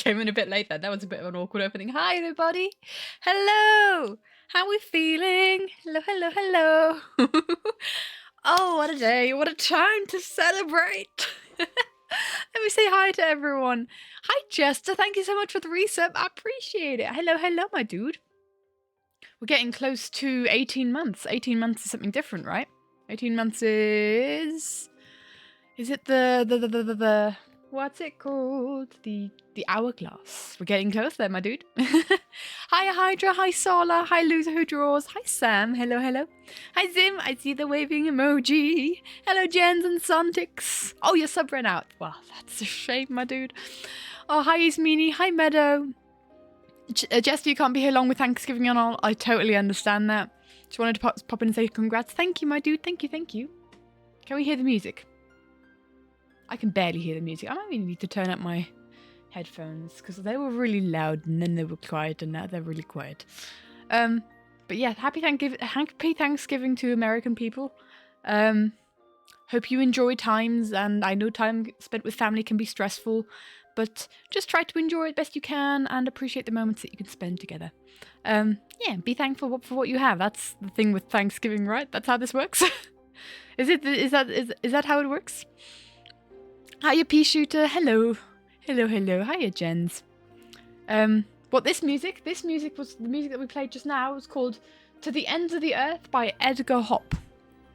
came in a bit late then. That was a bit of an awkward opening. Hi, everybody. Hello. How are we feeling? Hello, hello, hello. Oh, what a day. What a time to celebrate. Let me say hi to everyone. Hi, Jester. Thank you so much for the resub. I appreciate it. Hello, hello, my dude. We're getting close to 18 months. 18 months is something different, right? 18 months is... Is it the what's it called? The hourglass. We're getting close there, my dude. Hi, Hydra. Hi, Sola. Hi, Loser Who Draws. Hi, Sam. Hello, hello. Hi, Zim. I see the waving emoji. Hello, Jens and Sontix. Oh, your sub ran out. Well, that's a shame, my dude. Oh, hi, Ismini. Hi, Meadow. Jester, you can't be here long with Thanksgiving and all. I totally understand that. Just wanted to pop in and say congrats. Thank you, my dude. Thank you, thank you. Can we hear the music? I can barely hear the music. I might really need to turn up my headphones because they were really loud and then they were quiet and now they're really quiet. But yeah, happy Thanksgiving to American people. Hope you enjoy times, and I know time spent with family can be stressful, but just try to enjoy it best you can and appreciate the moments that you can spend together. Yeah, be thankful for what you have. That's the thing with Thanksgiving, right? That's how this works. Is that how it works? Hiya, Pea Shooter. Hello. Hello, hello. Hiya, Jens. What this music was the music that we played just now. It was called To the Ends of the Earth by Edgar Hop.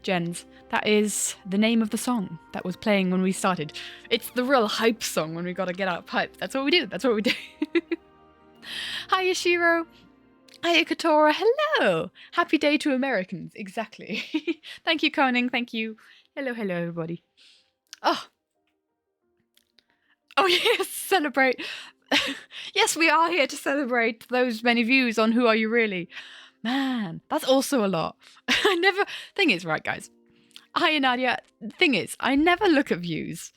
Jens, that is the name of the song that was playing when we started. It's the real hype song when we gotta get out hype. That's what we do. That's what we do. Hiya, Shiro. Hiya, Katora. Hello. Happy day to Americans. Exactly. Thank you, Koning. Thank you. Hello, hello, everybody. Oh yes, celebrate. Yes, we are here to celebrate those many views on Who Are You Really? Man, that's also a lot. Thing is, right, guys. Hi, Nadia. Thing is, I never look at views.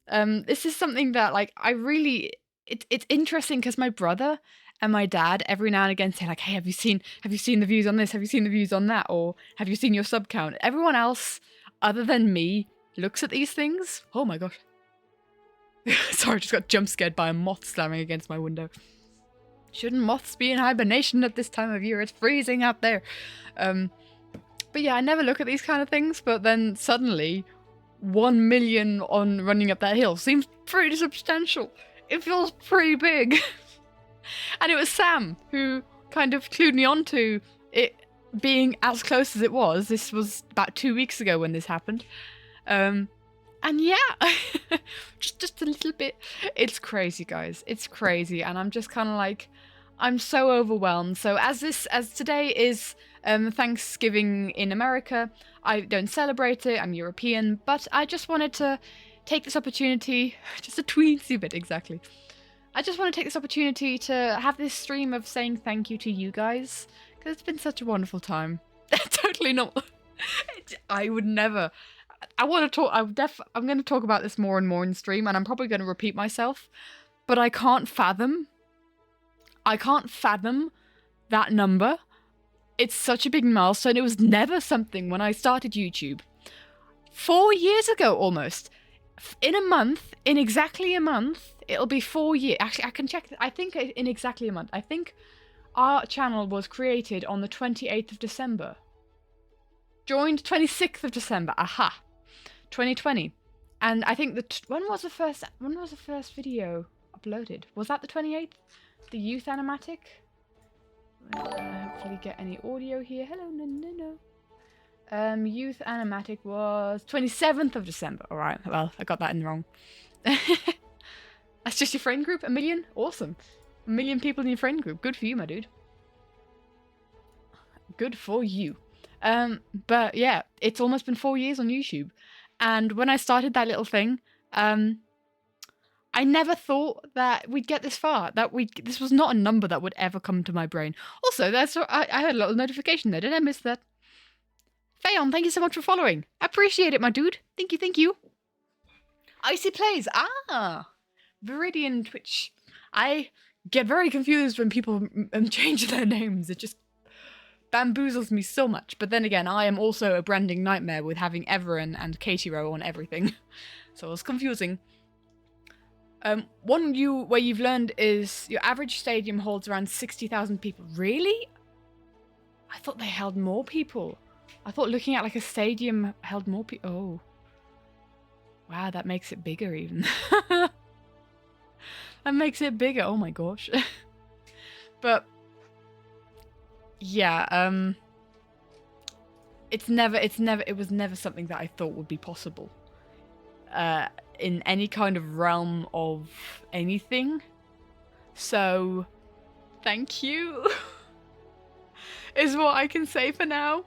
This is something that, like, it's interesting because my brother and my dad every now and again say, like, hey, have you seen the views on this? Have you seen the views on that? Or have you seen your sub count? Everyone else, other than me, looks at these things. Oh my gosh. Sorry, I just got jump scared by a moth slamming against my window. Shouldn't moths be in hibernation at this time of year? It's freezing out there. But yeah, I never look at these kind of things, but then suddenly 1 million on Running Up That Hill seems pretty substantial. It feels pretty big. And it was Sam who kind of clued me onto it being as close as it was. This was about 2 weeks ago when this happened. And yeah, just a little bit. It's crazy, guys. It's crazy. And I'm just kind of like, I'm so overwhelmed. So as today is Thanksgiving in America, I don't celebrate it. I'm European, but I just wanted to take this opportunity, just a teensy bit exactly. I just want to take this opportunity to have this stream of saying thank you to you guys, because it's been such a wonderful time. Totally not. I would never. I want to talk. I'm going to talk about this more and more in stream, and I'm probably going to repeat myself. But I can't fathom that number. It's such a big milestone. It was never something when I started YouTube 4 years ago, almost. In exactly a month, it'll be 4 years. Actually, I can check. I think in exactly a month. I think our channel was created on the 28th of December. Joined 26th of December. Aha. 2020. And I think when was the first video uploaded? Was that the 28th? The youth animatic? Hopefully get any audio here. Hello, no. Youth animatic was 27th of December. All right. Well, I got that in wrong. That's just your friend group? 1 million? Awesome. 1 million people in your friend group. Good for you, my dude. Good for you. But yeah, it's almost been 4 years on YouTube. And when I started that little thing, I never thought that we'd get this far. This was not a number that would ever come to my brain. Also, I had a little notification there. Did I miss that? Fayon, thank you so much for following. I appreciate it, my dude. Thank you. Icy Plays. Viridian Twitch. I get very confused when people change their names. It just bamboozles me so much. But then again, I am also a branding nightmare with having Everin and Katie Rowe on everything. So it was confusing. One where you've learned is your average stadium holds around 60,000 people. Really? I thought they held more people. I thought looking at like a stadium held more people. Oh. Wow, that makes it bigger even. That makes it bigger. Oh my gosh. But yeah, it was never something that I thought would be possible. In any kind of realm of anything. So, thank you. Is what I can say for now.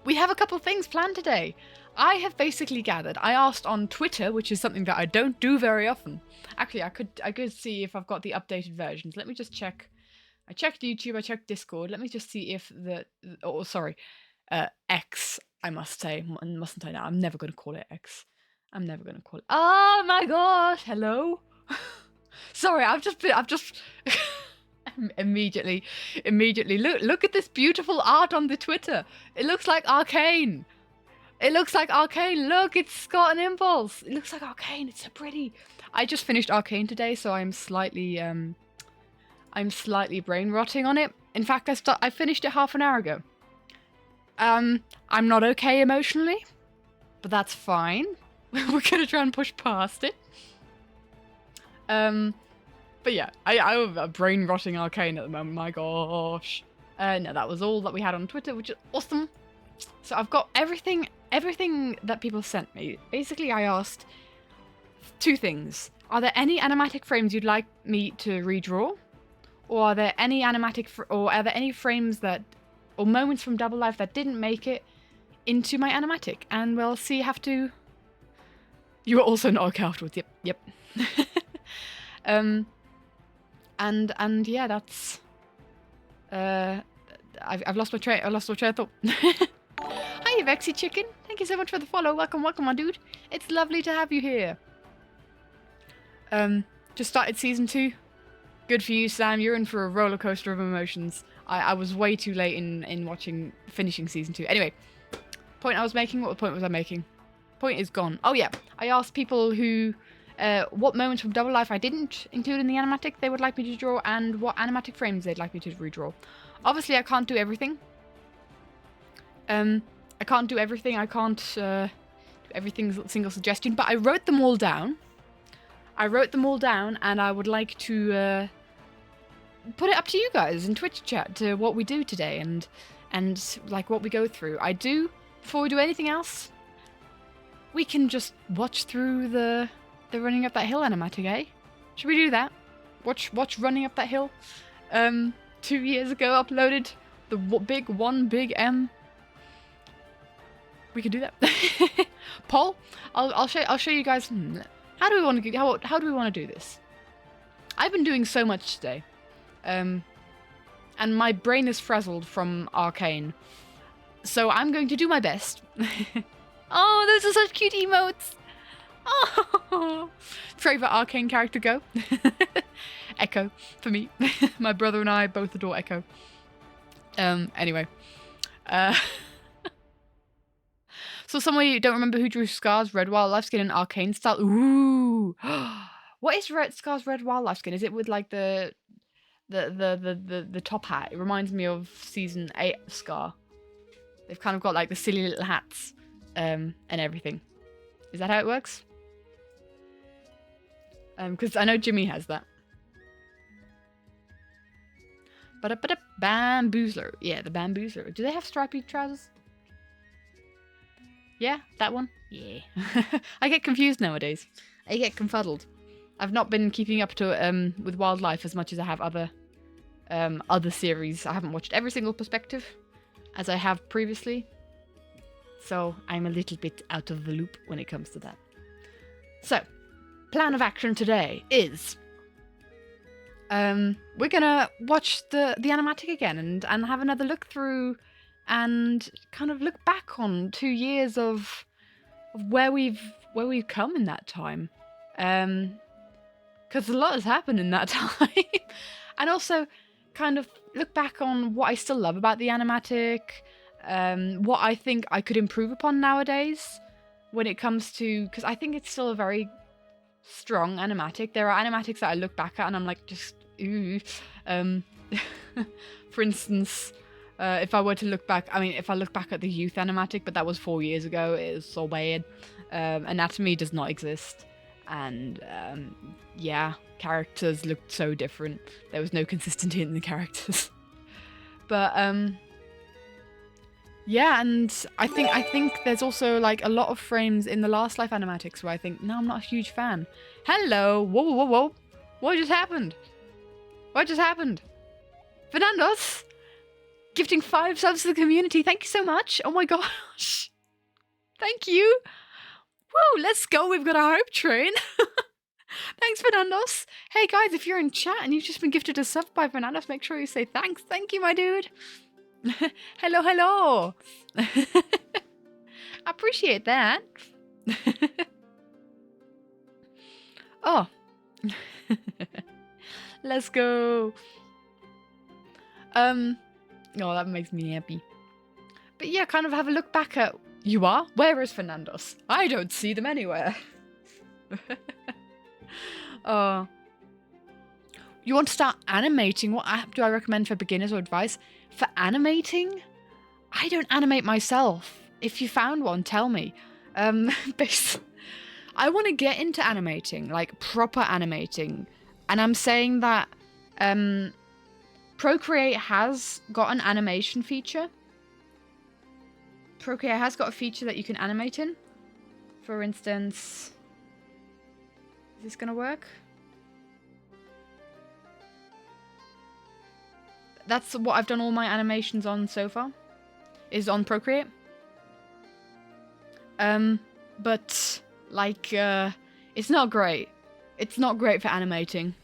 We have a couple things planned today. I have basically gathered. I asked on Twitter, which is something that I don't do very often. Actually, I could see if I've got the updated versions. Let me just check. I checked YouTube, I checked Discord. Let me just see if X, I must say. Mustn't I now? I'm never going to call it X. I'm never going to call it... Oh my gosh, hello? Sorry, I've just... immediately, look at this beautiful art on the Twitter. It looks like Arcane. Look, it's got an impulse. It looks like Arcane. It's so pretty. I just finished Arcane today, so I'm slightly brain rotting on it. In fact, I finished it half an hour ago. I'm not okay emotionally, but that's fine. We're gonna try and push past it. But yeah, I'm a brain rotting Arcane at the moment. My gosh. No, that was all that we had on Twitter, which is awesome. So I've got everything that people sent me. Basically, I asked two things. Are there any animatic frames you'd like me to redraw? Or are there any frames or moments from Double Life that didn't make it into my animatic? And we'll see, you were also not okay afterwards. Yep. And yeah, that's... I've lost my train of thought. Hi, Vexy Chicken. Thank you so much for the follow. Welcome, my dude. It's lovely to have you here. Just started season 2. Good for you, Sam. You're in for a roller coaster of emotions. I was way too late in finishing season 2. Anyway, point I was making. What point was I making? Point is gone. Oh yeah, I asked people who, what moments from Double Life I didn't include in the animatic they would like me to draw, and what animatic frames they'd like me to redraw. Obviously, I can't do everything. I can't do everything. I can't do everything's single suggestion, but I wrote them all down. And I would like to put it up to you guys in Twitch chat to what we do today and like what we go through. Before we do anything else, we can just watch through the running up that hill animatic, eh? Should we do that? Watch running up that hill. 2 years ago uploaded the big M. We can do that. Poll. I'll show you guys. How do we want to do this? I've been doing so much today, and my brain is frazzled from Arcane, so I'm going to do my best. Oh, those are such cute emotes. Oh, favorite Arcane character, go. Echo for me. My brother and I both adore Echo. Anyway, so some of you don't remember who drew Scar's red wildlife skin in Arcane style. Ooh, what is Scar's red wildlife skin? Is it with like the top hat? It reminds me of season 8 of Scar. They've kind of got like the silly little hats, and everything. Is that how it works? Because I know Jimmy has that. Bamboozler. Yeah, the Bamboozler. Do they have stripy trousers? Yeah, that one? Yeah. I get confused nowadays. I get confuddled. I've not been keeping up to with wildlife as much as I have other series. I haven't watched every single perspective as I have previously. So I'm a little bit out of the loop when it comes to that. So, plan of action today is we're gonna watch the animatic again and have another look through and kind of look back on 2 years of where we've come in that time. Because a lot has happened in that time. And also kind of look back on what I still love about the animatic, what I think I could improve upon nowadays when it comes to, because I think it's still a very strong animatic. There are animatics that I look back at and I'm like, just, ooh. For instance, if I were to look back, I mean, if I look back at the youth animatic, but that was 4 years ago, it was so bad. Anatomy does not exist. And, yeah, characters looked so different. There was no consistency in the characters. But, yeah, and I think there's also, like, a lot of frames in the Last Life animatics where I think, no, I'm not a huge fan. Hello! Whoa, whoa, whoa! What just happened? What just happened? Fernandos! Gifting 5 subs to the community. Thank you so much. Oh my gosh. Thank you. Woo, let's go. We've got a hype train. Thanks, Fernandos. Hey, guys, if you're in chat and you've just been gifted a sub by Fernandos, make sure you say thanks. Thank you, my dude. Hello, hello. I appreciate that. Oh. Let's go. Oh, that makes me happy. But yeah, kind of have a look back at... You are? Where is Fernandos? I don't see them anywhere. Oh. You want to start animating? What app do I recommend for beginners or advice? For animating? I don't animate myself. If you found one, tell me. I want to get into animating, like proper animating. And I'm saying that Procreate has got an animation feature. Procreate has got a feature that you can animate in. For instance, is this gonna work? That's what I've done all my animations on so far, is on Procreate. But like, it's not great. It's not great for animating.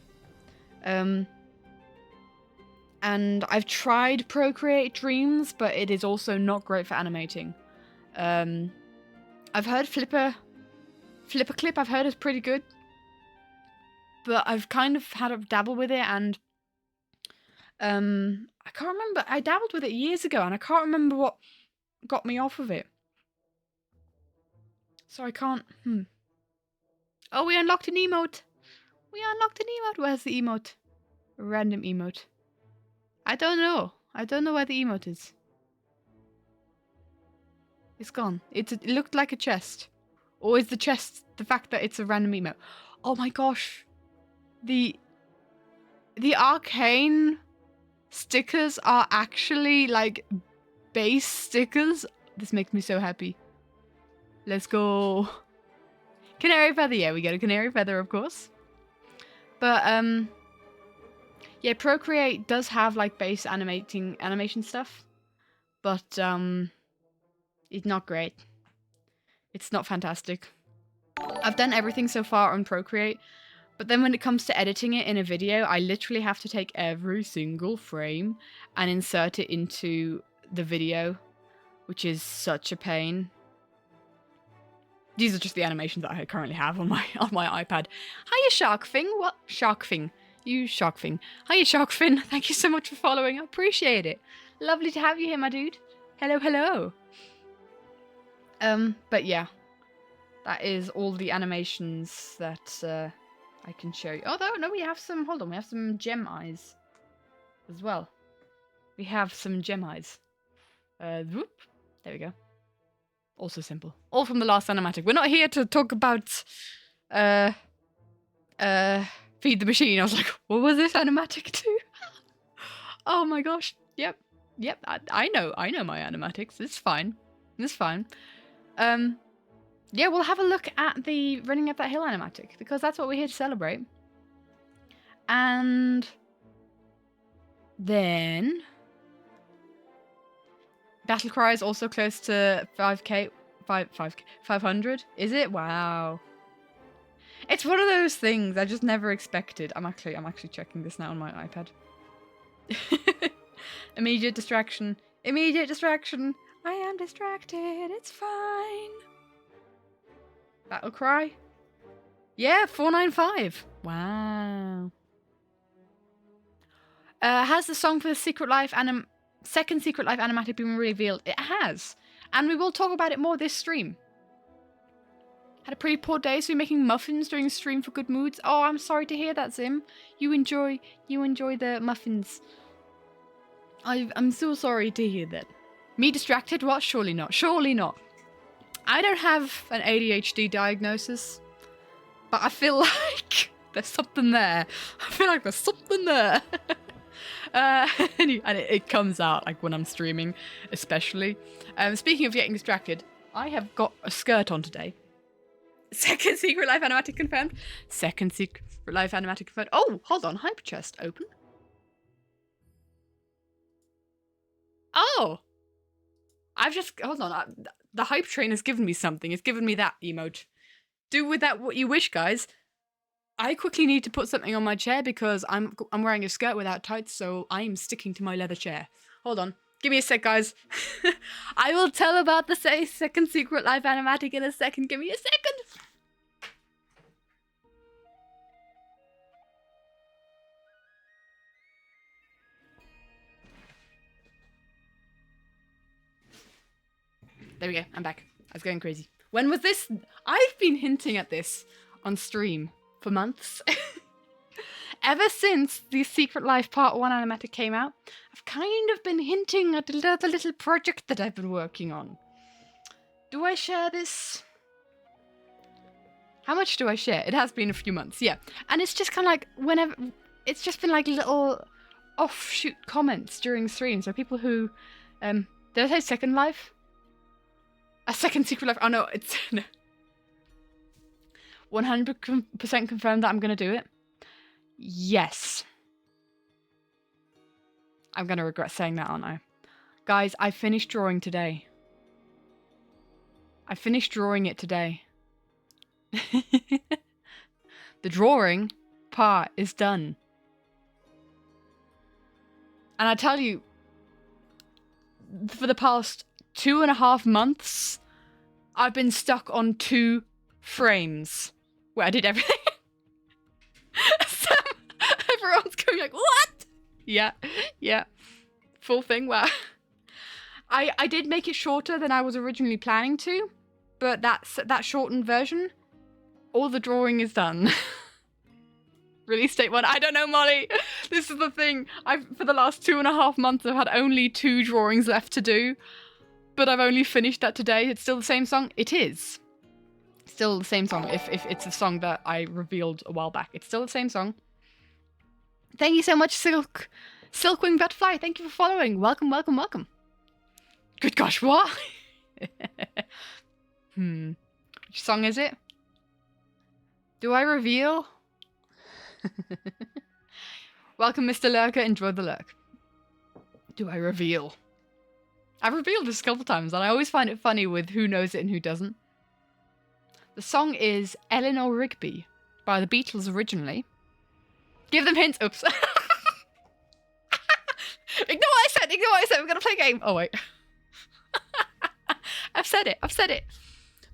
And I've tried Procreate Dreams, but it is also not great for animating. I've heard Flipper Clip, I've heard is pretty good. But I've kind of had a dabble with it, and I can't remember. I dabbled with it years ago, and I can't remember what got me off of it. So I can't... Oh, we unlocked an emote. We unlocked an emote. Where's the emote? A random emote. I don't know. I don't know where the emote is. It's gone. It looked like a chest. Or is the chest the fact that it's a random emote? Oh my gosh. The arcane stickers are actually like base stickers. This makes me so happy. Let's go. Canary feather. Yeah, we got a canary feather, of course. But, yeah, Procreate does have, like, base animation stuff. But, it's not great. It's not fantastic. I've done everything so far on Procreate. But then when it comes to editing it in a video, I literally have to take every single frame and insert it into the video, which is such a pain. These are just the animations that I currently have on my iPad. Hiya, Sharkfin. What? Sharkfin. You Sharkfin. Hiya, Sharkfin. Thank you so much for following. I appreciate it. Lovely to have you here, my dude. Hello, hello. But yeah. That is all the animations that I can show you. Oh, no, we have some... Hold on. We have some gem eyes as well. We have some gem eyes. Whoop. There we go. Also simple. All from the last animatic. We're not here to talk about Feed the Machine. I was like, what was this animatic too? Oh my gosh. Yep. I know my animatics. It's fine. It's fine. Yeah, we'll have a look at the Running Up That Hill animatic, because that's what we're here to celebrate. And then Battle Cry is also close to 500. Is it? Wow. It's one of those things I just never expected. I'm actually checking this now on my iPad. Immediate distraction. Immediate distraction. I am distracted. It's fine. Battle Cry. Yeah, 495. Wow. Has the song for the Secret Life second Secret Life animatic been revealed? It has. And we will talk about it more this stream. Had a pretty poor day, so you're making muffins during stream for good moods. Oh, I'm sorry to hear that, Zim. You enjoy the muffins. I'm so sorry to hear that. Me distracted? What? Surely not. Surely not. I don't have an ADHD diagnosis, but I feel like there's something there. I feel like there's something there. And it comes out like when I'm streaming, especially. Speaking of getting distracted, I have got a skirt on today. Second Secret Life animatic confirmed. Second Secret Life animatic confirmed. Oh, hold on. Hyper chest open. Oh. I've just... Hold on. The hype train has given me something. It's given me that emote. Do with that what you wish, guys. I quickly need to put something on my chair because I'm wearing a skirt without tights, so I'm sticking to my leather chair. Hold on. Give me a sec, guys. I will tell about the Second Secret Life animatic in a second. Give me a second. There we go. I'm back. I was going crazy. When was this? I've been hinting at this on stream for months. Ever since the Secret Life Part 1 animatic came out, I've kind of been hinting at the little project that I've been working on. Do I share this? How much do I share? It has been a few months, yeah. And it's just kind of like whenever... It's just been like little offshoot comments during streams. So people who... did I say Second Life? A Second Secret Life? Oh no, it's... No. 100% confirmed that I'm going to do it. Yes. I'm going to regret saying that, aren't I? Guys, I finished drawing today. I finished drawing it today. The drawing part is done. And I tell you, for the past 2.5 months, I've been stuck on 2 frames where I did everything. So everyone's going like, what? Yeah, yeah. Full thing, wow. I did make it shorter than I was originally planning to, but that shortened version, all the drawing is done. Release date 1. I don't know, Molly. This is the thing. For the last 2.5 months, I've had only 2 drawings left to do, but I've only finished that today. It's still the same song. It is still the same song. If it's a song that I revealed a while back, it's still the same song. Thank you so much, Silkwing Butterfly. Thank you for following. Welcome, welcome, welcome. Good gosh, what? Which song is it? Do I reveal? Welcome, Mr. Lurker. Enjoy the lurk. Do I reveal? I've revealed this a couple times, and I always find it funny with who knows it and who doesn't. The song is Eleanor Rigby by the Beatles originally. Give them hints. Oops. Ignore what I said. Ignore what I said. We're going to play a game. Oh, wait. I've said it. I've said it.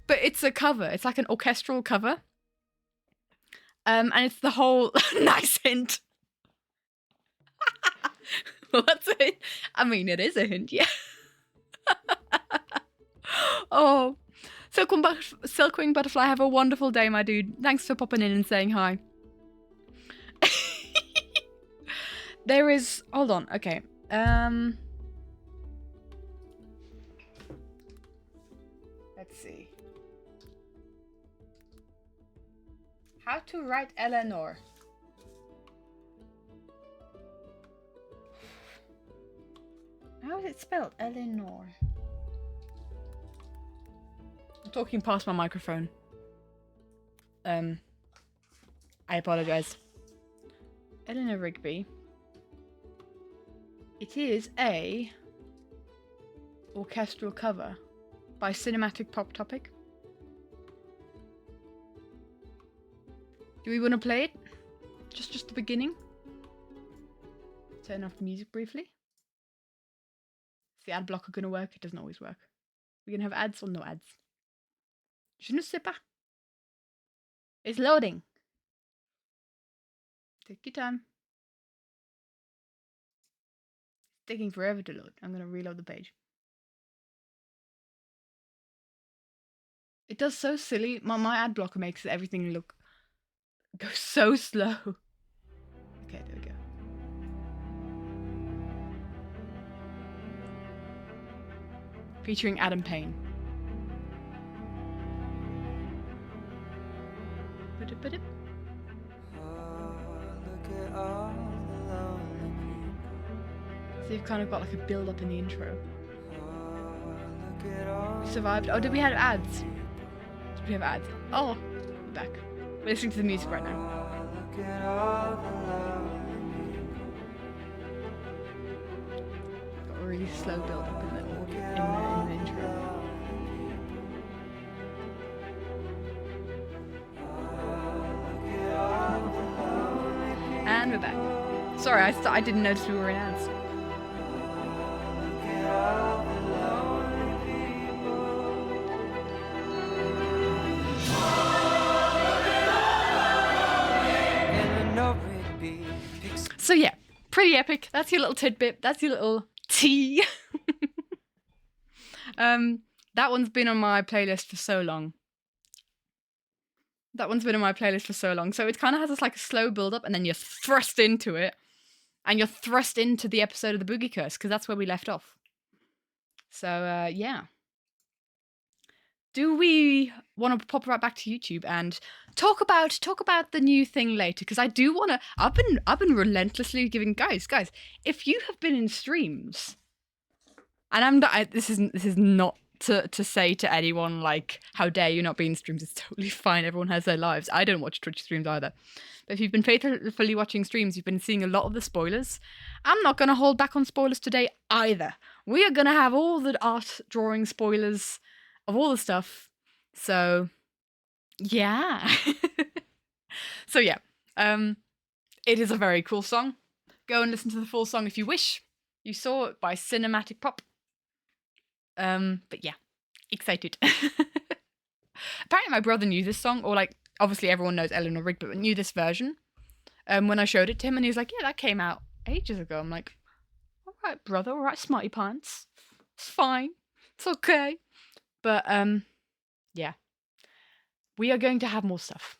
But it's a cover. It's like an orchestral cover. And it's the whole... Nice hint. Well, that's a hint. I mean, it is a hint, yeah. Oh. Silkwing Butterfly, have a wonderful day, my dude. Thanks for popping in and saying hi. There is... Hold on. Okay. Let's see. How to write Eleanor. How is it spelled? Eleanor. I'm talking past my microphone. I apologize. Eleanor Rigby. It is a orchestral cover by Cinematic Pop Topic. Do we want to play it? Just the beginning? Turn off the music briefly. Is the ad blocker gonna work? It doesn't always work. We're gonna have ads or no ads? Je ne sais pas. It's loading. Take your time. It's taking forever to load. I'm gonna reload the page. It does so silly. My ad blocker makes everything go so slow. Okay, there we go. Featuring Adam Payne. So you've kind of got like a build up in the intro. We survived. Oh, did we have ads? Did we have ads? Oh, we're back. We're listening to the music right now. Got a really slow build up in the intro. And we're back. Sorry, I didn't notice we were in ads. So yeah, pretty epic. That's your little tidbit. That's your little tea. That one's been on my playlist for so long. So it kind of has this like a slow build up, and then you're thrust into it, and you're thrust into the episode of the Boogie Curse because that's where we left off. So yeah. Do we want to pop right back to YouTube and talk about the new thing later? Because I do want to. I've been relentlessly giving guys. If you have been in streams, and this is not to say to anyone like, how dare you not be in streams? It's totally fine. Everyone has their lives. I don't watch Twitch streams either. But if you've been faithfully watching streams, you've been seeing a lot of the spoilers. I'm not going to hold back on spoilers today either. We are going to have all the art drawing spoilers of all the stuff. So, yeah. So, yeah. It is a very cool song. Go and listen to the full song if you wish. You saw it by Cinematic Pop. But yeah, excited. Apparently my brother knew this song, or like, obviously everyone knows Eleanor Rigby, but knew this version. When I showed it to him, and he was like, yeah, that came out ages ago. I'm like, all right, brother, all right, smarty pants. It's fine. It's okay. But, yeah. We are going to have more stuff.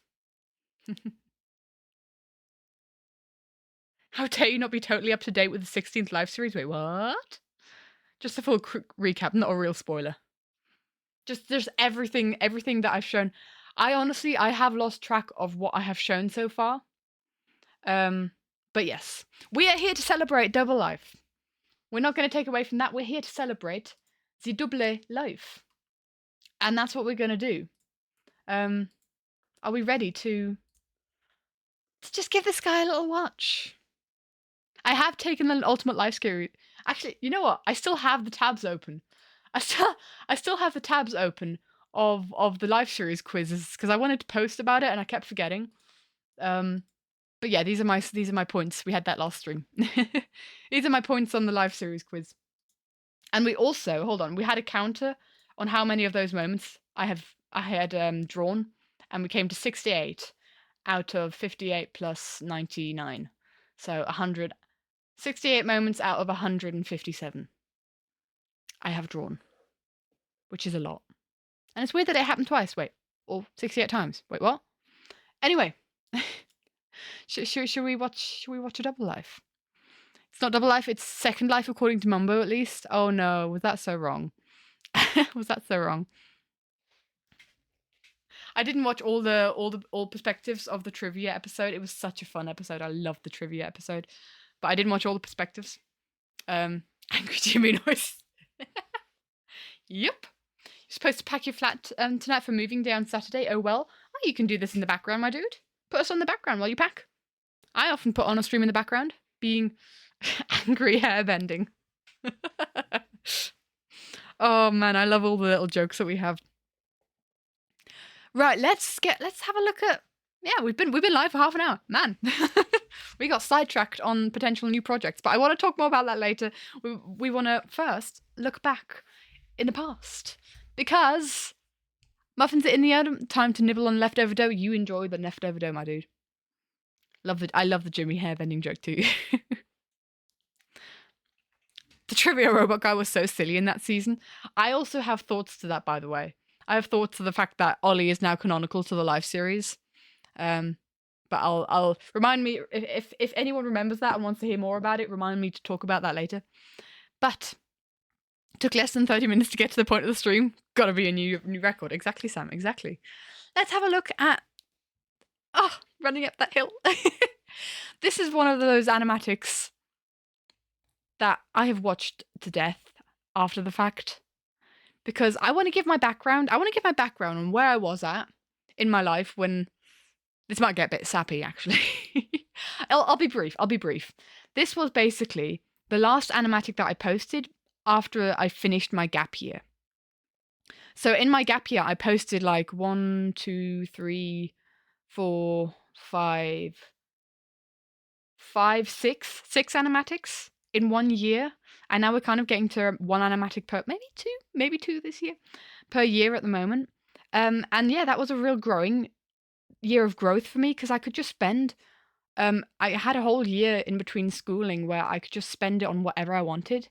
How dare you not be totally up to date with the 16th live series? Wait, what? Just a full recap, not a real spoiler. Just there's everything that I've shown. I have lost track of what I have shown so far. But yes, we are here to celebrate double life. We're not going to take away from that. We're here to celebrate the double life, and that's what we're going to do. Are we ready to just give this guy a little watch? I have taken the Ultimate Life Series. Actually, you know what? I still have the tabs open. I still have the tabs open of the live series quizzes because I wanted to post about it and I kept forgetting. But yeah, these are my points. We had that last stream. These are my points on the live series quiz. And we also, hold on, we had a counter on how many of those moments I had drawn, and we came to 68 out of 58 plus 99. So 168 moments out of 157 I have drawn, which is a lot. And it's weird that it happened twice. Wait, or 68 times. Wait, what? Anyway, should we watch a double life? It's not double life, it's second life according to Mumbo at least. Oh no, was that so wrong? Was that so wrong? I didn't watch all perspectives of the trivia episode. It was such a fun episode. I loved the trivia episode. But I didn't watch all the perspectives. Angry Jimmy noise. Yep. You're supposed to pack your flat tonight for moving day on Saturday. Oh well. Oh, you can do this in the background, my dude. Put us on the background while you pack. I often put on a stream in the background, being angry hair bending. Oh man, I love all the little jokes that we have. Right, let's have a look at. Yeah, we've been live for half an hour. Man, we got sidetracked on potential new projects, but I want to talk more about that later. We want to first look back in the past because muffins are in the oven. Time to nibble on leftover dough. You enjoy the leftover dough, my dude. I love the Jimmy hair bending joke too. The trivia robot guy was so silly in that season. I also have thoughts to that, by the way. I have thoughts of the fact that Ollie is now canonical to the live series. But I'll remind me if anyone remembers that and wants to hear more about it, remind me to talk about that later. But took less than 30 minutes to get to the point of the stream. Gotta be a new record. Exactly, Sam. Exactly. Let's have a look at running up that hill. This is one of those animatics that I have watched to death after the fact. Because I want to give my background. I want to give my background on where I was at in my life when... This might get a bit sappy, actually. I'll be brief. I'll be brief. This was basically the last animatic that I posted after I finished my gap year. So in my gap year, I posted like 1, 2, 3, 4, 5, 6 animatics in 1 year. And now we're kind of getting to 1 animatic per, maybe two this year, per year at the moment. And yeah, that was a real growing year of growth for me because I could just spend I had a whole year in between schooling where I could just spend it on whatever I wanted,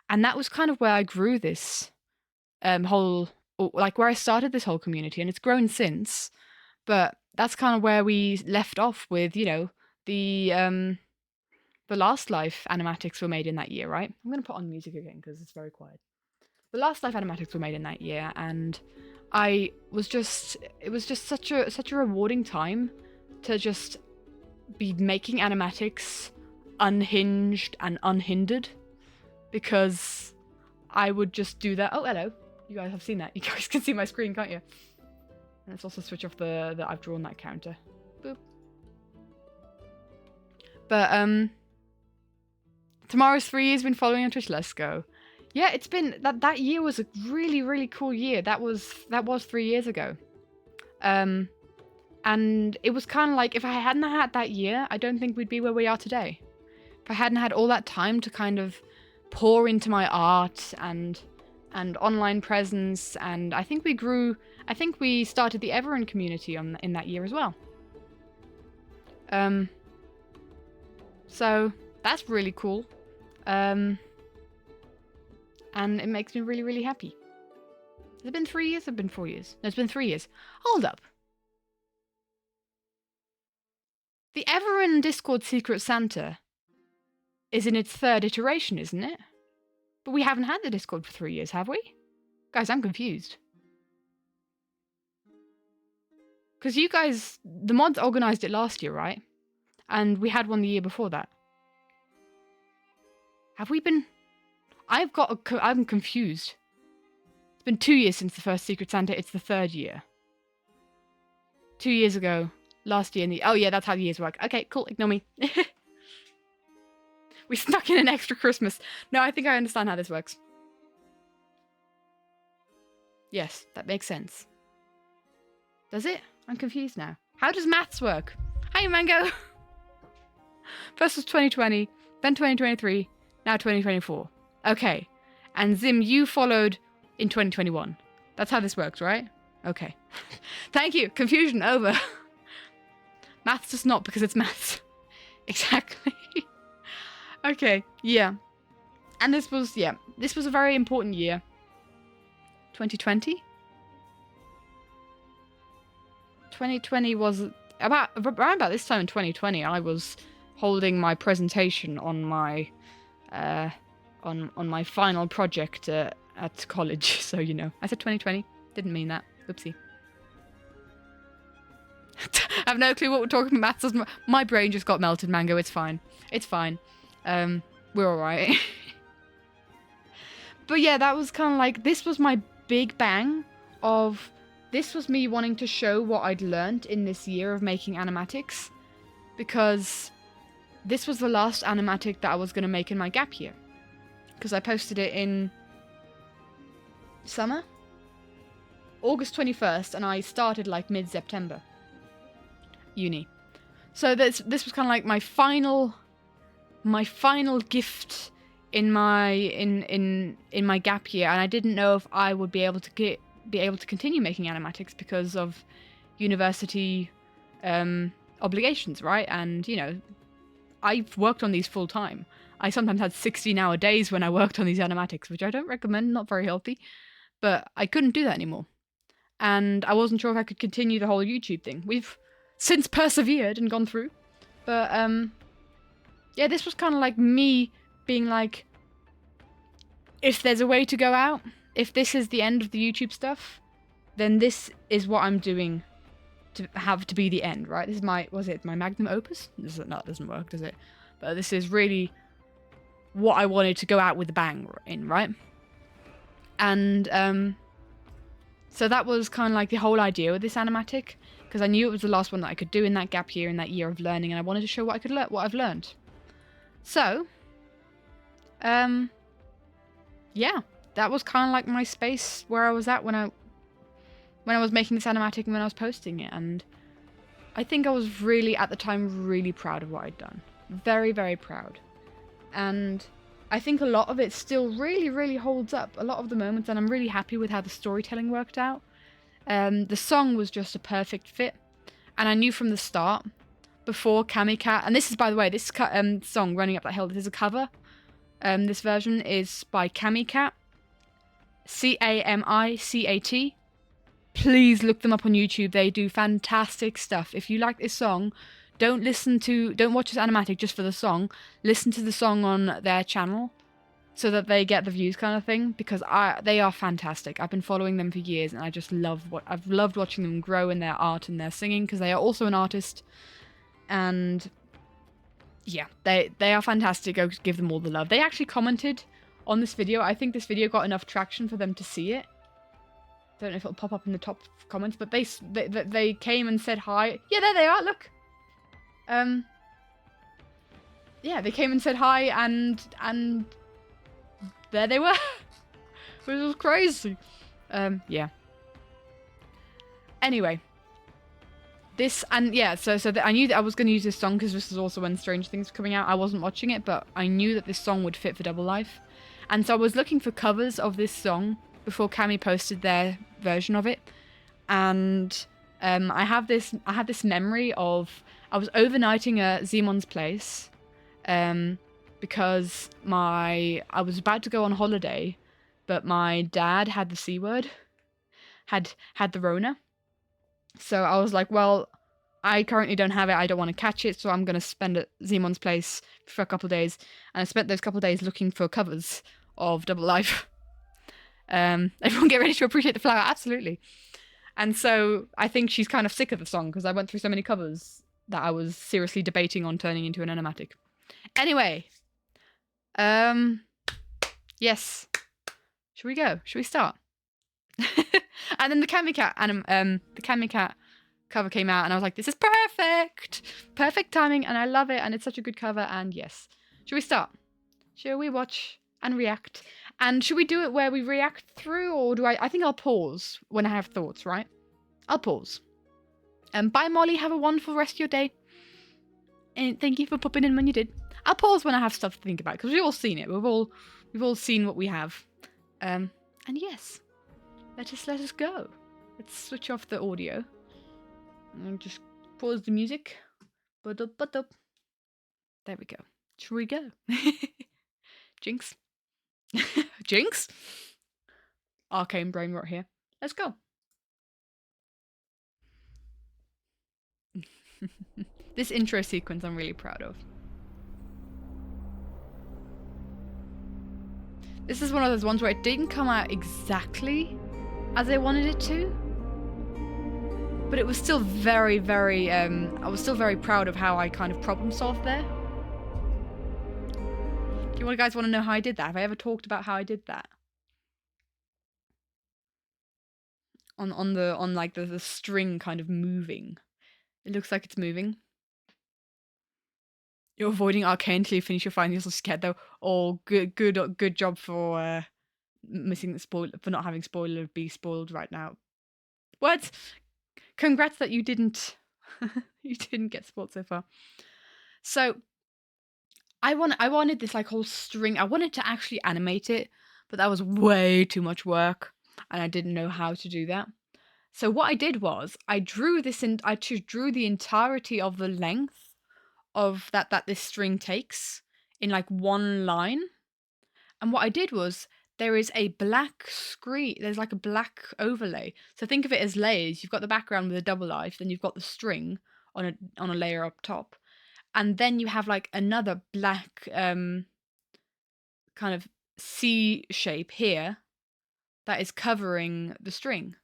and that was kind of where I grew this whole, like where I started this whole community, and it's grown since. But that's kind of where we left off with, you know, the Last Life animatics were made in that year, right? I'm gonna put on music again because it's very quiet. The Last Life animatics were made in that year, and it was just such a rewarding time to just be making animatics unhinged and unhindered, because I would just do that. Oh, hello. You guys have seen that. You guys can see my screen, can't you? And let's also switch off the I've drawn that counter. Boop. But tomorrow's 3 years been following on Twitch. Let's go. Yeah, it's been that year was a really, really cool year. That was 3 years ago. And it was kind of like, if I hadn't had that year, I don't think we'd be where we are today. If I hadn't had all that time to kind of pour into my art and online presence, and I think we started the Everin community in that year as well. So that's really cool. And it makes me really, really happy. Has it been 3 years? Has it been 4 years? No, it's been 3 years. Hold up. The Everin Discord Secret Santa is in its 3rd iteration, isn't it? But we haven't had the Discord for 3 years, have we? Guys, I'm confused. Because you guys, the mods organised it last year, right? And we had one the year before that. Have we been... I'm confused. It's been 2 years since the first Secret Santa. It's the 3rd year. 2 years ago. Last year in the... Oh yeah, that's how the years work. Okay, cool. Ignore me. We snuck in an extra Christmas. No, I think I understand how this works. Yes, that makes sense. Does it? I'm confused now. How does maths work? Hi, Mango! First was 2020, then 2023, now 2024. Okay. And Zim, you followed in 2021. That's how this works, right? Okay. Thank you. Confusion over. Maths does not, because it's maths. Exactly. Okay, yeah. And this was a very important year. 2020? 2020 was around about this time in 2020, I was holding my presentation on my on my final project at college. So, you know, I said 2020. Didn't mean that. Oopsie. I have no clue what we're talking about. Maths. My brain just got melted, Mango. It's fine. It's fine. We're alright. But yeah, that was kind of like, this was my big bang of, this was me wanting to show what I'd learned in this year of making animatics, because this was the last animatic that I was going to make in my gap year, because I posted it in summer, August 21st, and I started like mid-September uni. So this was kind of like my final gift in my gap year, and I didn't know if I would be able to continue making animatics because of university obligations, right? And you know, I've worked on these full time. I sometimes had 16-hour days when I worked on these animatics, which I don't recommend, not very healthy, but I couldn't do that anymore. and I wasn't sure if I could continue the whole YouTube thing. We've since persevered and gone through, but yeah, this was kind of like me being like, if there's a way to go out, if this is the end of the YouTube stuff, then this is what I'm doing to have to be the end, right? This is my, was it my magnum opus? This is, no, it doesn't work, does it? But this is really what I wanted to go out with a bang in, right? And so that was kind of like the whole idea with this animatic, because I knew it was the last one that I could do in that gap year, in that year of learning, and I wanted to show what I could learn, what I've learned. So, yeah, that was kind of like my space where I was at when I was making this animatic and when I was posting it, and I think I was really, at the time, really proud of what I'd done. Very, very proud. And I think a lot of it still really, really holds up. A lot of the moments, and I'm really happy with how the storytelling worked out. The song was just a perfect fit, and I knew from the start, before Camicat, and this is, by the way, this song, Running Up That Hill, this is a cover. This version is by Camicat, C-A-M-I-C-A-T. Please look them up on YouTube. They do fantastic stuff. If you like this song, don't watch this animatic just for the song. Listen to the song on their channel so that they get the views kind of thing, because they are fantastic. I've been following them for years, and I just I've loved watching them grow in their art and their singing, because they are also an artist. And yeah, they are fantastic. I give them all the love. They actually commented on this video. I think this video got enough traction for them to see it. Don't know if it'll pop up in the top comments, but they came and said hi. Yeah, there they are, look. Yeah, they came and said hi, and there they were. Which was crazy. Yeah. Anyway. This, and yeah, so I knew that I was going to use this song because this is also when Strange Things were coming out. I wasn't watching it, but I knew that this song would fit for Double Life. And so I was looking for covers of this song before Cami posted their version of it. And I had this memory of, I was overnighting at Zemon's place because I was about to go on holiday, but my dad had the C word, had the Rona. So I was like, well, I currently don't have it. I don't want to catch it, so I'm going to spend at Zemon's place for a couple of days. And I spent those couple of days looking for covers of Double Life. Everyone get ready to appreciate the flower. Absolutely. And so I think she's kind of sick of the song because I went through so many covers that I was seriously debating on turning into an animatic. Anyway. Yes. Should we go? Should we start? And then the Camicat cover came out, and I was like, this is perfect! Perfect timing, and I love it, and it's such a good cover, and yes. Should we start? Shall we watch and react? And should we do it where we react through, or do I think I'll pause when I have thoughts, right? I'll pause. Bye, Molly. Have a wonderful rest of your day. And thank you for popping in when you did. I'll pause when I have stuff to think about, because we've all seen it. We've all seen what we have. And yes. Let us go. Let's switch off the audio. And just pause the music. Ba-dup. There we go. Shall we go? Jinx. Jinx? Arcane brain rot here. Let's go. This intro sequence I'm really proud of. This is one of those ones where it didn't come out exactly as I wanted it to, but it was still very, very, I was still very proud of how I kind of problem solved there. Do you guys want to know how I did that? Have I ever talked about how I did that? On like the string kind of moving. It looks like it's moving. You're avoiding Arcane until you finish your final scared though. Oh, good job for missing the spoiler, for not having spoiler be spoiled right now. What? Congrats that you didn't you didn't get spoiled so far. So I wanted this like whole string. I wanted to actually animate it, but that was way too much work, and I didn't know how to do that. So what I did was I drew the entirety of the length of that this string takes in like one line. And what I did was there is a black screen. There's like a black overlay. So think of it as layers. You've got the background with a double light, then you've got the string on a layer up top, and then you have like another black kind of C shape here that is covering the string.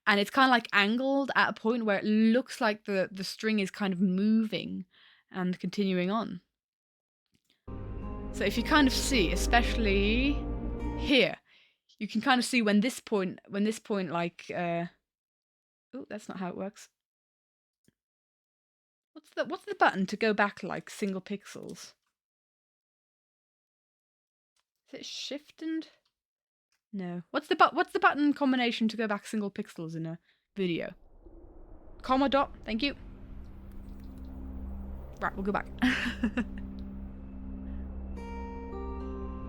And it's kind of like angled at a point where it looks like the string is kind of moving and continuing on. So if you kind of see, especially here, you can kind of see when this point like, oh, that's not how it works. What's the button to go back like single pixels? Is it shift and... No. What's the button combination to go back single pixels in a video? Comma dot. Thank you. Right, we'll go back.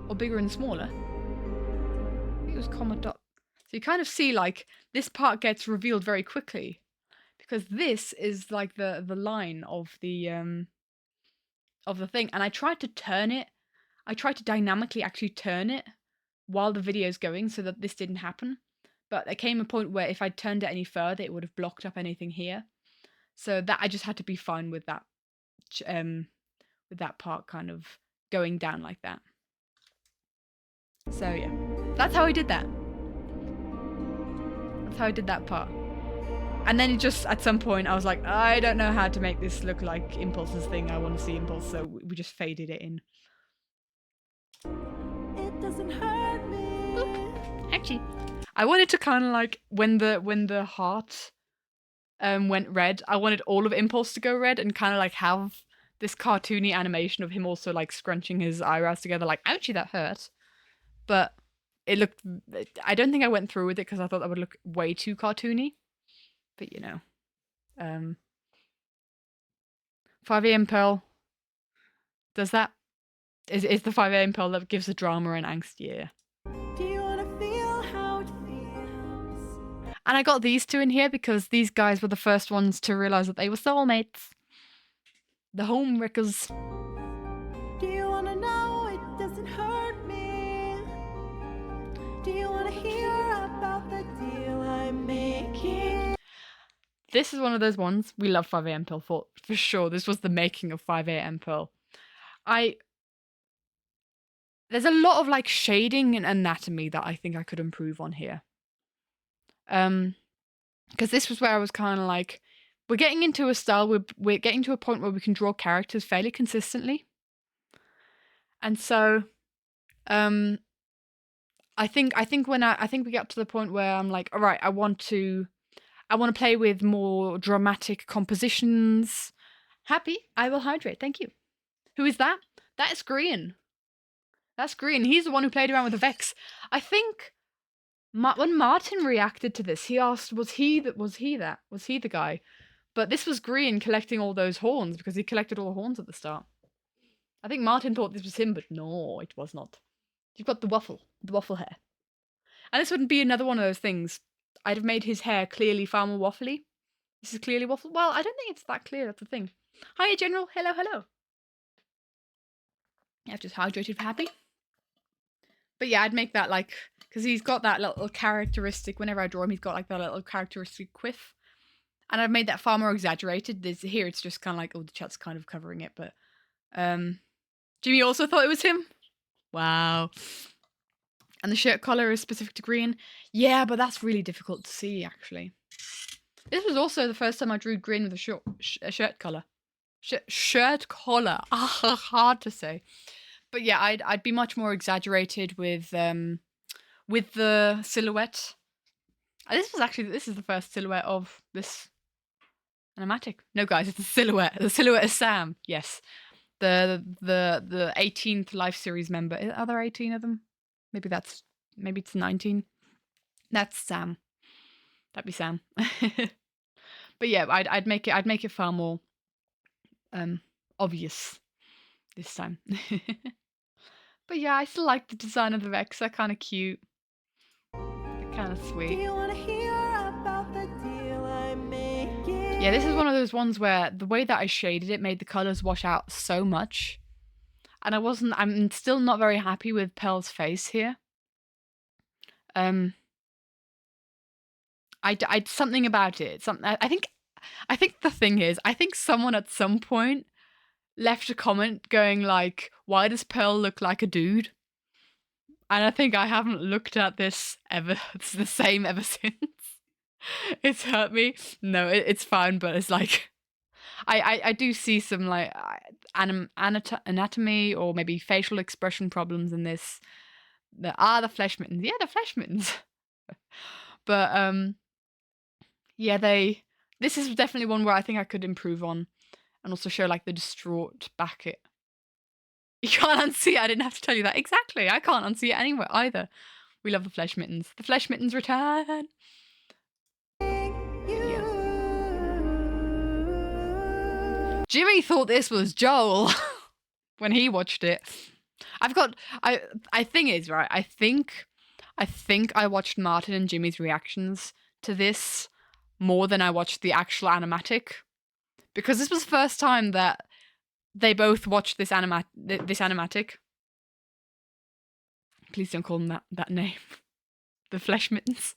Or bigger and smaller. I think it was comma dot. So you kind of see like this part gets revealed very quickly because this is like the line of the thing, and I tried to turn it. I tried to dynamically actually turn it while the video's going so that this didn't happen. But there came a point where if I turned it any further, it would have blocked up anything here. So that I just had to be fine with that part kind of going down like that. So yeah, that's how I did that. That's how I did that part. And then it just, at some point, I was like, I don't know how to make this look like Impulse's thing. I want to see Impulse, so we just faded it in. It doesn't hurt me. Oop. Actually, I wanted to kind of like, when the heart went red, I wanted all of Impulse to go red and kind of like have this cartoony animation of him also like scrunching his eyebrows together like, ouchie, that hurt. But it looked, I don't think I went through with it because I thought that would look way too cartoony. But you know, 5 a.m. Pearl does that. Is the 5 a.m. Pearl that gives the drama and angst, yeah. Do you wanna feel how it feels? And I got these two in here because these guys were the first ones to realize that they were soulmates. The home wreckers. Do you wanna know it doesn't hurt me? Do you wanna hear about the deal I'm making? This is one of those ones we love 5 a.m. Pearl for sure. This was the making of 5 a.m. Pearl. There's a lot of like shading and anatomy that I think I could improve on here. Because this was where I was kind of like, we're getting into a style, we're getting to a point where we can draw characters fairly consistently. And so, I think we get to the point where I'm like, all right, I want to play with more dramatic compositions. Happy, I will hydrate. Thank you. Who is that? That is Green. That's Green. He's the one who played around with the Vex. I think when Martin reacted to this, he asked, was he the guy? But this was Green collecting all those horns because he collected all the horns at the start. I think Martin thought this was him, but no, it was not. You've got the waffle hair. And this wouldn't be another one of those things. I'd have made his hair clearly far more waffly. This is clearly waffle. Well, I don't think it's that clear, that's the thing. Hiya, General. Hello, hello. I've just hydrated for Happy. But yeah, I'd make that like, because he's got that little characteristic, whenever I draw him, he's got like that little characteristic quiff. And I've made that far more exaggerated. Here it's just kind of like, oh, the chat's kind of covering it, but Jimmy also thought it was him. Wow. And the shirt collar is specific to Green. Yeah, but that's really difficult to see, actually. This was also the first time I drew Green with a shirt collar. Shirt collar. Ah, hard to say. But yeah, I'd be much more exaggerated with the silhouette. This is the first silhouette of this animatic. No, guys, it's a silhouette. The silhouette is Sam. Yes, the 18th Life Series member. Are there 18 of them? Maybe it's 19. That's Sam. That'd be Sam. But yeah, I'd make it far more obvious this time. But yeah, I still like the design of the Vex. They're kind of cute. They're kind of sweet. Do you want to hear about the deal I'm making? Yeah, this is one of those ones where the way that I shaded it made the colors wash out so much. and I'm still not very happy with Pearl's face here. Something about it. I think the thing is, I think someone at some point left a comment going like, "Why does Pearl look like a dude?" And I think I haven't looked at this ever. It's the same ever since. It's hurt me. No, it's fine, but it's like I do see some like anatomy or maybe facial expression problems in this. The flesh mittens. Yeah, the flesh mittens. But yeah, this is definitely one where I think I could improve on and also show like the distraught back it. You can't unsee it. I didn't have to tell you that. Exactly. I can't unsee it anywhere either. We love the flesh mittens. The flesh mittens return. Yeah. Jimmy thought this was Joel when he watched it. Thing is, right, I think I watched Martin and Jimmy's reactions to this more than I watched the actual animatic. Because this was the first time that they both watched this animatic. Please don't call them that name. The flesh mittens.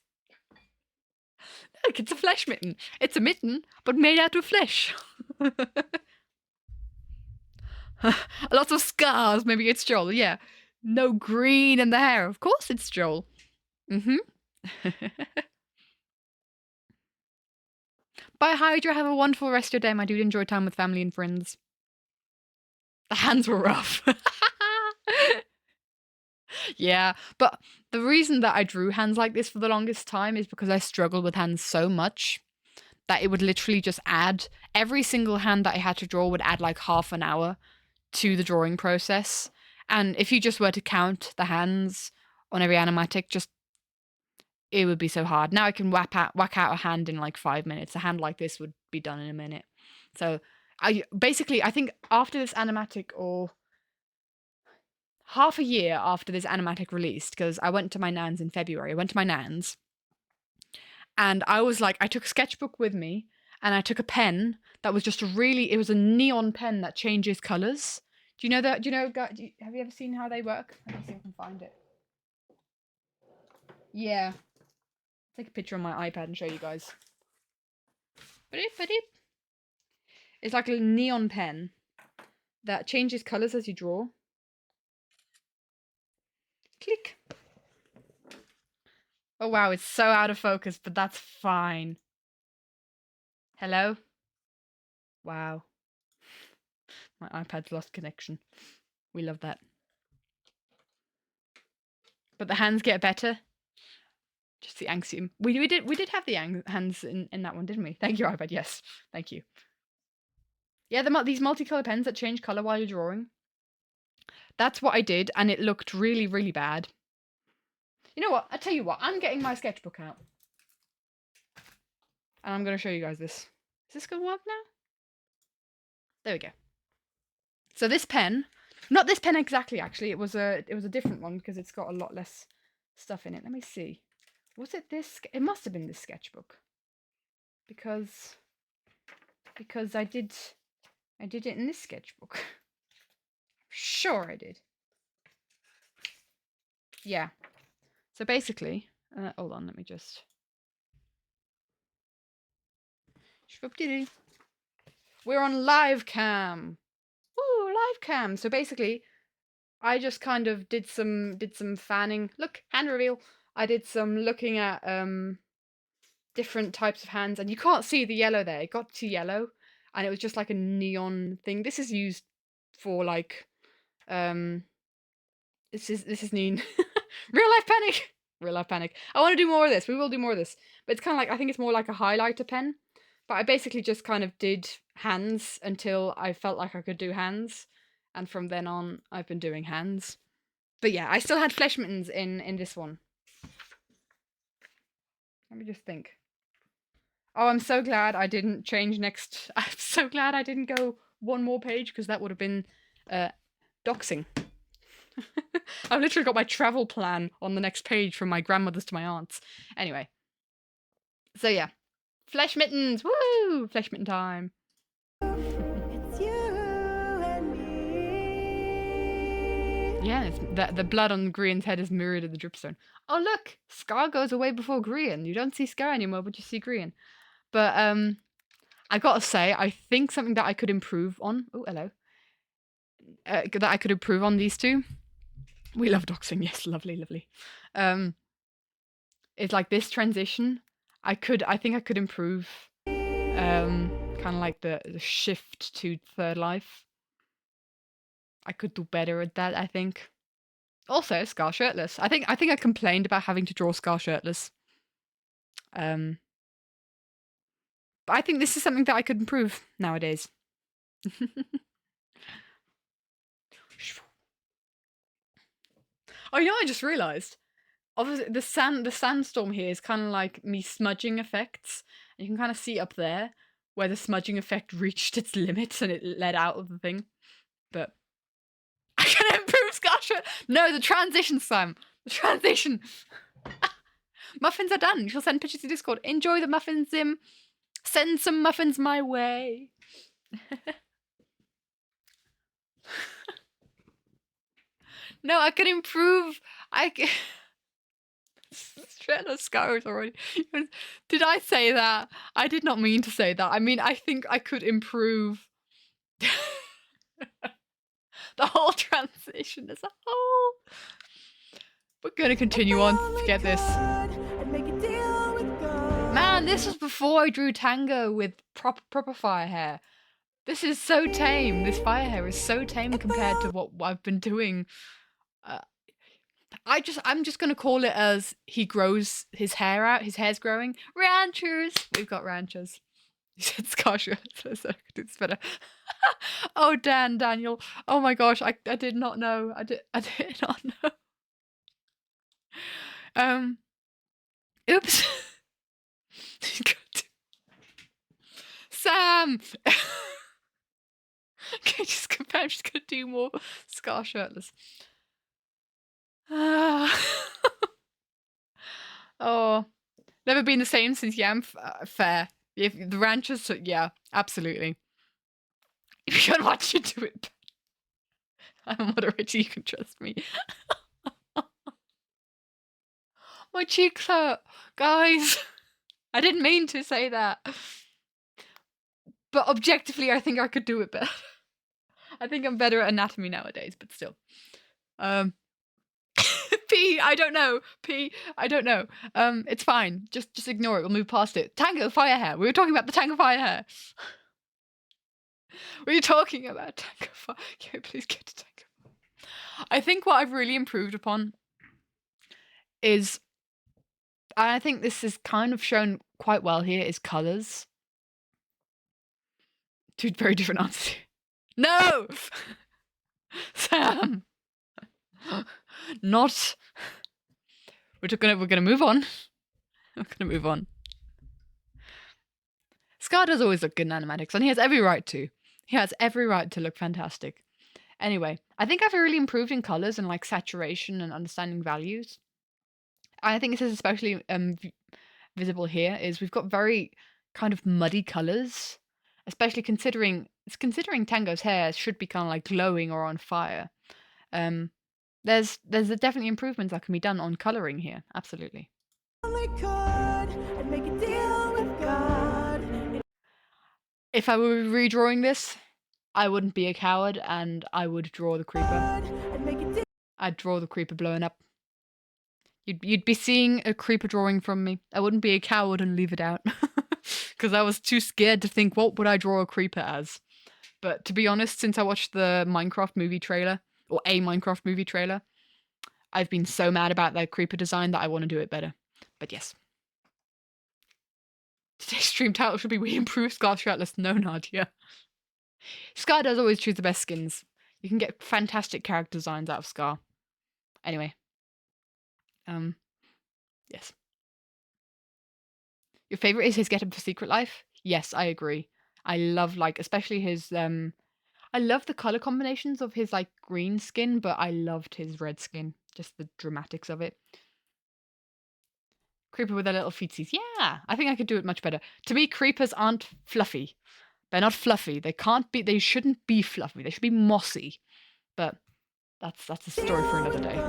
Look, it's a flesh mitten. It's a mitten, but made out of flesh. Lots of scars. Maybe it's Joel. Yeah. No green in the hair. Of course it's Joel. Bye, Hydra. Have a wonderful rest of your day, my dude. Enjoy time with family and friends. The hands were rough. Yeah, but the reason that I drew hands like this for the longest time is because I struggled with hands so much that it would literally just add, every single hand that I had to draw would add like half an hour to the drawing process. And if you just were to count the hands on every animatic, it would be so hard. Now I can whack out a hand in like 5 minutes. A hand like this would be done in a minute. So I think after this animatic, or half a year after this animatic released, because I went to my nan's in February. I went to my nan's and I was like, I took a sketchbook with me and I took a pen that was just it was a neon pen that changes colors. Do you know that? Have you ever seen how they work? Let me see if I can find it. Yeah. Take a picture on my iPad and show you guys. It's like a neon pen that changes colors as you draw. Click. Oh wow, it's so out of focus, but that's fine. Hello? Wow. My iPad's lost connection. We love that. But the hands get better. Just the axiom. We did have the hands in that one, didn't we? Thank you, iPad. Yes, thank you. Yeah, these multicolour pens that change colour while you're drawing. That's what I did, and it looked really, really bad. You know what? I tell you what. I'm getting my sketchbook out, and I'm going to show you guys this. Is this going to work now? There we go. So this pen, not this pen exactly. Actually, it was a different one because it's got a lot less stuff in it. Let me see. Was it this? It must have been this sketchbook, because I did it in this sketchbook. Sure, I did. Yeah. So basically, hold on. Let me just. We're on live cam. Woo, live cam. So basically, I just kind of did some fanning. Look, hand reveal. I did some looking at different types of hands, and you can't see the yellow there. It got to yellow, and it was just like a neon thing. This is used for like this is neat. Real life panic. Real life panic. I want to do more of this. We will do more of this. But it's kind of like, I think it's more like a highlighter pen. But I basically just kind of did hands until I felt like I could do hands. And from then on, I've been doing hands. But yeah, I still had flesh mittens in this one. Let me just think. Oh, I'm so glad I didn't change next. I'm so glad I didn't go one more page, because that would have been doxing. I've literally got my travel plan on the next page from my grandmother's to my aunt's. Anyway. So yeah. Flesh mittens! Woo! Flesh mitten time. It's you and me. Yeah, it's the blood on Grian's head is mirrored in the dripstone. Oh look, Scar goes away before Grian. You don't see Scar anymore, but you see Grian. But I gotta say, I think something that I could improve on. Oh, hello. That I could improve on these two. We love doxing. Yes, lovely, lovely. It's like this transition. I think I could improve. Kind of like the shift to third life. I could do better at that, I think. Also, Scar shirtless. I think I complained about having to draw Scar shirtless. But I think this is something that I could improve nowadays. Oh, you know, I just realised. Obviously, the sandstorm here is kind of like me smudging effects. And you can kind of see up there where the smudging effect reached its limits and it let out of the thing. But I can improve Scar. No, the transition, Sam. The transition. Muffins are done. You shall send pictures to Discord. Enjoy the muffins, Zim. Send some muffins my way. No, I can improve. I can. Shirtless Scar is already. Did I say that? I did not mean to say that. I mean, I think I could improve the whole transition as a whole. We're gonna continue on to get this. Man, this was before I drew Tango with proper fire hair. This is so tame. This fire hair is so tame compared to what I've been doing. I'm just gonna call it as he grows his hair out. His hair's growing. Ranchers. We've got ranchers. He said Scotia, so it's better. Oh, Daniel. Oh my gosh, I did not know. I did not know. Oops. Sam. Okay, just confirm. I'm just gonna do more Scar shirtless. Oh, never been the same since Yam Fair. If the ranchers, yeah, absolutely. If you can watch you do it, I'm a moderator. You can trust me. My cheeks hurt, guys. I didn't mean to say that, but objectively, I think I could do it better. I think I'm better at anatomy nowadays, but still. P, I don't know. P, I don't know. It's fine. Just ignore it. We'll move past it. Tango fire hair. We were talking about the Tango fire hair. What are you talking about? Tango fire. Okay, please get to Tango. I think what I've really improved upon is, and I think this is kind of shown quite well here, is colors. Two very different answers. No! Sam! Not. We're gonna move on. We're gonna move on. Scar does always look good in animatics, and he has every right to. He has every right to look fantastic. Anyway, I think I've really improved in colors and like saturation and understanding values. I think this is especially visible here. Is we've got very kind of muddy colors, especially considering Tango's hair should be kind of like glowing or on fire. There's definitely improvements that can be done on coloring here. Absolutely. If I were redrawing this, I wouldn't be a coward and I would draw the creeper. I'd draw the creeper blowing up. You'd be seeing a creeper drawing from me. I wouldn't be a coward and leave it out. Because I was too scared to think, what would I draw a creeper as? But to be honest, since I watched the Minecraft movie trailer, or a Minecraft movie trailer, I've been so mad about that creeper design that I want to do it better. But yes. Today's stream title should be We Improve Scar Shirtless. No, Nadia. Scar does always choose the best skins. You can get fantastic character designs out of Scar. Anyway. Yes. Your favorite is his getup for Secret Life? Yes, I agree. I love, like, especially his, I love the color combinations of his, like, green skin, but I loved his red skin. Just the dramatics of it. Creeper with their little feetsies. Yeah, I think I could do it much better. To me, creepers aren't fluffy. They're not fluffy. They shouldn't be fluffy. They should be mossy. But That's a story for another day.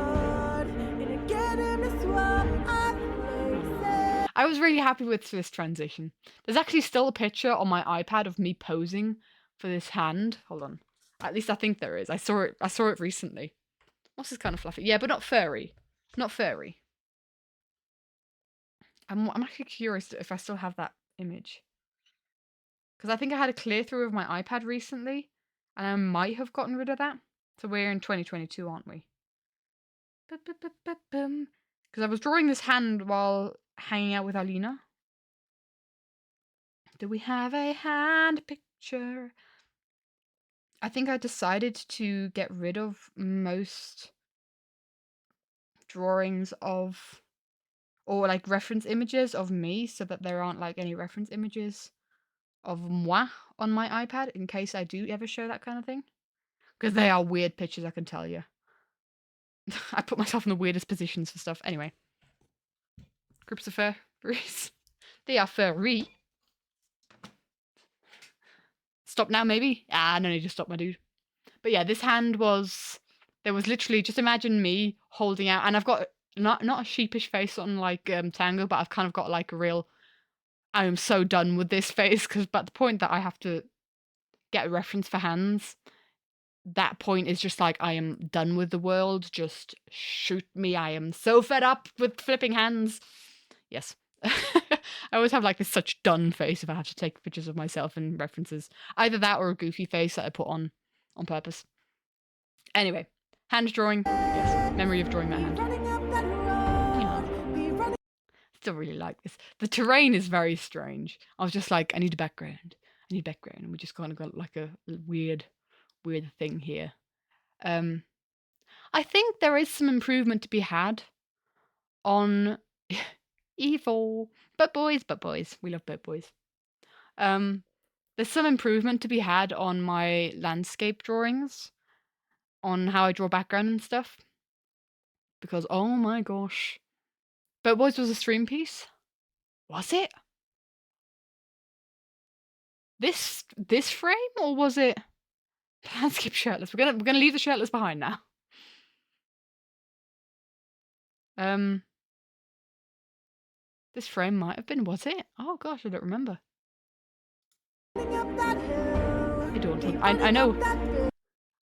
I was really happy with this transition. There's actually still a picture on my iPad of me posing for this hand. Hold on. At least I think there is. I saw it recently. What's this kind of fluffy? Yeah, but not furry. Not furry. I'm actually curious if I still have that image. Because I think I had a clear through of my iPad recently, and I might have gotten rid of that. So we're in 2022, aren't we? Because I was drawing this hand while hanging out with Alina. Do we have a hand picture? I think I decided to get rid of most drawings of, or like reference images of me, so that there aren't like any reference images of moi on my iPad in case I do ever show that kind of thing. Because they are weird pictures, I can tell you. I put myself in the weirdest positions for stuff. Anyway. Groups of furries. They are furry. Stop now, maybe? Ah, no need to stop, my dude. But yeah, this hand was... There was literally... Just imagine me holding out... And I've got not a sheepish face on, like, Tango, but I've kind of got, like, a real... I am so done with this face, because at the point that I have to get a reference for hands, that point is just like, I am done with the world. Just shoot me. I am so fed up with flipping hands. Yes. I always have like this such done face if I have to take pictures of myself and references. Either that or a goofy face that I put on purpose. Anyway, hand drawing. Yes, memory of drawing that hand. Yeah. Still really like this. The terrain is very strange. I was just like, I need a background. I need background. And we just kind of got like a weird thing here. I think there is some improvement to be had on evil. But boys. We love but boys. There's some improvement to be had on my landscape drawings, on how I draw background and stuff. Because, oh my gosh. But Boys was a stream piece? Was it? This frame, or was it landscape shirtless? We're gonna leave the shirtless behind now. This frame might have been, was it? Oh gosh, I don't remember.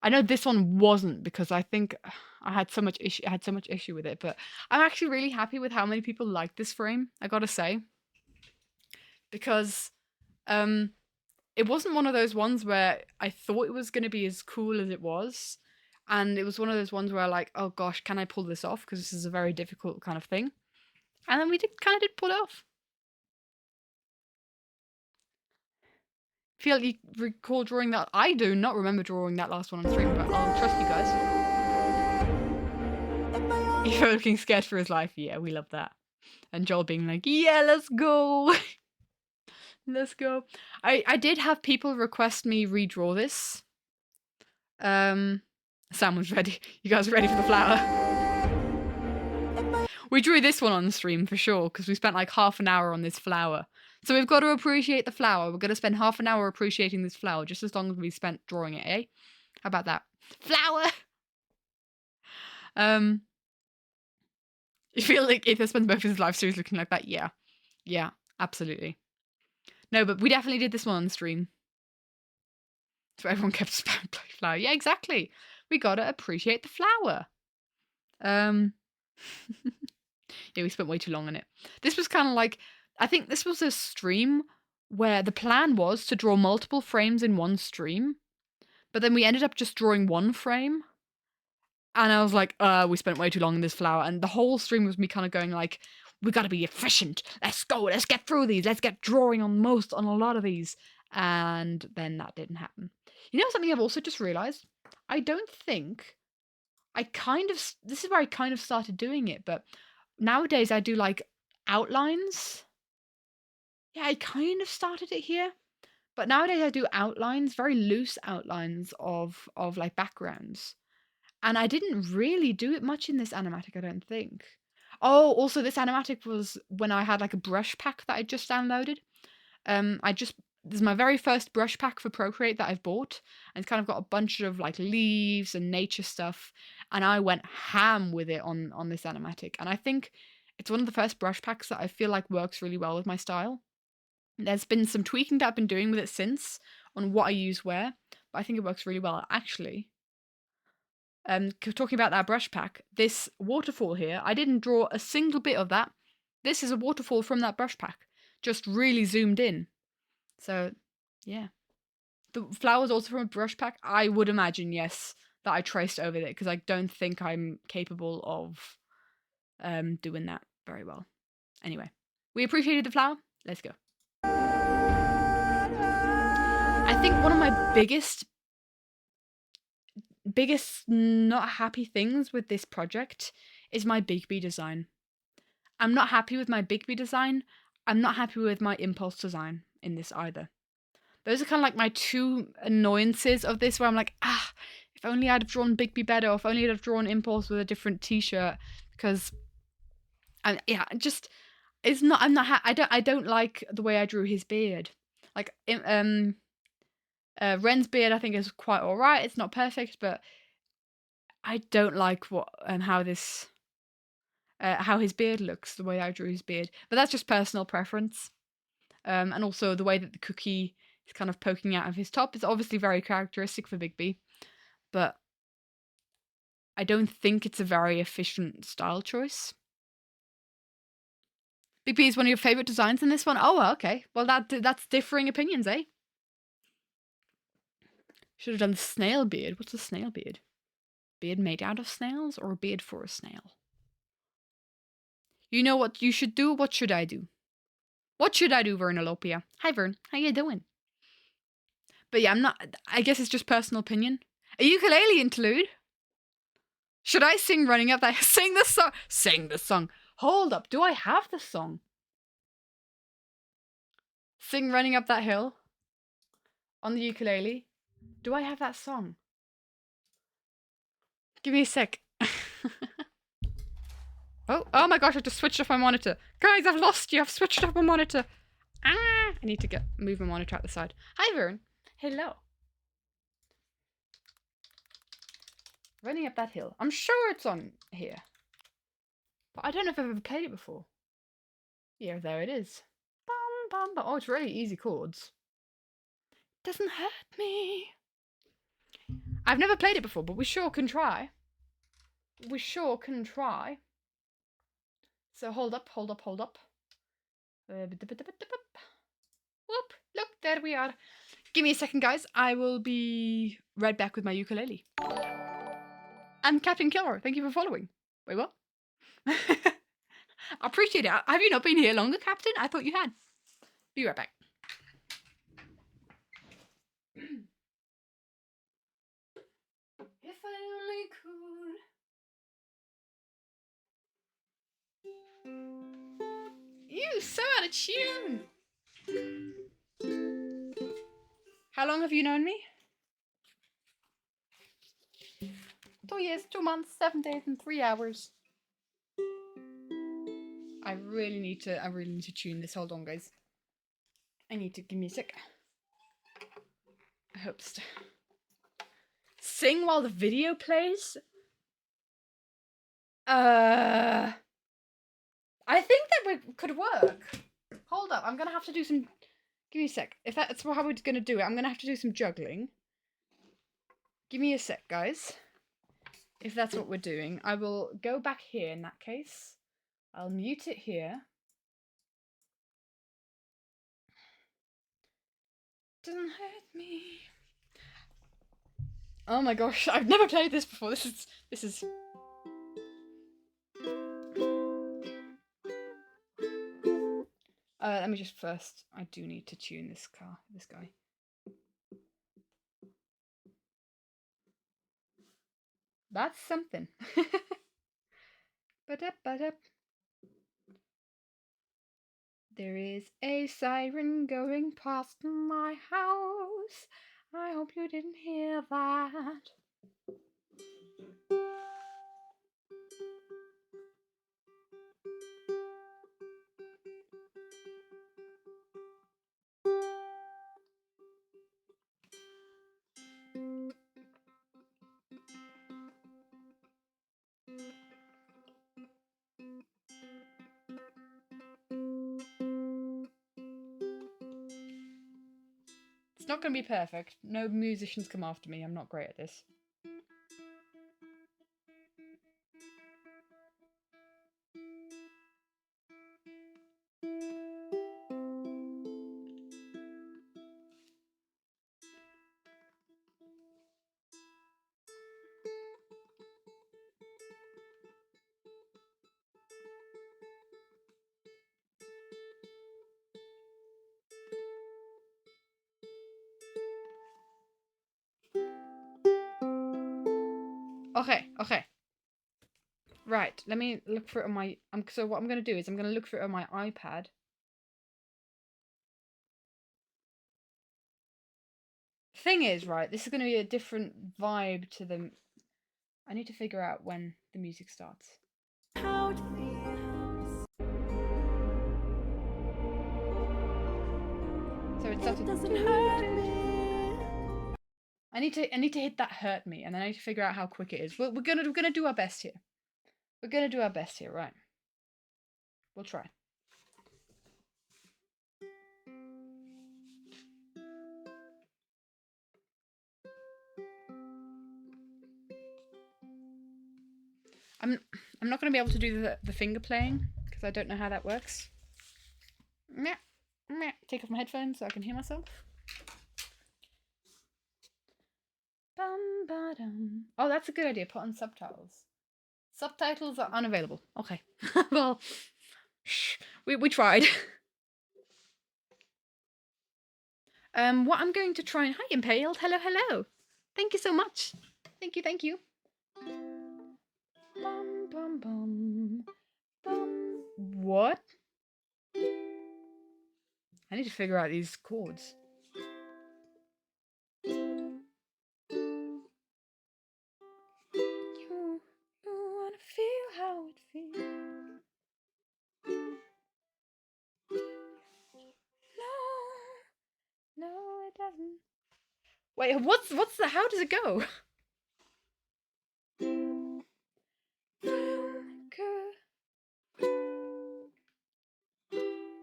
I know this one wasn't, because I think I had so much issue with it, but I'm actually really happy with how many people like this frame, I gotta say. Because it wasn't one of those ones where I thought it was gonna be as cool as it was. And it was one of those ones where like, oh gosh, can I pull this off? Because this is a very difficult kind of thing. And then we kind of did pull it off. Feel like you recall drawing that. I do not remember drawing that last one on stream, but I'll trust you guys. Evo looking scared for his life. Yeah, we love that. And Joel being like, yeah, let's go. Let's go. I did have people request me redraw this. Sam was ready. You guys are ready for the flower? We drew this one on stream for sure, because we spent like half an hour on this flower. So we've got to appreciate the flower. We're going to spend half an hour appreciating this flower, just as long as we spent drawing it, eh? How about that? Flower! You feel like Ethan spends most of his live series looking like that? Yeah. Yeah, absolutely. No, but we definitely did this one on stream. So everyone kept spamming flower. Yeah, exactly. We got to appreciate the flower. Yeah, we spent way too long on it. This was kind of like, I think this was a stream where the plan was to draw multiple frames in one stream, but then we ended up just drawing one frame. And I was like, we spent way too long on this flower. And the whole stream was me kind of going like, we got to be efficient. Let's go. Let's get through these. Let's get drawing on a lot of these. And then that didn't happen. You know something I've also just realized? I don't think this is where I kind of started doing it, but nowadays I do like outlines. Yeah, I kind of started it here, but nowadays I do outlines, very loose outlines of like backgrounds. And I didn't really do it much in this animatic, I don't think. Oh, also this animatic was when I had like a brush pack that I just downloaded. I just this is my very first brush pack for Procreate that I've bought, and it's kind of got a bunch of like leaves and nature stuff, and I went ham with it on this animatic, and I think it's one of the first brush packs that I feel like works really well with my style. There's been some tweaking that I've been doing with it since on what I use where, but I think it works really well. Actually, talking about that brush pack, this waterfall here, I didn't draw a single bit of that. This is a waterfall from that brush pack, just really zoomed in. So, yeah. The flowers also from a brush pack, I would imagine, yes, that I traced over it, because I don't think I'm capable of doing that very well. Anyway, we appreciated the flower. Let's go. I think one of my biggest not happy things with this project is my Bigby design. I'm not happy with my Bigby design. I'm not happy with my impulse design in this either. Those are kind of like my two annoyances of this, where I'm like, if only I'd have drawn Bigby better, or if only I'd have drawn Impulse with a different t-shirt, because I don't like the way I drew his beard. Like Ren's beard I think is quite alright. It's not perfect, but I don't like how his beard looks, the way I drew his beard. But that's just personal preference. And also the way that the cookie is kind of poking out of his top is obviously very characteristic for Bigby. But I don't think it's a very efficient style choice. Bigby is one of your favourite designs in this one? Oh, okay. Well, that's differing opinions, eh? Should have done the snail beard. What's a snail beard? Beard made out of snails, or a beard for a snail? You know what you should do? What should I do? What should I do, Vernalopia? Hi, Vern. How you doing? But yeah, I guess it's just personal opinion. A ukulele interlude? Should I sing Running Up That... Sing the song! Sing the song! Hold up, do I have the song? Sing Running Up That Hill on the ukulele. Do I have that song? Give me a sec. Oh my gosh, I just switched off my monitor. Guys, I've lost you. I've switched off my monitor. I need to move my monitor out the side. Hi, Vern. Hello. Running Up That Hill. I'm sure it's on here. But I don't know if I've ever played it before. Yeah, there it is. Bum, bum, bum. Oh, it's really easy chords. Doesn't hurt me. I've never played it before, but we sure can try. We sure can try. So hold up. Whoop, look, there we are. Give me a second, guys. I will be right back with my ukulele. And Captain Killer, thank you for following. Wait, what? I appreciate it. Have you not been here longer, Captain? I thought you had. Be right back. If I only could. You so out of tune. How long have you known me? 2 years, 2 months, 7 days, and 3 hours. I really need to tune this. Hold on, guys. I need to give me a sec. I hope sing while the video plays. I think that could work. Hold up, I'm gonna have to do some. Give me a sec. If that's how we're gonna do it, I'm gonna have to do some juggling. Give me a sec, guys. If that's what we're doing, I will go back here in that case. I'll mute it here. Doesn't hurt me. Oh my gosh, I've never played this before. This is. Let me just first. I do need to tune this guy. That's something. Ba-da-ba-da. There is a siren going past my house. I hope you didn't hear that. not going to be perfect. No musicians come after me. I'm not great at this. Okay. Right, let me look for it on my... so what I'm going to do is I'm going to look for it on my iPad. Thing is, right, this is going to be a different vibe to the... I need to figure out when the music starts. How it feels. So it starts with... doesn't hurt me. I need to hit that hurt me, and then I need to figure out how quick it is. We're gonna do our best here. We're gonna do our best here, right? We'll try. I'm not gonna be able to do the finger playing because I don't know how that works. Take off my headphones so I can hear myself. Oh, that's a good idea. Put on subtitles. Subtitles are unavailable. Okay. Well, we tried. What I'm going to try and... Hi, Impaled. Hello. Thank you so much. Thank you. What? I need to figure out these chords. You wanna feel how it feels. No, it doesn't. Wait, what's the... How does it go?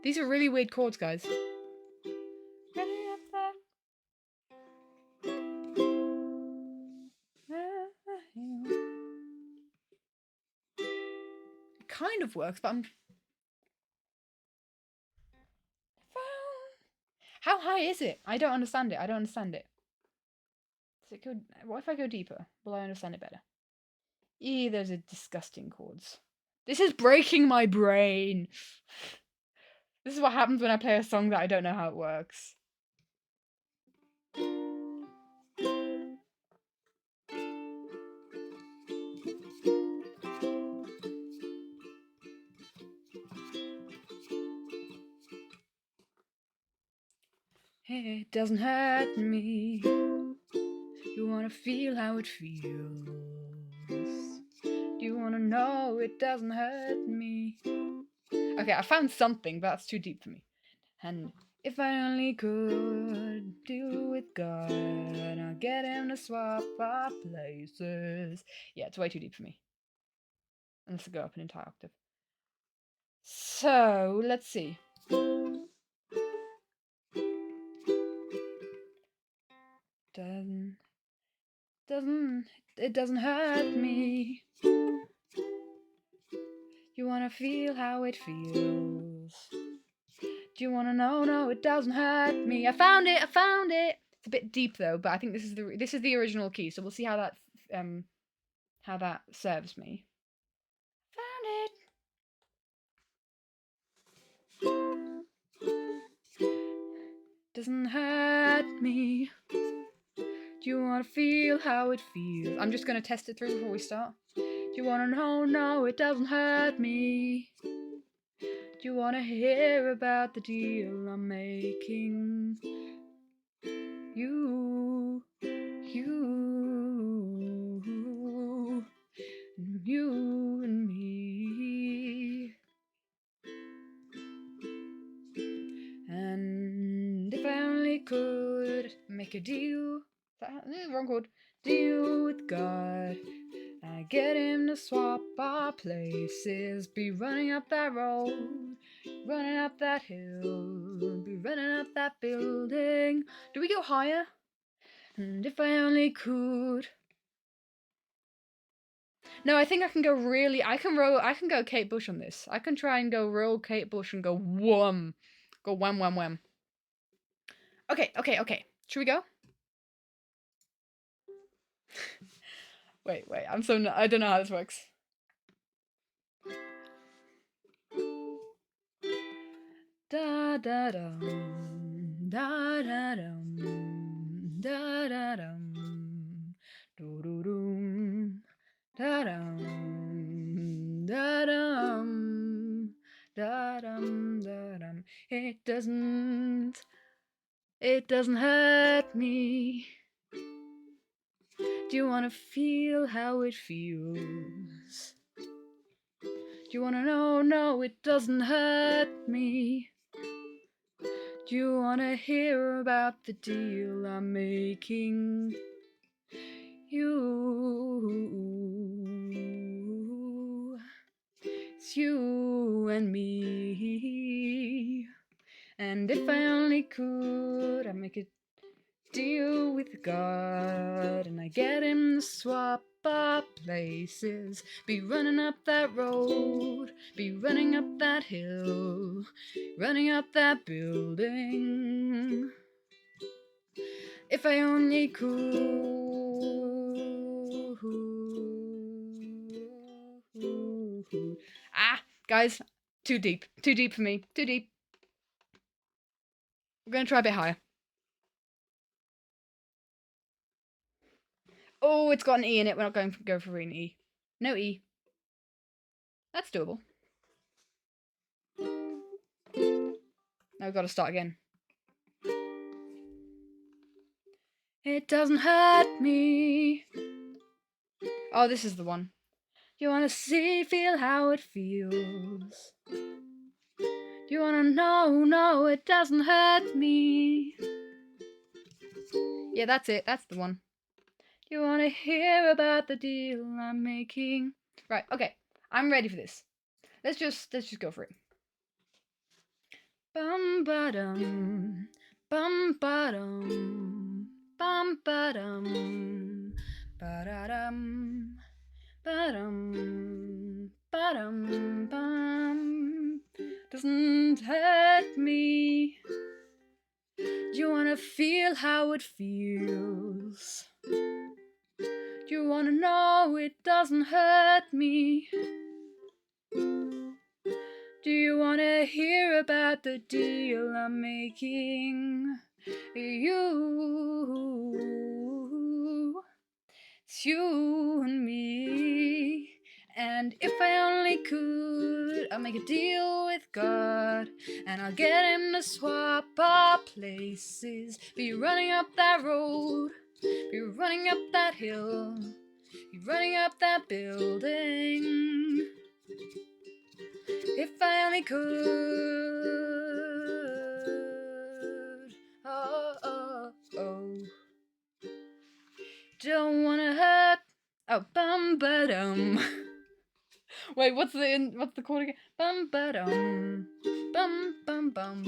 These are really weird chords, guys. It kind of works, but I'm... How high is it? I don't understand it. Does it go... What if I go deeper? Will I understand it better? Those are disgusting chords. This is breaking my brain. This is what happens when I play a song that I don't know how it works. It doesn't hurt me. You wanna feel how it feels. Do you wanna know it doesn't hurt me? Okay, I found something, but that's too deep for me. And if I only could deal with God, I'll get him to swap our places. Yeah, it's way too deep for me. Unless I go up an entire octave. So, let's see. It doesn't hurt me. You wanna feel how it feels. Do you wanna know? No, it doesn't hurt me. I found it. It's a bit deep though, but I think this is the original key. So we'll see how that serves me. Found it. Doesn't hurt me. Do you wanna feel how it feels? I'm just gonna test it through before we start. Do you wanna know? No, it doesn't hurt me. Do you wanna hear about the deal I'm making? You and me. And if I only could make a deal... wrong chord. Deal with God. I get him to swap our places. Be running up that road, running up that hill. Be running up that building. Do we go higher? And if I only could. No, I think I can go really. I can go Kate Bush on this. I can try and go real Kate Bush and go wham, go wham wham wham. Okay. Should we go? Wait. I don't know how this works. Da da dum, da da dum, da da dum, do do dum, da dum, da dum, da dum, da dum. It doesn't hurt me. Do you wanna feel how it feels? Do you wanna know? No, it doesn't hurt me. Do you wanna hear about the deal I'm making? It's you and me. And if I only could, I'd make a deal with God, and I get him to swap our places. Be running up that road, be running up that hill, running up that building. If I only could. Guys, too deep for me, too deep. We're gonna try a bit higher. Oh, it's got an E in it. We're not going to go for an E. No E. That's doable. Now we've got to start again. It doesn't hurt me. Oh, this is the one. You wanna feel how it feels? Do you wanna know? No, it doesn't hurt me. Yeah, that's it. That's the one. Do you wanna hear about the deal I'm making? Right. Okay. I'm ready for this. Let's just go for it. Bum ba dum, bum ba dum, bum ba dum, ba da dum, ba dum, ba dum, bum. Doesn't hurt me. Do you wanna feel how it feels? Do you wanna know it doesn't hurt me? Do you wanna hear about the deal I'm making? It's you and me. And if I only could, I'll make a deal with God, and I'll get him to swap our places. Be running up that road, be running up that hill, be running up that building. If I only could. Oh. Don't wanna hurt. Oh, bum ba dum. Wait, what's the chord again? Bum ba dum, bum bum bum,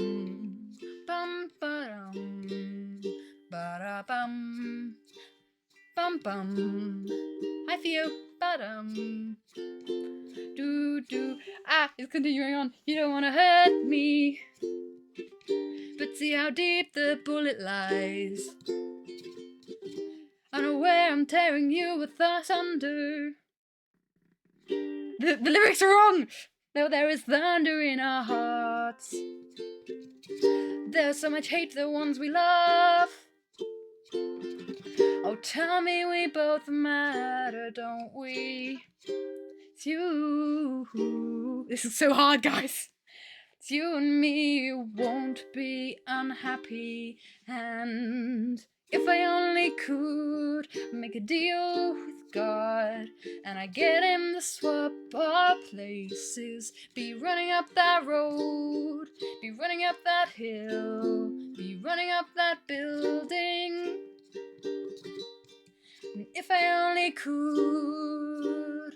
bum ba dum, ba da bum, bum bum. Hi Theo, ba dum, do. It's continuing on. You don't wanna hurt me, but see how deep the bullet lies. Unaware I'm tearing you with asunder. The lyrics are wrong! No, there is thunder in our hearts. There's so much hate for the ones we love. Oh, tell me we both matter, don't we? It's you. This is so hard, guys. It's you and me, you won't be unhappy. And if I only could make a deal with God, and I get him to swap our places, be running up that road, be running up that hill, be running up that building. And if I only could.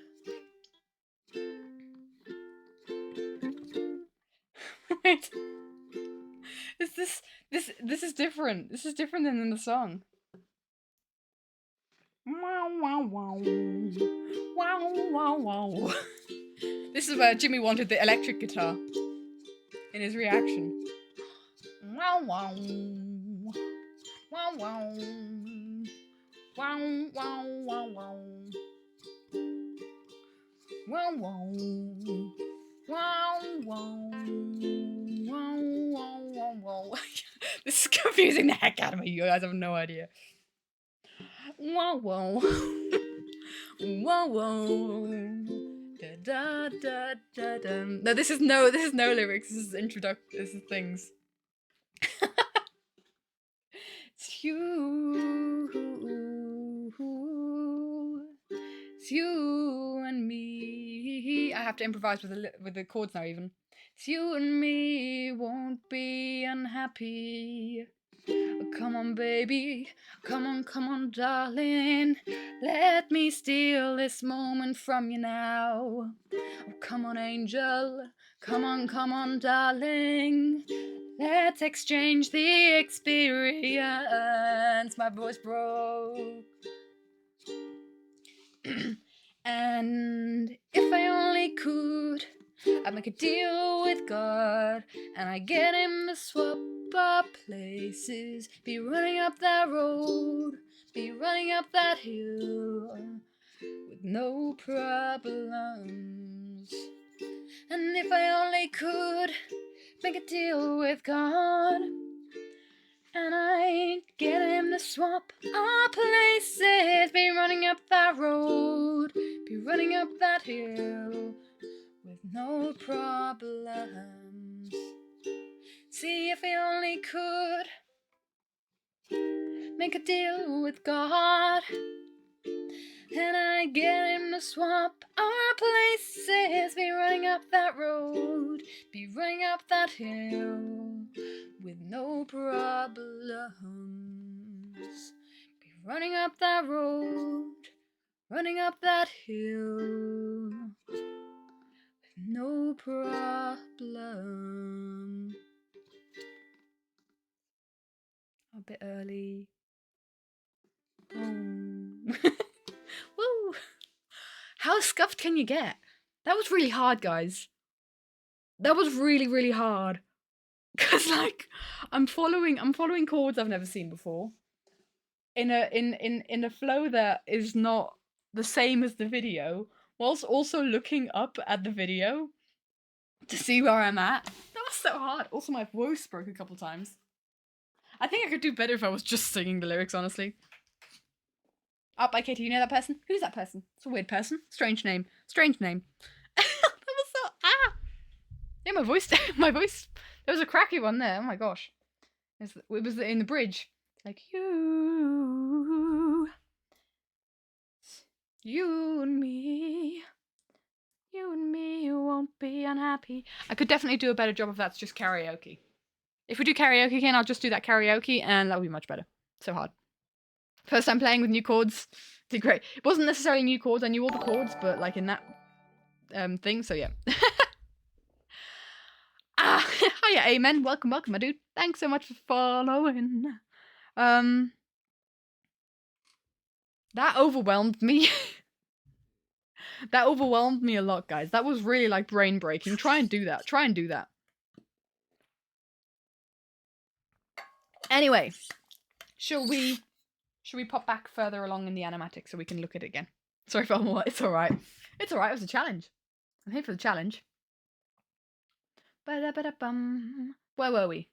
Wait. It's this is different. This is different than in the song. Wow, wow, wow. Wow, wow, wow. This is where Jimmy wanted the electric guitar in his reaction. Wow, wow. Wow, wow. Wow, wow, wow, wow. Wow, wow. Wow, wow. Wow, wow, wow, wow. This is confusing the heck out of me. You guys have no idea. Wow, wow. Wow, wow. Da, da, da, da, da. No, this is no lyrics. This is This is things. It's you. It's you and me. I have to improvise with the chords now. Even it's you and me. Won't be unhappy. Come on, baby. Come on, darling. Let me steal this moment from you now. Oh, come on, angel. Come on, darling. Let's exchange the experience. My voice broke. And if I only could, I'd make a deal with God, and I get him to swap our places. Be running up that road, be running up that hill, with no problems. And if I only could make a deal with God, and I get him to swap our places. Be running up that road, be running up that hill, with no problems. See if I only could make a deal with God, and I get him to swap our places. Be running up that road, be running up that hill, with no problems. Be running up that road, running up that hill, with no problem. A bit early. Woo! How scuffed can you get? That was really hard, guys. That was really, really hard. Cause like I'm following chords I've never seen before. In a flow that is not the same as the video, whilst also looking up at the video to see where I'm at. That was so hard. Also, my voice broke a couple times. I think I could do better if I was just singing the lyrics, honestly. Up by Katie, you know that person? Who's that person? It's a weird person. Strange name. Strange name. That was so yeah, my voice. There was a cracky one there. Oh my gosh. It was in the bridge. Like you and me. You and me won't be unhappy. I could definitely do a better job if that's just karaoke. If we do karaoke again, I'll just do that karaoke and that'll be much better. So hard. First time playing with new chords. Did great. It wasn't necessarily new chords. I knew all the chords, but like in that thing. So yeah. Hiya, Amen. Welcome, my dude. Thanks so much for following. That overwhelmed me. That overwhelmed me a lot, guys. That was really like brain breaking. Try and do that. Anyway, shall we pop back further along in the animatic so we can look at it again? Sorry for more. It's alright. It's alright. It was a challenge. I'm here for the challenge. Ba-da-ba-da-bum. Where were we?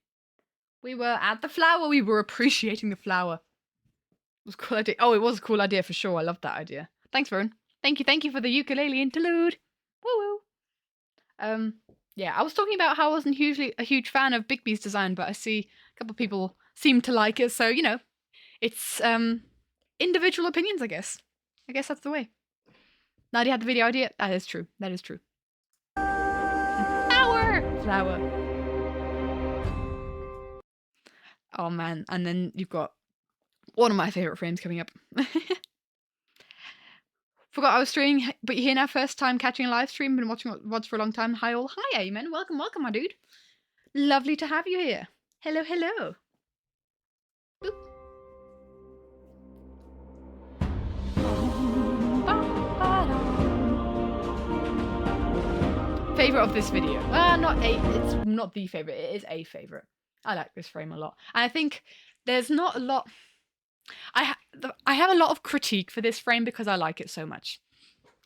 We were at the flower. We were appreciating the flower. It was a cool idea. Oh, it was a cool idea for sure. I loved that idea. Thanks, Vern. Thank you for the ukulele interlude. Woo woo. Yeah, I was talking about how I wasn't a huge fan of Bigby's design, but I see a couple of people seem to like it, so you know, it's individual opinions, I guess. I guess that's the way. Nadia had the video idea. That is true. Flower. Oh man, and then you've got one of my favourite frames coming up. Forgot I was streaming, but you're here now, first time catching a live stream, been watching VODs for a long time. Hi all. Hi Amen, welcome my dude. Lovely to have you here. Hello, hello. Boop. Favorite of this video? It's not the favorite. It is a favorite. I like this frame a lot. And I think there's not a lot. I have a lot of critique for this frame because I like it so much.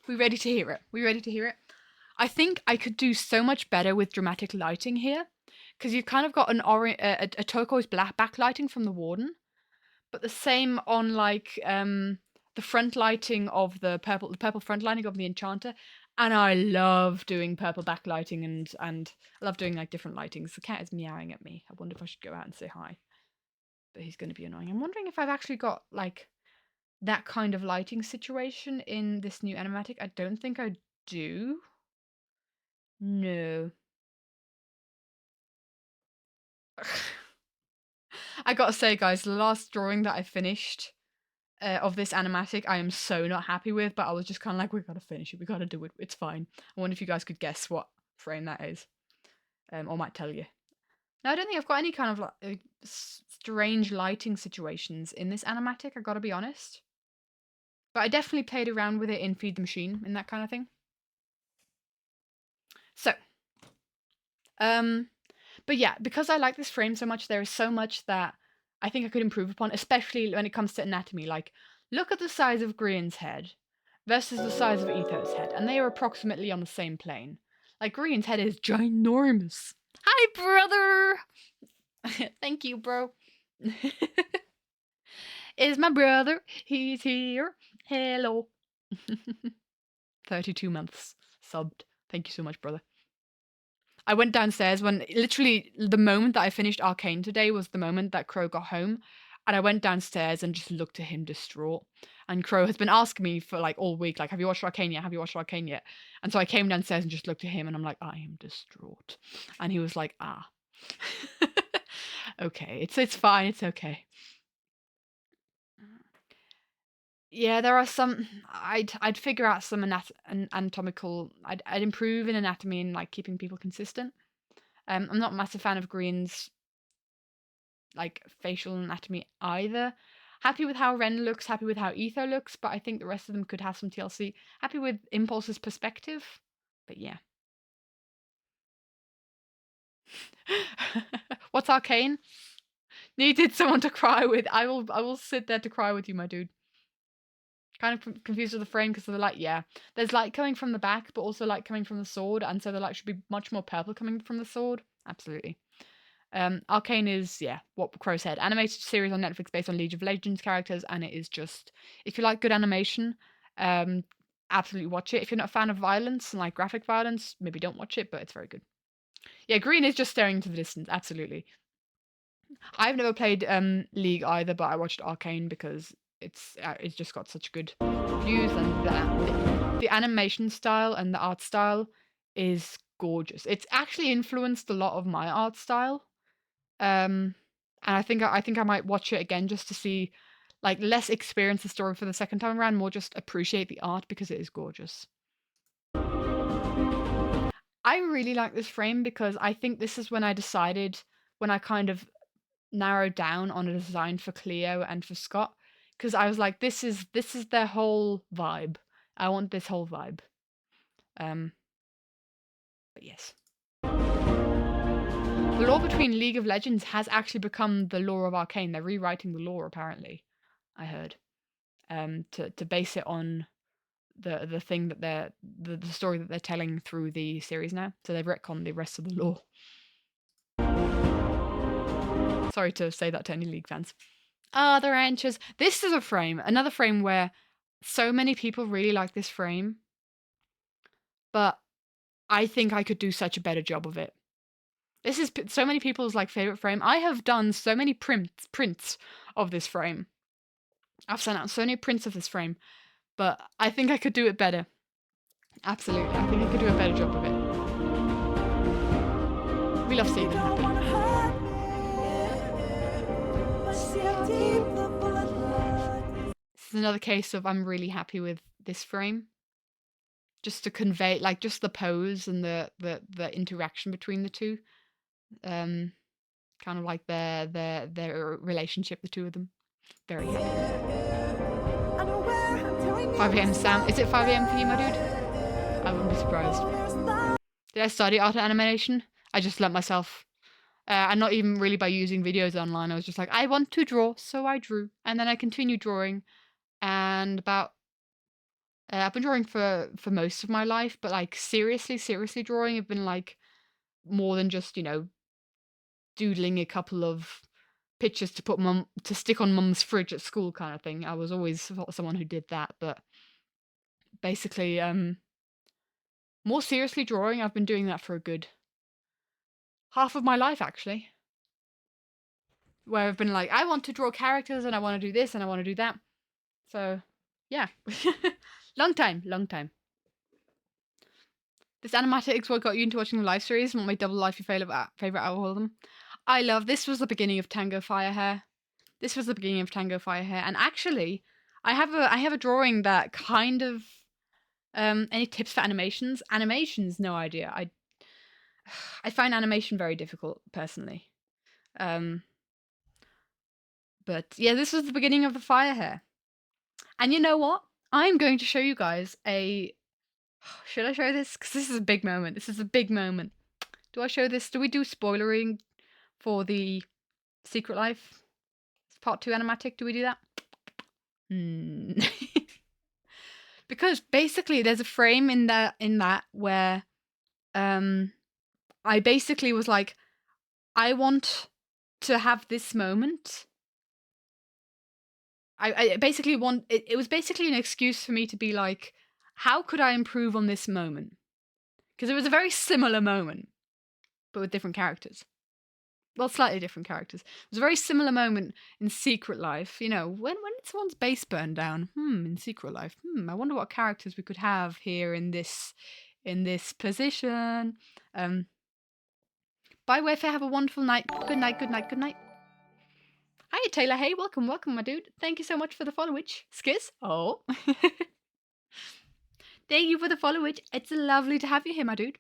We ready to hear it? We ready to hear it? I think I could do so much better with dramatic lighting here, because you've kind of got an a turquoise black backlighting from the warden, but the same on like the front lighting of the purple front lighting of the enchanter. And I love doing purple backlighting and I love doing like different lightings. The cat is meowing at me. I wonder if I should go out and say hi, but he's going to be annoying. I'm wondering if I've actually got like that kind of lighting situation in this new animatic. I don't think I do. No. I gotta say, guys, the last drawing that I finished of this animatic, I am so not happy with, but I was just kind of like, we gotta finish it, we gotta do it, it's fine. I wonder if you guys could guess what frame that is, or might tell you. Now, I don't think I've got any kind of like strange lighting situations in this animatic, I gotta be honest. But I definitely played around with it in Feed the Machine and that kind of thing. So, but yeah, because I like this frame so much, there is so much that I think I could improve upon, especially when it comes to anatomy. Like, look at the size of Green's head versus the size of Etho's head, and they are approximately on the same plane. Like, Green's head is ginormous. Hi, brother! Thank you, bro. Is my brother. He's here. Hello. 32 months subbed. Thank you so much, brother. I went downstairs when literally the moment that I finished Arcane today was the moment that Crow got home. And I went downstairs and just looked at him distraught. And Crow has been asking me for like all week, like, have you watched Arcane yet? Have you watched Arcane yet? And so I came downstairs and just looked at him and I'm like, I am distraught. And he was like, ah. Okay, it's fine, it's okay. Yeah, there are some. I'd figure out some anatomical. I'd improve in anatomy and like keeping people consistent. I'm not a massive fan of Green's like facial anatomy either. Happy with how Ren looks, happy with how Etho looks, but I think the rest of them could have some TLC. Happy with Impulse's perspective, but yeah. What's Arcane? Needed someone to cry with. I will sit there to cry with you, my dude. Kind of confused with the frame because of the light. Yeah, there's light coming from the back, but also light coming from the sword, and so the light should be much more purple coming from the sword. Absolutely. Arcane is, yeah, what Crow said. Animated series on Netflix based on League of Legends characters, and it is just, if you like good animation, absolutely watch it. If you're not a fan of violence and like graphic violence, maybe don't watch it, but it's very good. Yeah, Green is just staring into the distance, absolutely. I've never played League either, but I watched Arcane because it's just got such good views, and the animation style and the art style is gorgeous. It's actually influenced a lot of my art style. And I think I might watch it again just to see, like, less experience the story for the second time around, more just appreciate the art because it is gorgeous. I really like this frame because I think this is when I decided, when I kind of narrowed down on a design for Cleo and for Scott, because I was like, this is their whole vibe. I want this whole vibe. But yes. The lore between League of Legends has actually become the lore of Arcane. They're rewriting the lore, apparently. I heard. To base it on the thing that the story that they're telling through the series now. So they've retconned the rest of the lore. Sorry to say that to any League fans. Ah, the ranchers. This is a frame, another frame where so many people really like this frame, but I think I could do such a better job of it. This is so many people's like favorite frame. I have done so many prints of this frame. I've sent out so many prints of this frame, but I think I could do it better. Absolutely, I think I could do a better job of it. We love seeing them happy. This is another case of I'm really happy with this frame. Just to convey, like, just the pose and the interaction between the two. Kind of like their relationship, the two of them. Very happy. 5 a.m. Sam. Is it 5 a.m. for you, my dude? I wouldn't be surprised. Did I study art and animation? I just let myself. And not even really by using videos online. I was just like, I want to draw, so I drew. And then I continued drawing. And I've been drawing for most of my life, but like seriously drawing, I've been like more than just, doodling a couple of pictures to stick on mum's fridge at school kind of thing. I was always someone who did that, but basically, more seriously drawing, I've been doing that for a good half of my life, actually. Where I've been like, I want to draw characters and I want to do this and I want to do that. So, yeah. long time. This animatic is what got you into watching the live series and what made Double Life your favorite out of all of them. I love, this was the beginning of Tango Fire Hair. And actually, I have a drawing that kind of, any tips for animations? Animations, no idea. I find animation very difficult, personally. But yeah, this was the beginning of the fire hair. And you know what? I'm going to show you guys a... Should I show this? Because this is a big moment. Do I show this? Do we do spoilering for the Secret Life? Part 2 animatic? Do we do that? Because basically there's a frame in that where I basically was like, I want to have this moment. I basically want it was basically an excuse for me to be like, how could I improve on this moment? Because it was a very similar moment, but with different characters. Well, slightly different characters. It was a very similar moment in Secret Life. When did someone's base burn down? In Secret Life. I wonder what characters we could have here in this position. Bye, Wayfair. Have a wonderful night. Good night. Hi, Taylor. Hey, welcome, my dude. Thank you so much for the follow, Skiz. Oh. Thank you for the follow, It's lovely to have you here, my dude.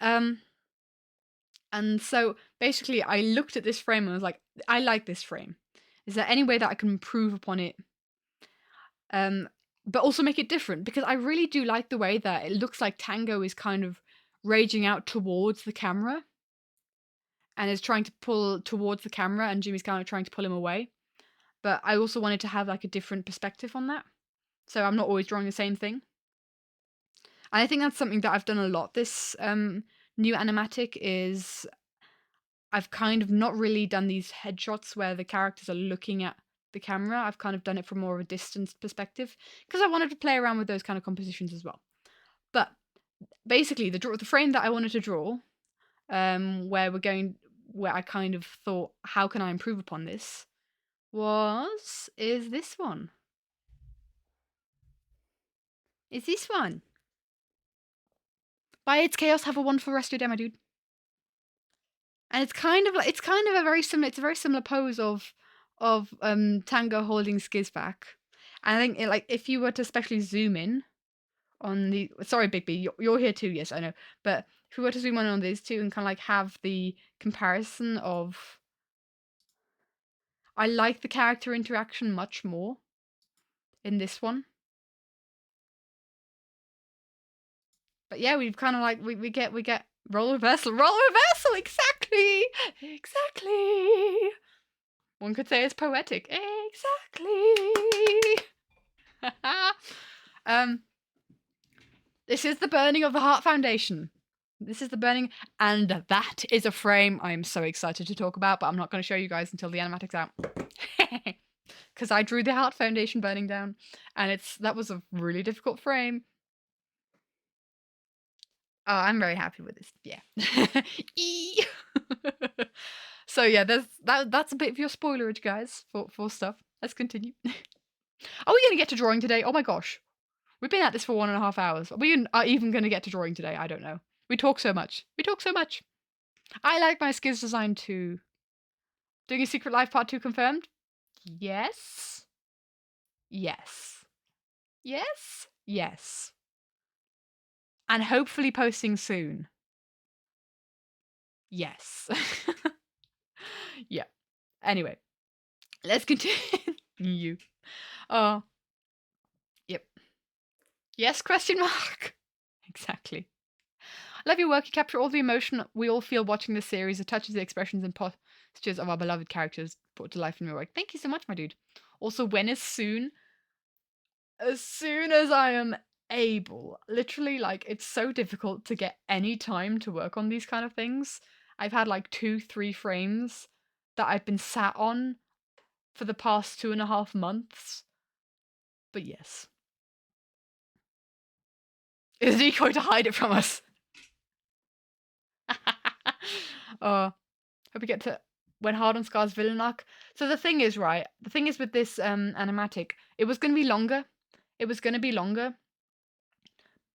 And so basically I looked at this frame and was like, I like this frame. Is there any way that I can improve upon it? But also make it different, because I really do like the way that it looks like Tango is kind of raging out towards the camera and is trying to pull towards the camera, and Jimmy's kind of trying to pull him away. But I also wanted to have like a different perspective on that. So I'm not always drawing the same thing. And I think that's something that I've done a lot this new animatic is I've kind of not really done these headshots where the characters are looking at the camera. I've kind of done it from more of a distanced perspective because I wanted to play around with those kind of compositions as well. But basically the frame that I wanted to draw, where I kind of thought, how can I improve upon this, is this one. Bye, it's chaos. Have a wonderful rest of your day, my dude. And it's kind of a very similar pose of Tango holding Skiz back. And I think if you were to especially zoom in on the, sorry Big B, you're here too, yes I know, but if we were to zoom in on these two and kind of like have the comparison of, I like the character interaction much more in this one. But yeah, we've kind of like we get role reversal, exactly. One could say it's poetic. Exactly. This is the burning of the Heart Foundation. This is the burning, and that is a frame I'm so excited to talk about, but I'm not going to show you guys until the animatic's out. Because I drew the Heart Foundation burning down, and that was a really difficult frame. Oh, I'm very happy with this. Yeah. So yeah, that's a bit of your spoilerage, guys, for stuff. Let's continue. Are we gonna get to drawing today? Oh my gosh. We've been at this for 1.5 hours. Are we even gonna get to drawing today? I don't know. We talk so much. I like my Skiz design too. Doing a Secret Life Part 2 confirmed? Yes. And hopefully posting soon. Yes. Yeah. Anyway, let's continue. Oh, yep. Yes, question mark. Exactly. I love your work. You capture all the emotion we all feel watching this series. It touches the expressions and postures of our beloved characters brought to life in your work. Thank you so much, my dude. Also, when is soon? As soon as I am able. Literally, like, it's so difficult to get any time to work on these kind of things. I've had like 2-3 frames that I've been sat on for the past 2.5 months. But yes. Is he going to hide it from us? Hope we get to went hard on Scar's villain arc. So the thing is, right? The thing is with this animatic, it was going to be longer. It was going to be longer,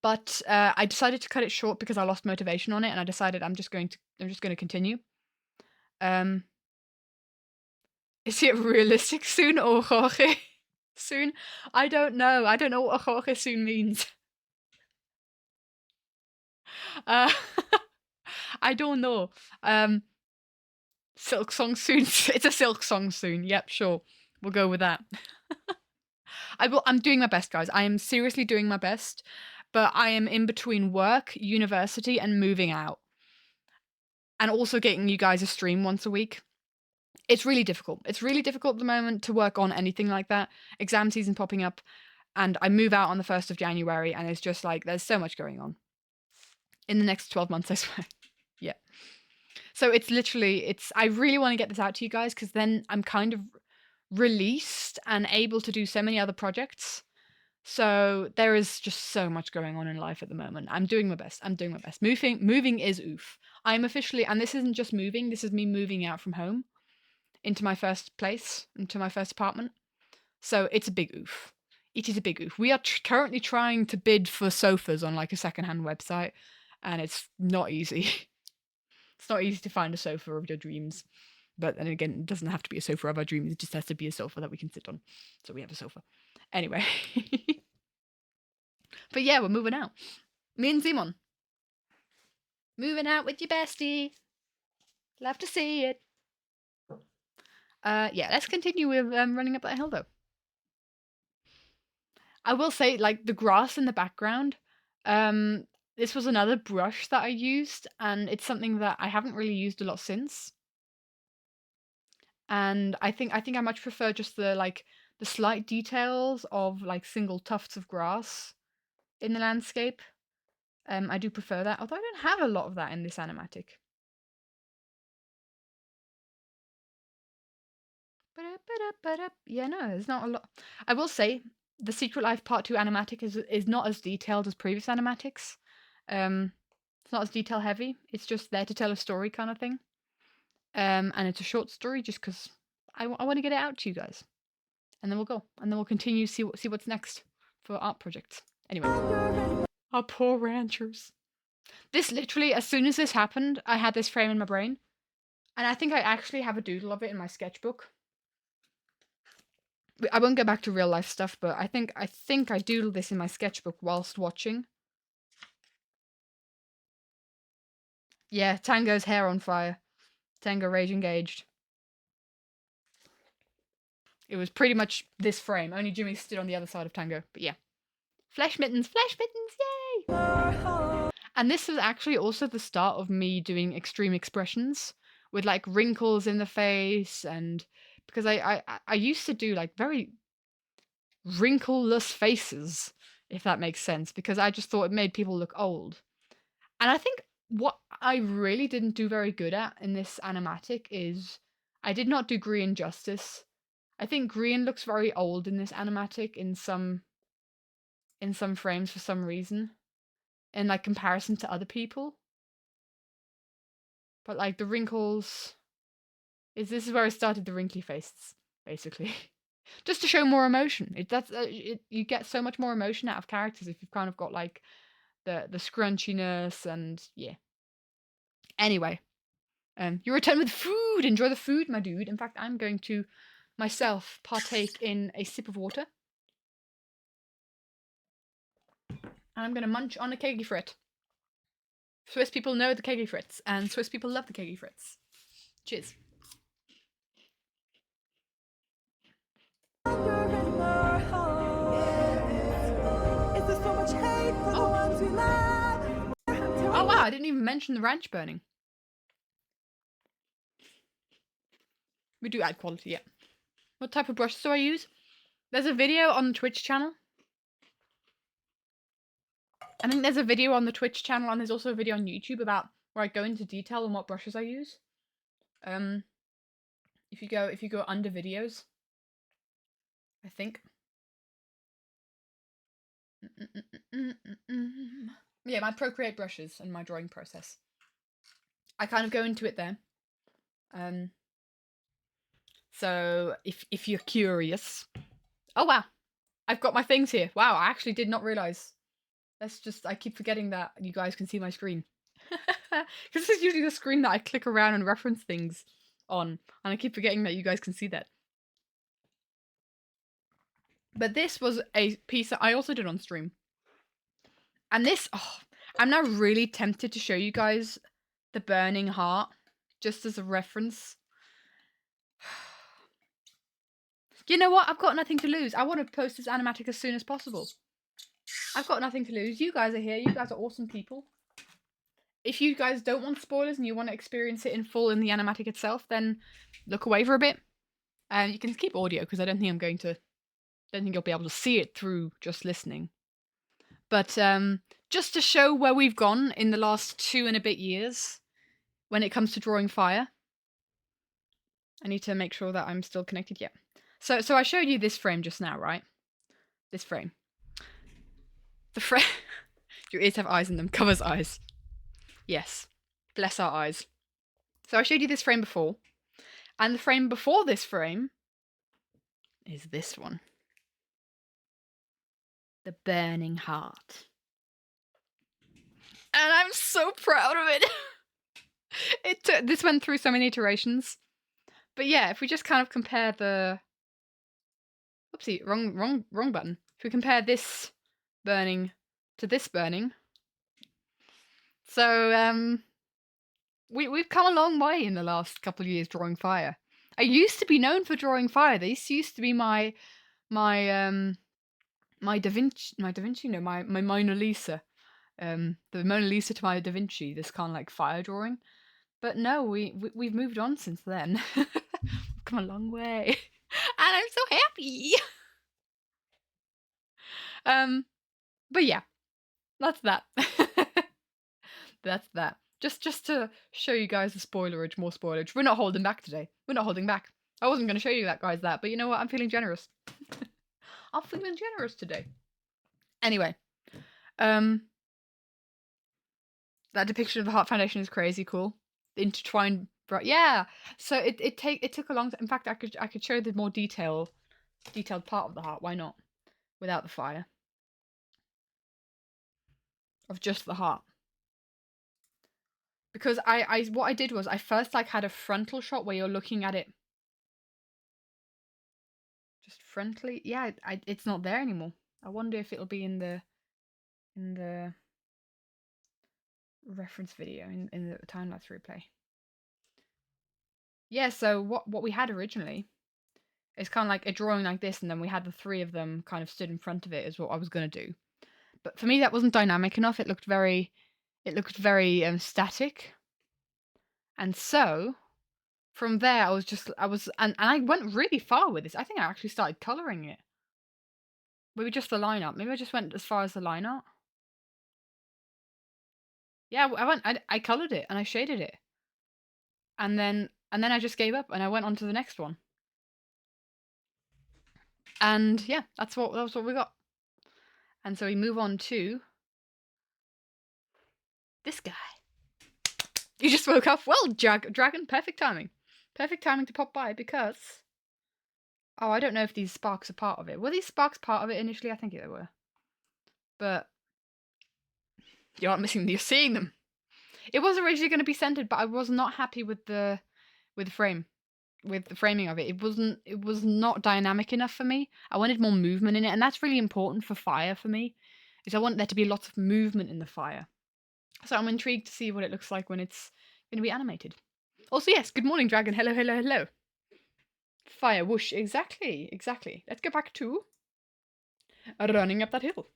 but I decided to cut it short because I lost motivation on it, and I decided I'm just going to continue. Is it realistic soon or Jorge soon? I don't know. I don't know what Jorge soon means. Uh, I don't know. Silk song soon. It's a silk song soon. Yep, sure. We'll go with that. I'm doing my best, guys. I am seriously doing my best, but I am in between work, university, and moving out. And also getting you guys a stream once a week. It's really difficult. It's really difficult at the moment to work on anything like that. Exam season popping up, and I move out on the 1st of January, and it's just like there's so much going on. In the next 12 months, I swear. Yeah. So it's literally, I really want to get this out to you guys because then I'm kind of released and able to do so many other projects. So there is just so much going on in life at the moment. I'm doing my best. Moving is oof. I'm officially, and this isn't just moving, this is me moving out from home into my first place, into my first apartment. So it's a big oof. It is a big oof. We are currently trying to bid for sofas on like a secondhand website, and it's not easy. It's not easy to find a sofa of your dreams. But then again, it doesn't have to be a sofa of our dreams. It just has to be a sofa that we can sit on. So we have a sofa. Anyway. But yeah, we're moving out. Me and Simon. Moving out with your bestie. Love to see it. Yeah, let's continue with running up that hill though. I will say, like, the grass in the background, this was another brush that I used, and it's something that I haven't really used a lot since. And I think I much prefer just the slight details of like single tufts of grass in the landscape. I do prefer that, although I don't have a lot of that in this animatic. Yeah, no, there's not a lot. I will say the Secret Life Part 2 animatic is not as detailed as previous animatics. It's not as detail heavy. It's just there to tell a story kind of thing. And it's a short story just because I want to get it out to you guys. And then we'll go. And then we'll continue see what's next for art projects. Anyway. Our poor ranchers. This literally, as soon as this happened, I had this frame in my brain. And I think I actually have a doodle of it in my sketchbook. I won't go back to real life stuff, but I think I doodled this in my sketchbook whilst watching. Yeah, Tango's hair on fire. Tango rage engaged. It was pretty much this frame, only Jimmy stood on the other side of Tango. But yeah. Flesh mittens, yay! And this was actually also the start of me doing extreme expressions with like wrinkles in the face, and because I used to do like very wrinkleless faces, if that makes sense, because I just thought it made people look old. And I think what I really didn't do very good at in this animatic is I did not do Grian justice. I think Grian looks very old in this animatic in some frames for some reason, in like comparison to other people. But like the wrinkles, this is where I started the wrinkly faces, basically, just to show more emotion. You get so much more emotion out of characters if you've kind of got like the scrunchiness and yeah. Anyway, you return with food. Enjoy the food, my dude. In fact, I'm going to myself partake in a sip of water. And I'm going to munch on a keggy frit. Swiss people know the keggy frits, and Swiss people love the keggy frits. Cheers. Oh wow, I didn't even mention the ranch burning. We do add quality, yeah. What type of brushes do I use? There's a video on the Twitch channel. I think there's a video on the Twitch channel, and there's also a video on YouTube about where I go into detail on what brushes I use. If you go under videos, I think. Yeah, my Procreate brushes and my drawing process. I kind of go into it there. So if you're curious. Oh wow. I've got my things here. Wow, I actually did not realize. I keep forgetting that you guys can see my screen. Because this is usually the screen that I click around and reference things on. And I keep forgetting that you guys can see that. But this was a piece that I also did on stream. And this, I'm now really tempted to show you guys the burning heart. Just as a reference. You know what? I've got nothing to lose. I want to post this animatic as soon as possible. I've got nothing to lose. You guys are here. You guys are awesome people. If you guys don't want spoilers and you want to experience it in full in the animatic itself, then look away for a bit. You can keep audio because I don't think you'll be able to see it through just listening. But just to show where we've gone in the last 2 and a bit years when it comes to drawing fire. I need to make sure that I'm still connected. Yeah. So I showed you this frame just now, right? This frame. The frame. Your ears have eyes in them. Covers eyes. Yes. Bless our eyes. So I showed you this frame before. And the frame before this frame is this one. The burning heart. And I'm so proud of it. This went through so many iterations. But yeah, if we just kind of compare the... Oopsie, wrong button. If we compare this burning to this burning. So, we've come a long way in the last couple of years drawing fire. I used to be known for drawing fire. This used to be my Mona Lisa. The Mona Lisa to my Da Vinci, this kind of like fire drawing. But no, we've moved on since then. We've come a long way. And I'm so happy. But yeah, that's that. That's that. Just to show you guys the spoilerage, more spoilerage. We're not holding back today. We're not holding back. I wasn't going to show you that, guys, but you know what? I'm feeling generous. I'm feeling generous today. Anyway, that depiction of the Heart Foundation is crazy cool. The intertwined, yeah. So it took a long time. In fact, I could show the more detailed part of the heart. Why not? Without the fire. Of just the heart. Because what I did was I first had a frontal shot where you're looking at it. Just frontally. Yeah, it's not there anymore. I wonder if it'll be in the reference video in the time-lapse replay. Yeah, so what we had originally is kind of like a drawing like this, and then we had the 3 of them kind of stood in front of it is what I was going to do. But for me that wasn't dynamic enough. It looked very static. And so from there and I went really far with this. I think I actually started coloring it. Maybe just the line art. Maybe I just went as far as the line art. Yeah, I colored it and I shaded it. And then I just gave up and I went on to the next one. And yeah, that was what we got. And so we move on to this guy. You just woke up. Well, Dragon, perfect timing. Perfect timing to pop by because... Oh, I don't know if these sparks are part of it. Were these sparks part of it initially? I think they were. But you aren't missing them. You're seeing them. It was originally going to be centered, but I was not happy with the frame. With the framing of it. It was not dynamic enough for me. I wanted more movement in it, and that's really important for fire for me. Is I want there to be lots of movement in the fire. So I'm intrigued to see what it looks like when it's going to be animated. Also, yes, good morning, Dragon. Hello, hello, hello. Fire, whoosh. Exactly, exactly. Let's go back to running up that hill.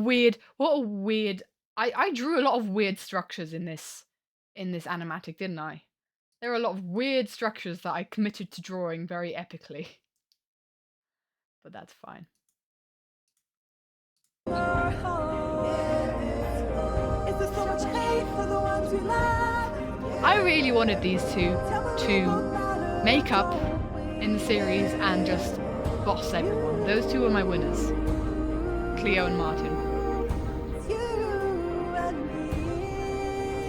weird. I drew a lot of weird structures in this animatic, didn't I? There are a lot of weird structures that I committed to drawing very epically. But that's fine. I really wanted these two to make up in the series and just boss everyone. Those two were my winners. Cleo and Martin.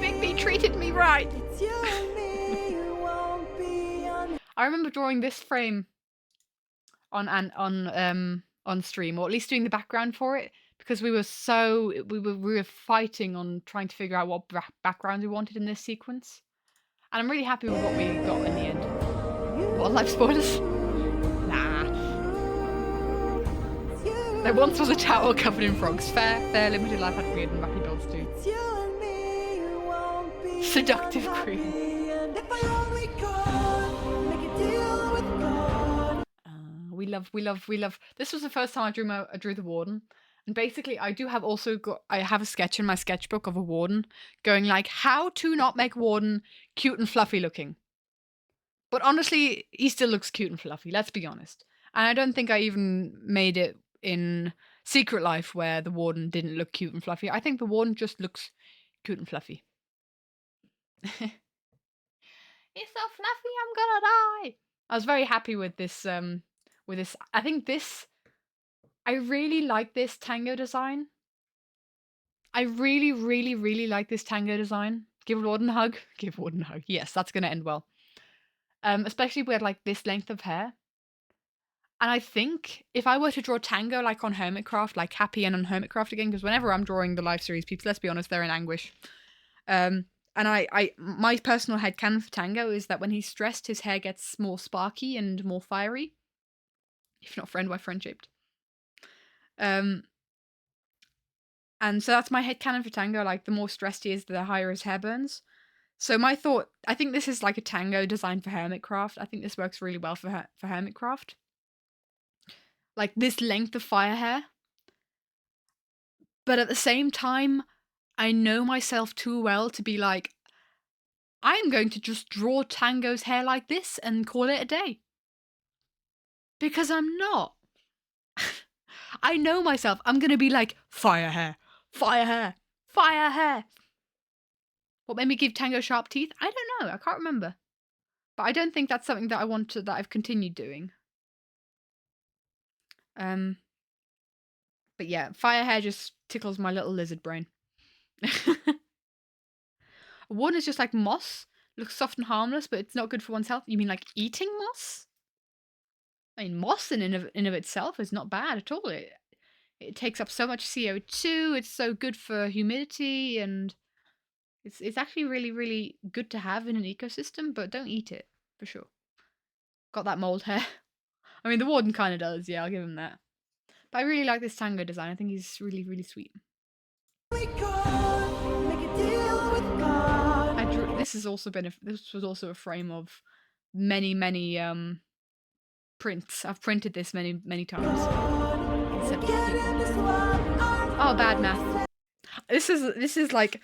Bigby treated me right. I remember drawing this frame on stream, or at least doing the background for it, because we were fighting on trying to figure out what backgrounds we wanted in this sequence, and I'm really happy with what we got in the end. Wildlife spoilers? Nah. There once was a tower covered in frogs. Fair, limited life had weird and wacky builds too. Seductive queen. We love. This was the first time I drew the warden, and basically I have a sketch in my sketchbook of a warden going like, how to not make warden cute and fluffy looking. But honestly, he still looks cute and fluffy. Let's be honest. And I don't think I even made it in Secret Life where the warden didn't look cute and fluffy. I think the warden just looks cute and fluffy. He's so fluffy, I'm gonna die. I was very happy with this. I think I really like this tango design. I really, really, really like this tango design. Give Warden a hug. Give Warden a hug. Yes, that's gonna end well. Especially with like this length of hair. And I think if I were to draw tango like on Hermitcraft, like Happy and on Hermitcraft again, because whenever I'm drawing the live series peeps, let's be honest, they're in anguish. And my personal headcanon for tango is that when he's stressed, his hair gets more sparky and more fiery. If not friend, why friend shaped? And so that's my headcanon for tango. Like the more stressed he is, the higher his hair burns. So my thought, I think this is like a tango designed for Hermitcraft. I think this works really well for Hermitcraft. Like this length of fire hair. But at the same time, I know myself too well to be like, I'm going to just draw Tango's hair like this and call it a day. Because I'm not. I know myself. I'm going to be like, fire hair, fire hair, fire hair. What made me give Tango sharp teeth? I don't know. I can't remember. But I don't think that's something that that I've continued doing. But yeah, fire hair just tickles my little lizard brain. One is just like moss. Looks soft and harmless, but it's not good for one's health. You mean like eating moss? I mean, moss in of itself is not bad at all. It takes up so much CO2. It's so good for humidity, and it's actually really, really good to have in an ecosystem, but don't eat it, for sure. Got that mold hair. I mean, the warden kind of does, yeah, I'll give him that. But I really like this tango design. I think he's really, really sweet. This was also a frame of many, many prints. I've printed this many, many times. Oh, bad math. This is like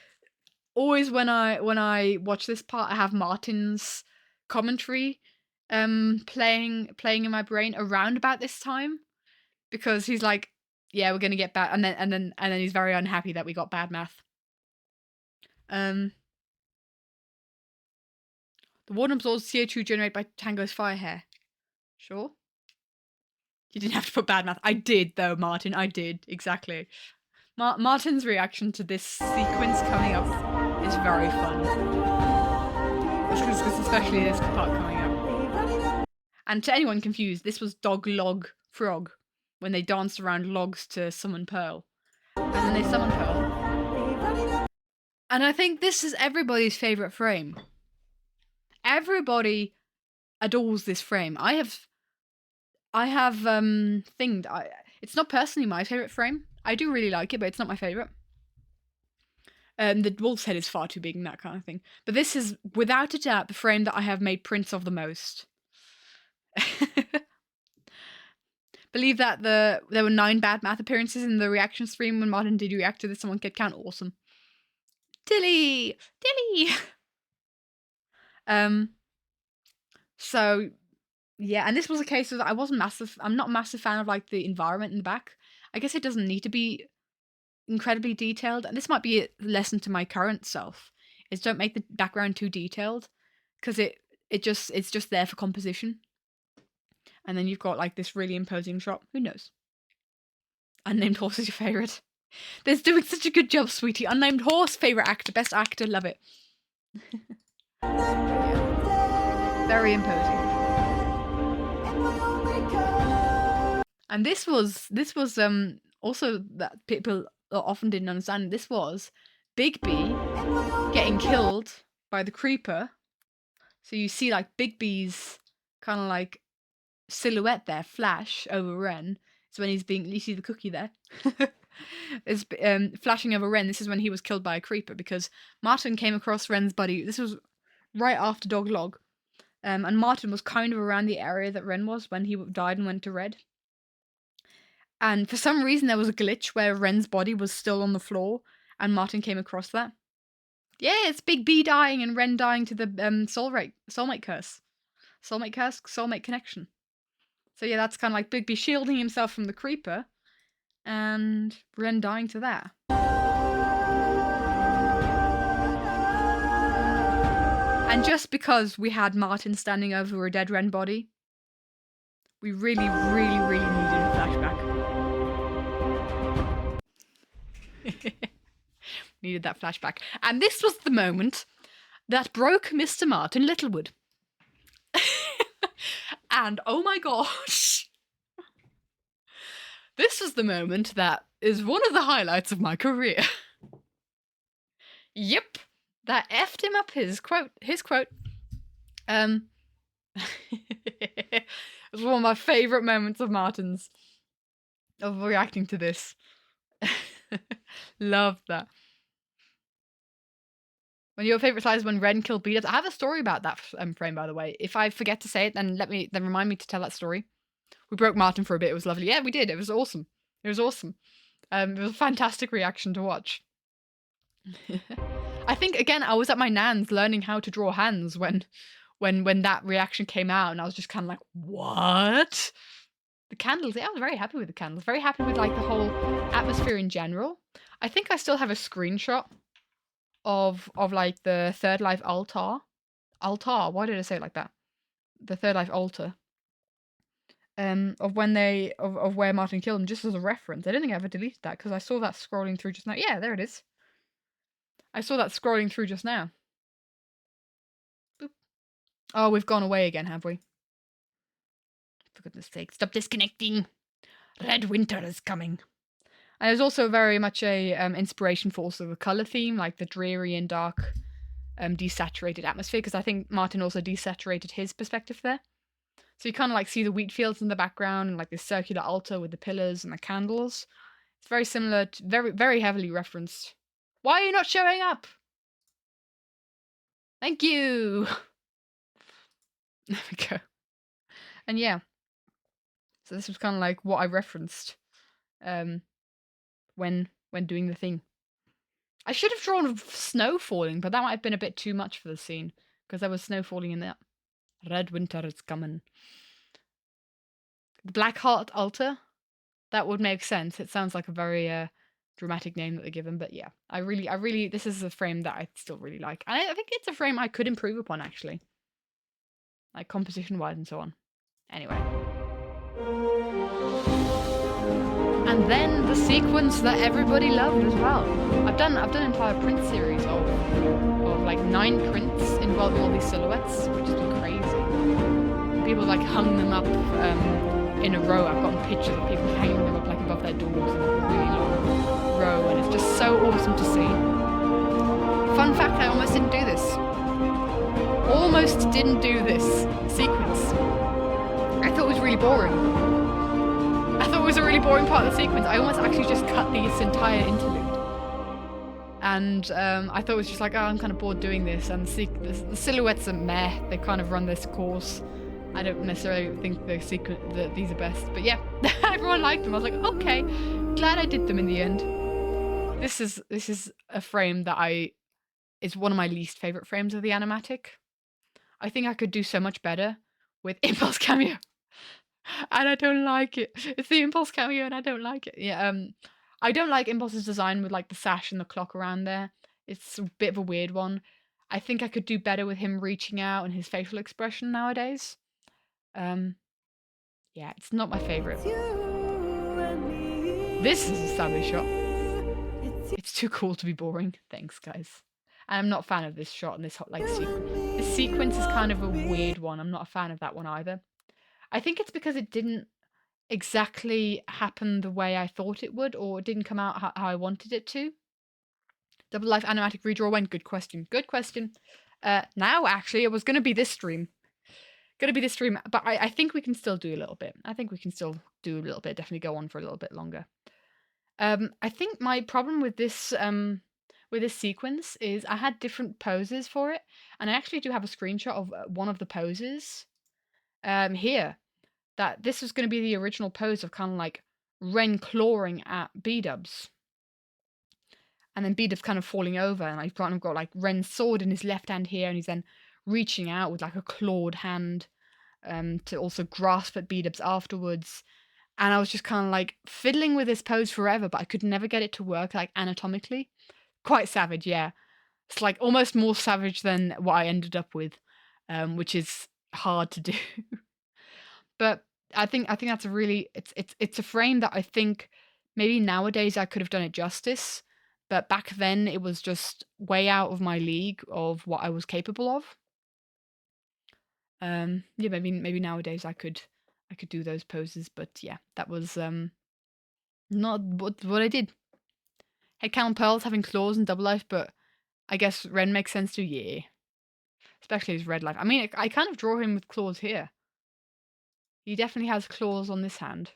always when I watch this part, I have Martin's commentary playing in my brain around about this time, because he's like, yeah, we're gonna get bad, and then he's very unhappy that we got bad math. The warden absorbs CO2 generated by Tango's fire hair. Sure. You didn't have to put bad math. I did though, Martin. I did, exactly. Martin's reaction to this sequence coming up is very fun. Especially this part coming up. And to anyone confused, this was Dog Log Frog, when they danced around logs to summon Pearl. And then they summoned Pearl. And I think this is everybody's favourite frame. Everybody adores this frame. I have thinged. It's not personally my favourite frame. I do really like it, but it's not my favourite. The wolf's head is far too big and that kind of thing. But this is, without a doubt, the frame that I have made prints of the most. Believe that there were 9 bad math appearances in the reaction stream when Martin did react to this someone kid count. Awesome. Dilly! So yeah, and this was a case of I'm not a massive fan of like the environment in the back. I guess it doesn't need to be incredibly detailed, and this might be a lesson to my current self, is don't make the background too detailed, because it's just there for composition. And then you've got like this really imposing shot. Who knows? Unnamed horse is your favourite. They're doing such a good job, sweetie. Unnamed horse, favourite actor, best actor, love it. Yeah. Very imposing. And this was also that people often didn't understand. This was Bigby getting killed by the creeper. So you see like Bigby's kind of like silhouette there flash over Ren. So when you see the cookie there. It's flashing over Ren. This is when he was killed by a creeper, because Martin came across Ren's body. This was right after Dog Log. And Martin was kind of around the area that Ren was when he died and went to Red. And for some reason there was a glitch where Ren's body was still on the floor, and Martin came across that. Yeah, it's Big B dying and Ren dying to the soulmate curse. Soulmate connection. So yeah, that's kind of like Big B shielding himself from the creeper, and Ren dying to that. And just because we had Martin standing over a dead Ren body, we really, really, really needed a flashback. Needed that flashback. And this was the moment that broke Mr. Martin Littlewood. And oh my gosh, this was the moment that is one of the highlights of my career. Yep, that effed him up. His quote. It was one of my favourite moments of Martin's, of reacting to this. Love that. When your favourite side is when Ren killed Beatles. I have a story about that frame, by the way. If I forget to say it, then remind me to tell that story. We broke Martin for a bit. It was lovely. Yeah, we did. It was awesome. It was awesome. It was a fantastic reaction to watch. I think again, I was at my nan's learning how to draw hands when that reaction came out, and I was just kind of like, what? The candles. Yeah, I was very happy with the candles. Very happy with like the whole atmosphere in general. I think I still have a screenshot of like the Third Life altar. Why did I say it like that? The Third Life altar. Of when of where Martin killed him, just as a reference. I don't think I ever deleted that because I saw that scrolling through just now. Yeah, there it is. I saw that scrolling through just now. Boop. Oh, we've gone away again, have we? For goodness sake, stop disconnecting. Red winter is coming. And there's also very much a inspiration for also the colour theme, like the dreary and dark desaturated atmosphere, because I think Martin also desaturated his perspective there. So you kind of like see the wheat fields in the background and like this circular altar with the pillars and the candles. It's very similar to, very, very heavily referenced. Why are you not showing up? Thank you. There we go. And yeah. So this was kind of like what I referenced when doing the thing. I should have drawn snow falling, but that might have been a bit too much for the scene, because there was snow falling in that. Red winter is coming. The Black Heart altar? That would make sense. It sounds like a very dramatic name that they give him, but yeah. I really, this is a frame that I still really like. And I think it's a frame I could improve upon, actually. Like composition-wise and so on. Anyway. And then the sequence that everybody loved as well. I've done an entire print series of like 9 prints involving all these silhouettes, which has been crazy. People like hung them up in a row. I've gotten pictures of people hanging them up like above their doors in like a really long row, and it's just so awesome to see. Fun fact, I almost didn't do this. Almost didn't do this sequence. I thought it was really boring. I thought it was a really boring part of the sequence. I almost actually just cut this entire interlude. And I thought it was just like, oh, I'm kind of bored doing this. And the silhouettes are meh. They kind of run this course. I don't necessarily think these are best, but yeah, everyone liked them. I was like, okay, glad I did them in the end. This is a frame that is one of my least favorite frames of the animatic. I think I could do so much better with Impulse Cameo, and I don't like it. It's the Impulse Cameo, and I don't like it. Yeah, I don't like Impulse's design with like the sash and the clock around there. It's a bit of a weird one. I think I could do better with him reaching out and his facial expression nowadays. Yeah, it's not my favorite. This is a savage shot. It's too cool to be boring. Thanks, guys. I'm not a fan of this shot and this sequence. This sequence is kind of a weird one. I'm not a fan of that one either. I think it's because it didn't exactly happen the way I thought it would, or it didn't come out how I wanted it to. Double Life Animatic Redraw when? Good question. Good question. Now, actually, it was going to be this stream. But I think we can still do a little bit. Definitely go on for a little bit longer. I think my problem with this sequence is I had different poses for it, and I actually do have a screenshot of one of the poses here. That this was going to be the original pose of kind of like Ren clawing at B-dubs. And then B-dubs kind of falling over, and I've kind of got like Ren's sword in his left hand here, and he's then reaching out with like a clawed hand to also grasp at B-dubs afterwards. And I was just kind of like fiddling with this pose forever, but I could never get it to work like anatomically. Quite savage, yeah. It's like almost more savage than what I ended up with, which is hard to do. But I think that's a really it's a frame that I think maybe nowadays I could have done it justice, but back then it was just way out of my league of what I was capable of. Yeah, maybe nowadays I could do those poses, but yeah, that was not what I did. Hey, Calum Pearl's having claws in Double Life, but I guess Ren makes sense too. Yeah, especially his Red Life. I mean, I kind of draw him with claws here. He definitely has claws on this hand.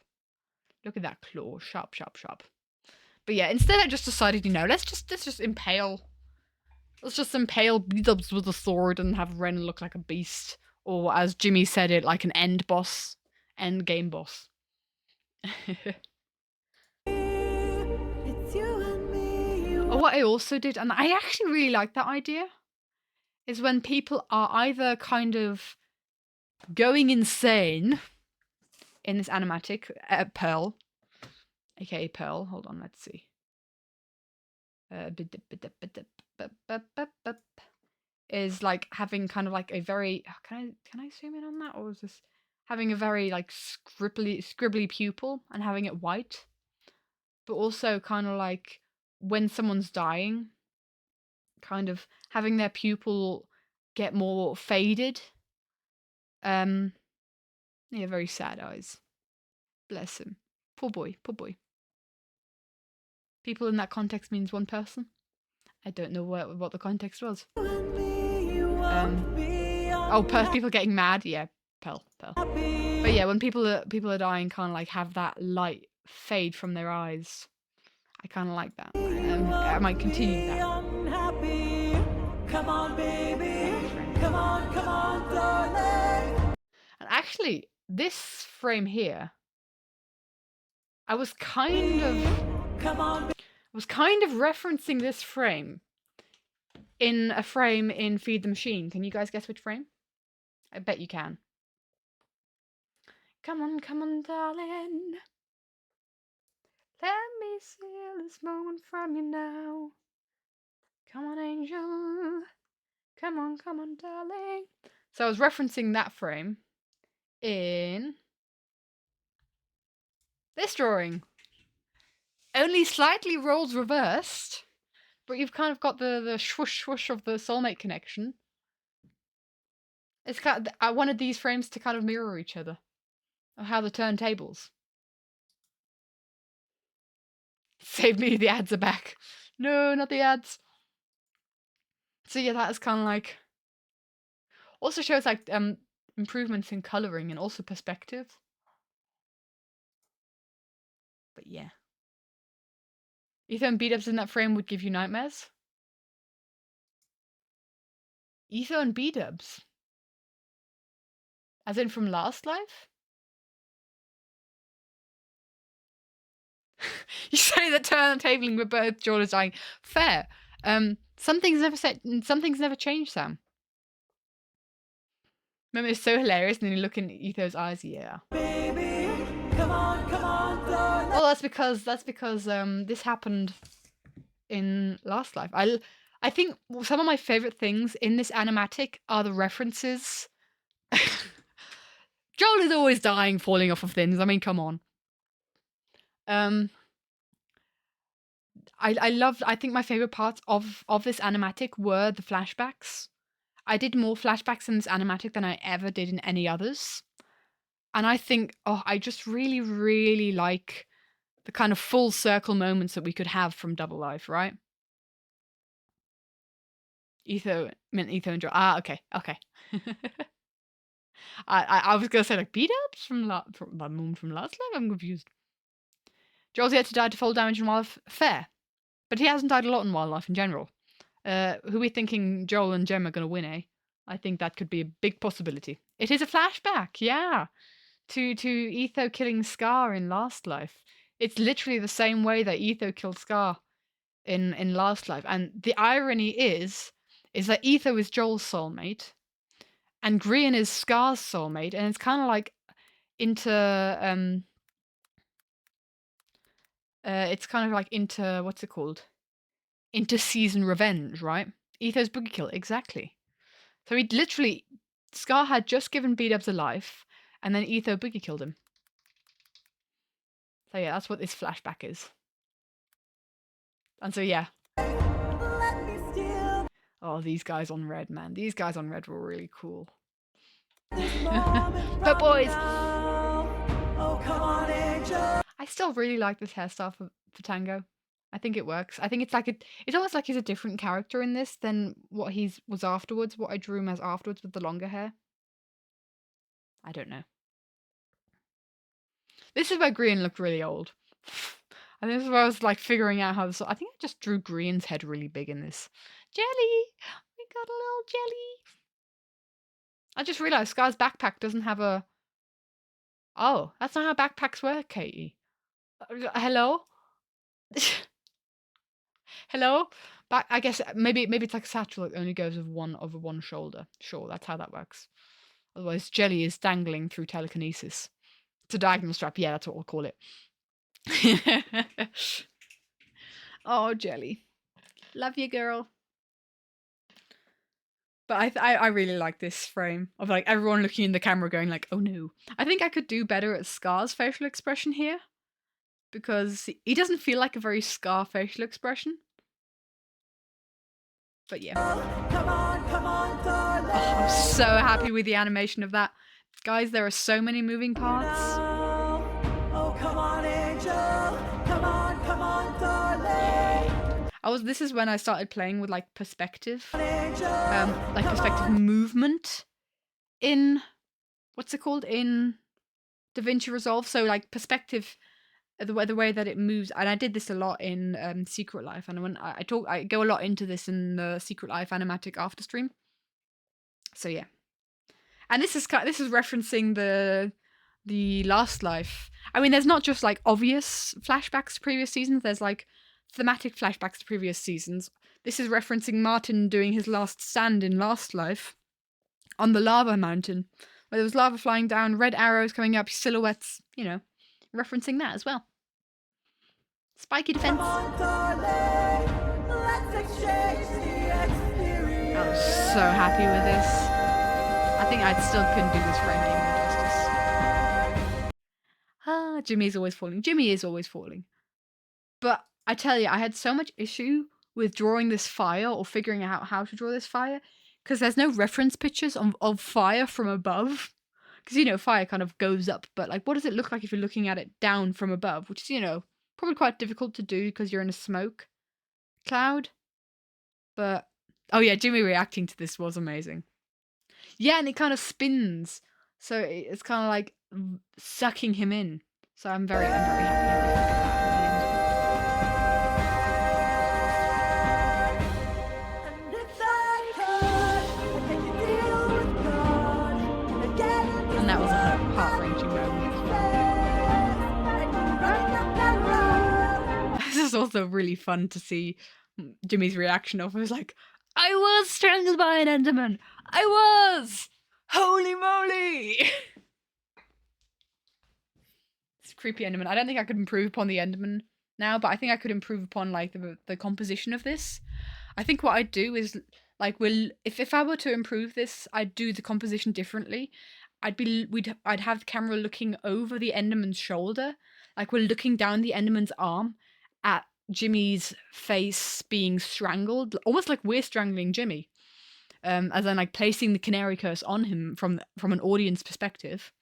Look at that claw. Sharp, sharp, sharp. But yeah, instead I just decided, let's just impale. Let's just impale B-dubs with a sword and have Ren look like a beast. Or as Jimmy said it, like an end game boss. Oh, what I also did, and I actually really like that idea, is when people are either kind of going insane in this animatic, Pearl, aka Pearl, hold on, let's see. Is like having kind of like a very, can I zoom in on that, or is this having a very like scribbly pupil and having it white, but also kind of like when someone's dying, kind of having their pupil get more faded. Yeah, very sad eyes. Bless him. Poor boy, poor boy. People in that context means one person. I don't know what the context was. People getting mad. Yeah, Pearl. But yeah, when people are dying, kind of like have that light fade from their eyes. I kind of like that. I might continue that. Come on, baby. Come on, darling. And actually, this frame here, I was kind of referencing this frame in a frame in Feed the Machine. Can you guys guess which frame? I bet you can. Come on, darling. Let me steal this moment from you now. Come on, angel. Come on, darling. So I was referencing that frame in this drawing. Only slightly roles reversed, but you've kind of got the swoosh swoosh of the soulmate connection. It's kind of, I wanted these frames to kind of mirror each other. Of how the turntables. Save me, the ads are back. No, not the ads. So yeah, that is kind of like... Also shows like improvements in colouring and also perspective. But yeah. Etho and B-dubs in that frame would give you nightmares? Etho and B-dubs? As in from last life? You say that turntabling with both Joel is dying. Fair. Something's never changed, Sam. Remember, it's so hilarious, and then you look in Etho's eyes. Yeah. Baby, come on, darling. Well, that's because this happened in last life. I think some of my favorite things in this animatic are the references. Joel is always dying, falling off of things. I mean, come on. I think my favorite parts of this animatic were the flashbacks. I did more flashbacks in this animatic than I ever did in any others. And I think, I just really, really like the kind of full circle moments that we could have from Double Life, right? Etho and Joel. Ah, okay. I was gonna say like beat ups from last life. I'm confused. Joel's yet to die to full damage in wildlife. Fair, but he hasn't died a lot in wildlife in general. Who we thinking Joel and Jem are gonna win? I think that could be a big possibility. It is a flashback, yeah, to Etho killing Scar in Last Life. It's literally the same way that Etho killed Scar in Last Life, and the irony is that Etho is Joel's soulmate, and Grian is Scar's soulmate, and it's kind of like it's kind of like what's it called? Inter-season revenge, right? Etho's boogie kill, exactly. So he literally, Scar had just given B-Dubs a life, and then Etho boogie killed him. So yeah, that's what this flashback is. And so yeah. Oh, these guys on red, man. These guys on red were really cool. But boys! Oh, come on, Angel. I still really like this hairstyle for Tango. I think it works. I think it's like it's almost like he's a different character in this than what he was afterwards, what I drew him as afterwards with the longer hair. I don't know. This is where Green looked really old. And this is where I was like figuring out how this. I think I just drew Green's head really big in this. Jelly! We got a little jelly! I just realised Scar's backpack doesn't have a... Oh, that's not how backpacks work, Katie. Hello? Hello? I guess maybe it's like a satchel that only goes over one shoulder. Sure, that's how that works. Otherwise, Jelly is dangling through telekinesis. It's a diagonal strap. Yeah, that's what we'll call it. Oh, Jelly. Love you, girl. But I really like this frame of like everyone looking in the camera going like, oh no. I think I could do better at Scar's facial expression here. Because he doesn't feel like a very Scar facial expression. But yeah. Come on, darling. Oh, I'm so happy with the animation of that. Guys, there are so many moving parts. Oh, come on, Angel. Come on, darling. This is when I started playing with like perspective. Like perspective movement in, what's it called? In DaVinci Resolve. So like perspective, the way that it moves, and I did this a lot in Secret Life, and when I go a lot into this in the Secret Life animatic after stream. So yeah, and this is referencing the Last Life. I mean, there's not just like obvious flashbacks to previous seasons. There's like thematic flashbacks to previous seasons. This is referencing Martin doing his last stand in Last Life on the lava mountain, where there was lava flying down, red arrows coming up, silhouettes. You know. Referencing that as well. Spiky defense. On, darling, I was so happy with this. I think I still couldn't do this ranking more justice. Jimmy is always falling. Jimmy is always falling. But I tell you, I had so much issue with drawing this fire or figuring out how to draw this fire because there's no reference pictures of fire from above. Because, you know, fire kind of goes up, but like, what does it look like if you're looking at it down from above? Which is, you know, probably quite difficult to do because you're in a smoke cloud. But, oh yeah, Jimmy reacting to this was amazing. Yeah, and it kind of spins. So it's kind of like sucking him in. So I'm very happy. also really fun to see Jimmy's reaction of it was like, I was strangled by an Enderman. I was. Holy moly. It's creepy Enderman. I don't think I could improve upon the Enderman now, but I think I could improve upon like the composition of this. I think what I'd do is like if I were to improve this, I'd do the composition differently. I'd have the camera looking over the Enderman's shoulder, like we're looking down the Enderman's arm at Jimmy's face being strangled, almost like we're strangling Jimmy. As in like placing the canary curse on him from an audience perspective.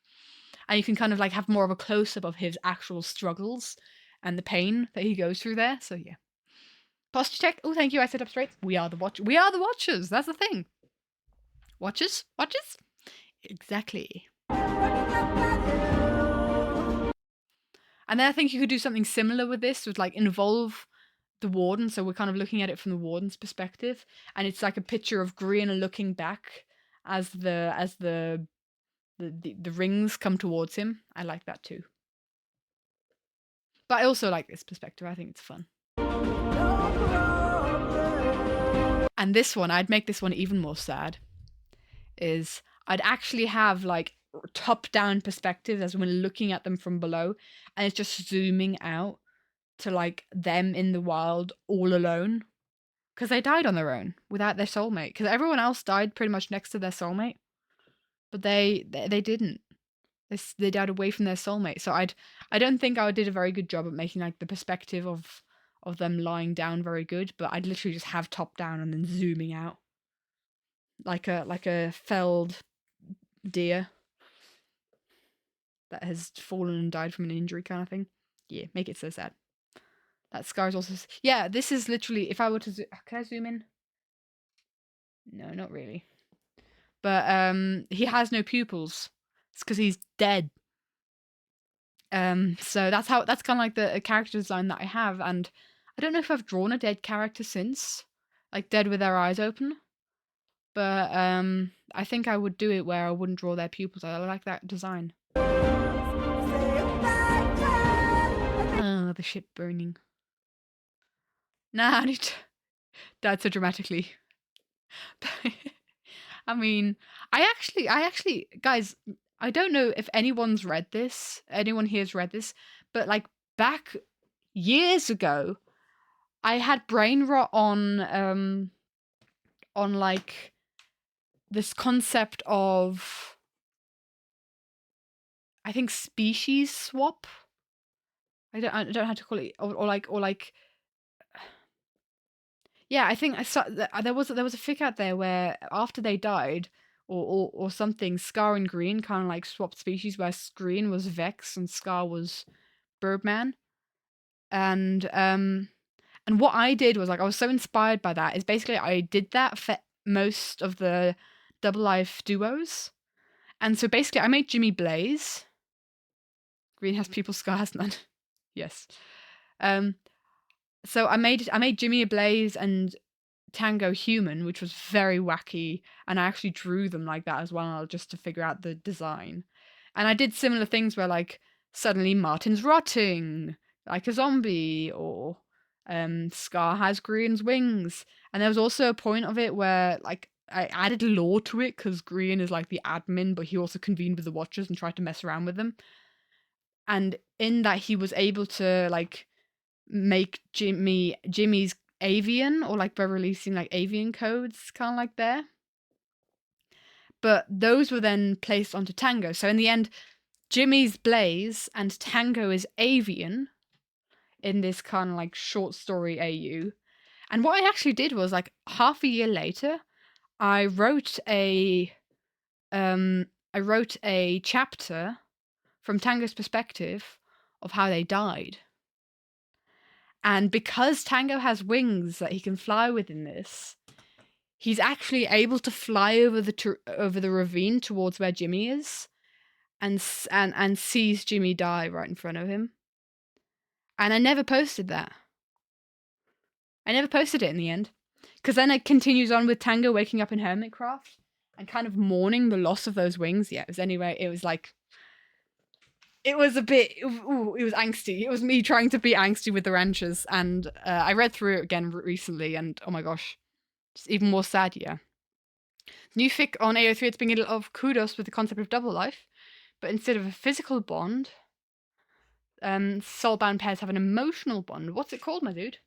And you can kind of like have more of a close-up of his actual struggles and the pain that he goes through there. So yeah. Posture check. Oh, thank you. I sit up straight. We are the watchers. That's the thing. Watchers? Watchers? Exactly. And then I think you could do something similar with this, with like involve the warden. So we're kind of looking at it from the warden's perspective, and it's like a picture of Green looking back as the rings come towards him. I like that too. But I also like this perspective. I think it's fun. And this one, I'd make this one even more sad. Is I'd actually have like top-down perspective as we're looking at them from below, and it's just zooming out to like them in the wild all alone, because they died on their own without their soulmate. Because everyone else died pretty much next to their soulmate, but they didn't. They died away from their soulmate. So I don't think I did a very good job at making like the perspective of them lying down very good. But I'd literally just have top down and then zooming out like a felled deer that has fallen and died from an injury kind of thing. Yeah, make it so sad. That scar is also... Yeah, this is literally... If I were to... Can I zoom in? No, not really. But he has no pupils. It's because he's dead. So that's kind of like the character design that I have. And I don't know if I've drawn a dead character since. Like dead with their eyes open. But I think I would do it where I wouldn't draw their pupils. I like that design. Oh, the ship burning. Nah, I need to... Died so dramatically. I mean, I actually, guys, I don't know if anyone here's read this, but like back years ago, I had brain rot on like this concept of, I think, species swap. I don't know how to call it, or like. Yeah, I think I saw there was a fic out there where after they died or something, Scar and Green kind of like swapped species, where Green was Vex and Scar was Birdman. And what I did was like I was so inspired by that is basically I did that for most of the Double Life duos. And so basically I made Jimmy Blaze. Green has people, Scar has none. Yes. So I made Jimmy a Blaze and Tango human, which was very wacky, and I actually drew them like that as well, just to figure out the design. And I did similar things where like suddenly Martin's rotting like a zombie, or Scar has Green's wings. And there was also a point of it where like I added lore to it because Green is like the admin, but he also convened with the Watchers and tried to mess around with them. And in that he was able to like make Jimmy's avian, or like by releasing like avian codes kind of like there. But those were then placed onto Tango. So in the end, Jimmy's Blaze and Tango is avian in this kind of like short story AU. And what I actually did was like half a year later, I wrote a chapter from Tango's perspective of how they died. And because Tango has wings that he can fly with in this, he's actually able to fly over the ravine towards where Jimmy is, and sees Jimmy die right in front of him. And I never posted that. I never posted it in the end, because then it continues on with Tango waking up in Hermitcraft and kind of mourning the loss of those wings. Yeah, it was like it was a bit, ooh, it was angsty. It was me trying to be angsty with the ranchers. And I read through it again recently, and oh my gosh, it's even more sad, yeah. New fic on AO3, it's being a lot of kudos with the concept of double life, but instead of a physical bond, soulbound pairs have an emotional bond. What's it called, my dude?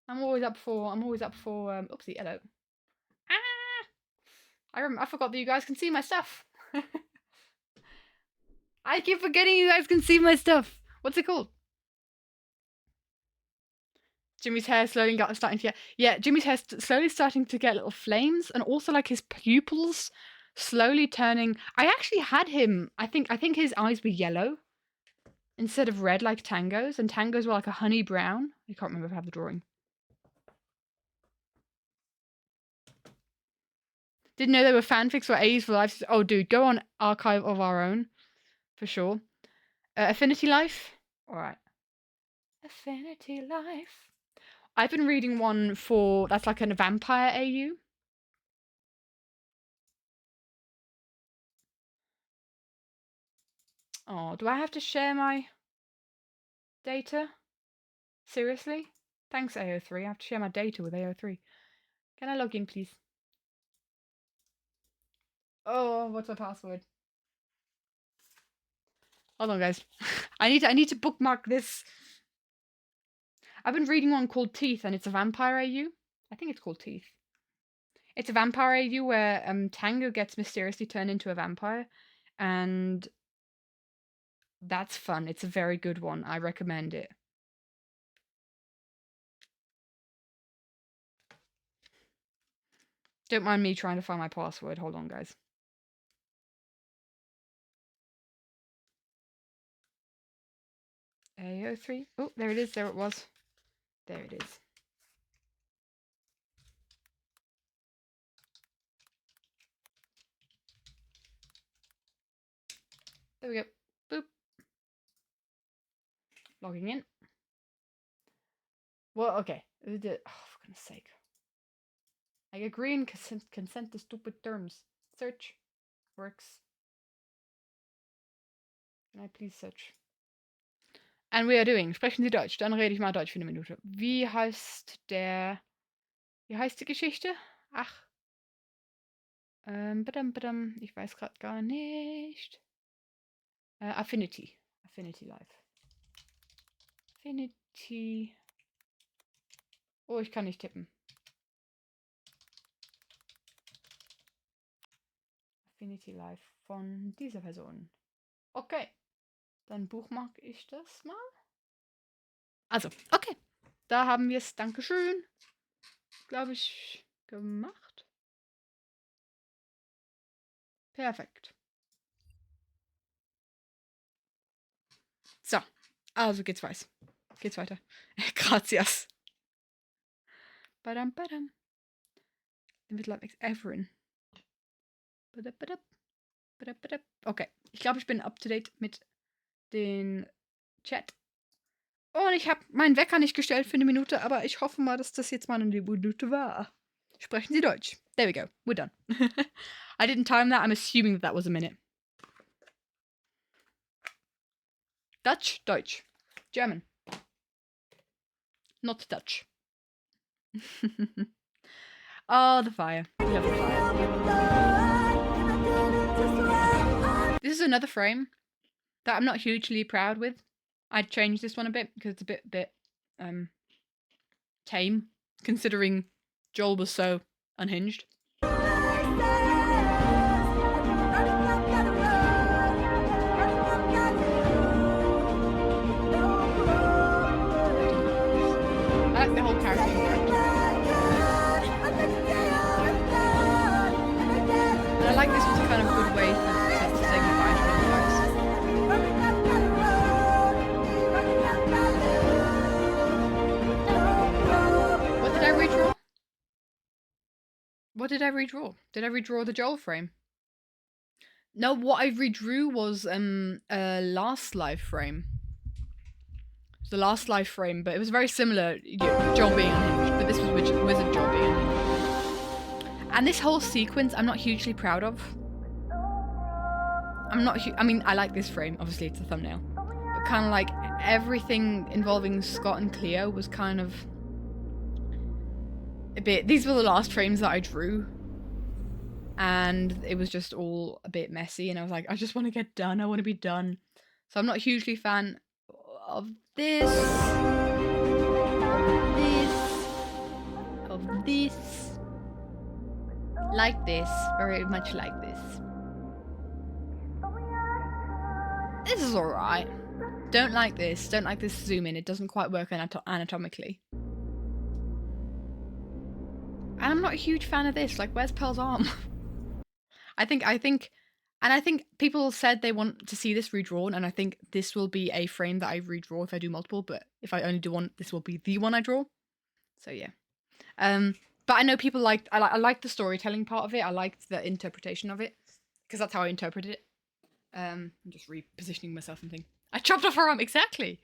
I'm always up for, oopsie, hello. Ah! I forgot that you guys can see my stuff. I keep forgetting you guys can see my stuff. What's it called? Jimmy's hair slowly starting to get... Yeah, Jimmy's hair slowly starting to get little flames, and also like his pupils slowly turning... I actually had him... I think his eyes were yellow instead of red like Tango's, and Tango's were like a honey brown. I can't remember if I have the drawing. Didn't know there were fanfics for A's for Life. Oh, dude, go on Archive of Our Own. For sure. Affinity Life? Alright. Affinity Life. I've been reading one for... That's like a vampire AU. Oh, do I have to share my data? Seriously? Thanks, AO3. I have to share my data with AO3. Can I log in, please? Oh, what's my password? Hold on, guys. I need to bookmark this. I've been reading one called Teeth, and it's a vampire AU. I think it's called Teeth. It's a vampire AU where Tango gets mysteriously turned into a vampire, and that's fun. It's a very good one. I recommend it. Don't mind me trying to find my password. Hold on, guys. AO3. Oh, there it is. There it was. There it is. There we go. Boop. Logging in. Well, okay. Oh, for goodness sake. I agree and consent to stupid terms. Search. Works. Can I please search? And we are doing. Sprechen Sie Deutsch. Dann rede ich mal Deutsch für eine Minute. Wie heißt die Geschichte? Ach. Badam. Ich weiß gerade gar nicht. Affinity. Affinity Life. Affinity. Oh, ich kann nicht tippen. Affinity Life von dieser Person. Okay. Dann buchmarke ich das mal. Also, okay. Da haben wir es. Dankeschön. Glaube ich, gemacht. Perfekt. So, also geht's weiter. Gracias. Badam. Mitleid makes Everin. Okay, ich glaube, ich bin up to date mit den Chat. Und ich habe meinen Wecker nicht gestellt für eine Minute, aber ich hoffe mal, dass das jetzt mal eine Minute war. Sprechen Sie Deutsch. There we go. We're done. I didn't time that. I'm assuming that was a minute. Dutch, Deutsch. German. Not Dutch. Oh, the fire. Love the fire. This is another frame that I'm not hugely proud with. I'd change this one a bit because it's a bit tame, considering Joel was so unhinged. I like the whole character. And I like this was kind of a good way to say goodbye to you guys. What did I redraw? What did I redraw? Did I redraw the Joel frame? No, what I redrew was a last life frame. The last life frame, but it was very similar. Joel being unhinged, but this was Wizard Joel being unhinged. And this whole sequence, I'm not hugely proud of. I mean, I like this frame. Obviously, it's a thumbnail. kind of like everything involving Scott and Cleo was kind of a bit. These were the last frames that I drew, and it was just all a bit messy. And I was like, I just want to get done. I want to be done. So I'm not a hugely fan of this, of this, like this, very much like this. This is alright. Don't like this. Don't like this zoom in. It doesn't quite work anatomically. And I'm not a huge fan of this. Like, where's Pearl's arm? I think people said they want to see this redrawn, and I think this will be a frame that I redraw if I do multiple, but if I only do one, this will be the one I draw. So yeah. But I know people liked, I like the storytelling part of it. I liked the interpretation of it, because that's how I interpret it. I'm just repositioning myself and think. I chopped off her arm, exactly!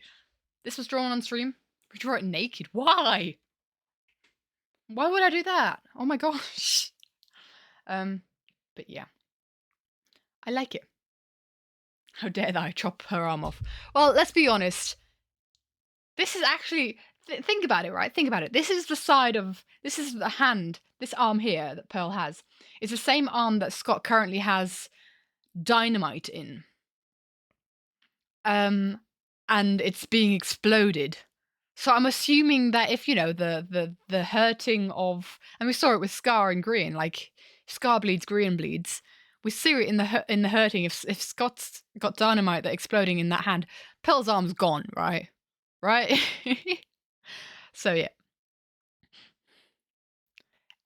This was drawn on stream. We draw it naked. Why? Why would I do that? Oh my gosh. But yeah. I like it. How dare I chop her arm off? Well, let's be honest. This is actually... think about it, right? Think about it. This is the side of... This is the hand. This arm here that Pearl has. It's the same arm that Scott currently has dynamite in. And it's being exploded. So I'm assuming that if, you know, the hurting of... And we saw it with Scar and Green. Like, Scar bleeds, Green bleeds. We see it in the hurting. If Scott's got dynamite that exploding in that hand, Pearl's arm's gone, right? Right? So yeah.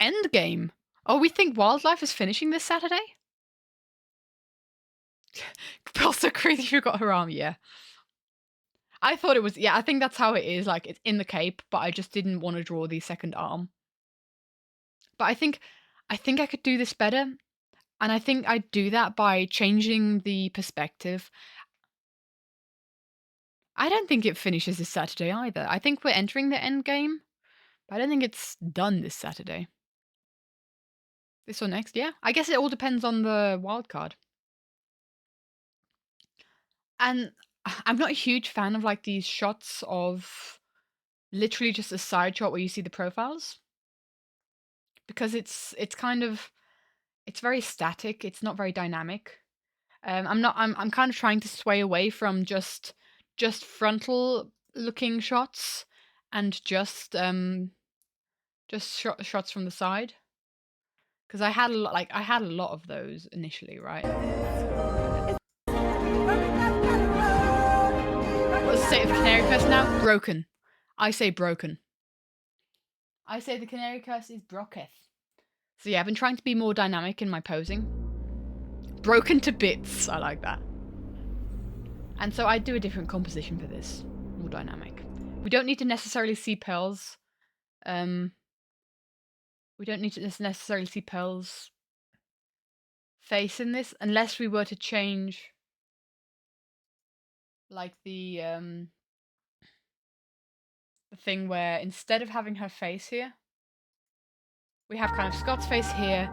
Endgame. Oh, we think Wildlife is finishing this Saturday? Pearl's so crazy she got her arm, yeah. I thought it was, yeah, I think that's how it is. Like, it's in the cape, but I just didn't want to draw the second arm. But I think I could do this better. And I think I'd do that by changing the perspective. I don't think it finishes this Saturday either. I think we're entering the end game, but I don't think it's done this Saturday. This or next, yeah. I guess it all depends on the wild card. And I'm not a huge fan of like these shots of literally just a side shot where you see the profiles. Because it's kind of... It's very static. It's not very dynamic. I'm kind of trying to sway away from just frontal looking shots and just shots from the side. Because I had a lot of those initially, right? What's the state of Canary Curse now? Broken. I say broken. I say the Canary Curse is broketh. So yeah, I've been trying to be more dynamic in my posing. Broken to bits. I like that. And so I do a different composition for this. More dynamic. We don't need to necessarily see Pearl's... we don't need to necessarily see Pearl's face in this, unless we were to change... like the thing where instead of having her face here, we have kind of Scott's face here,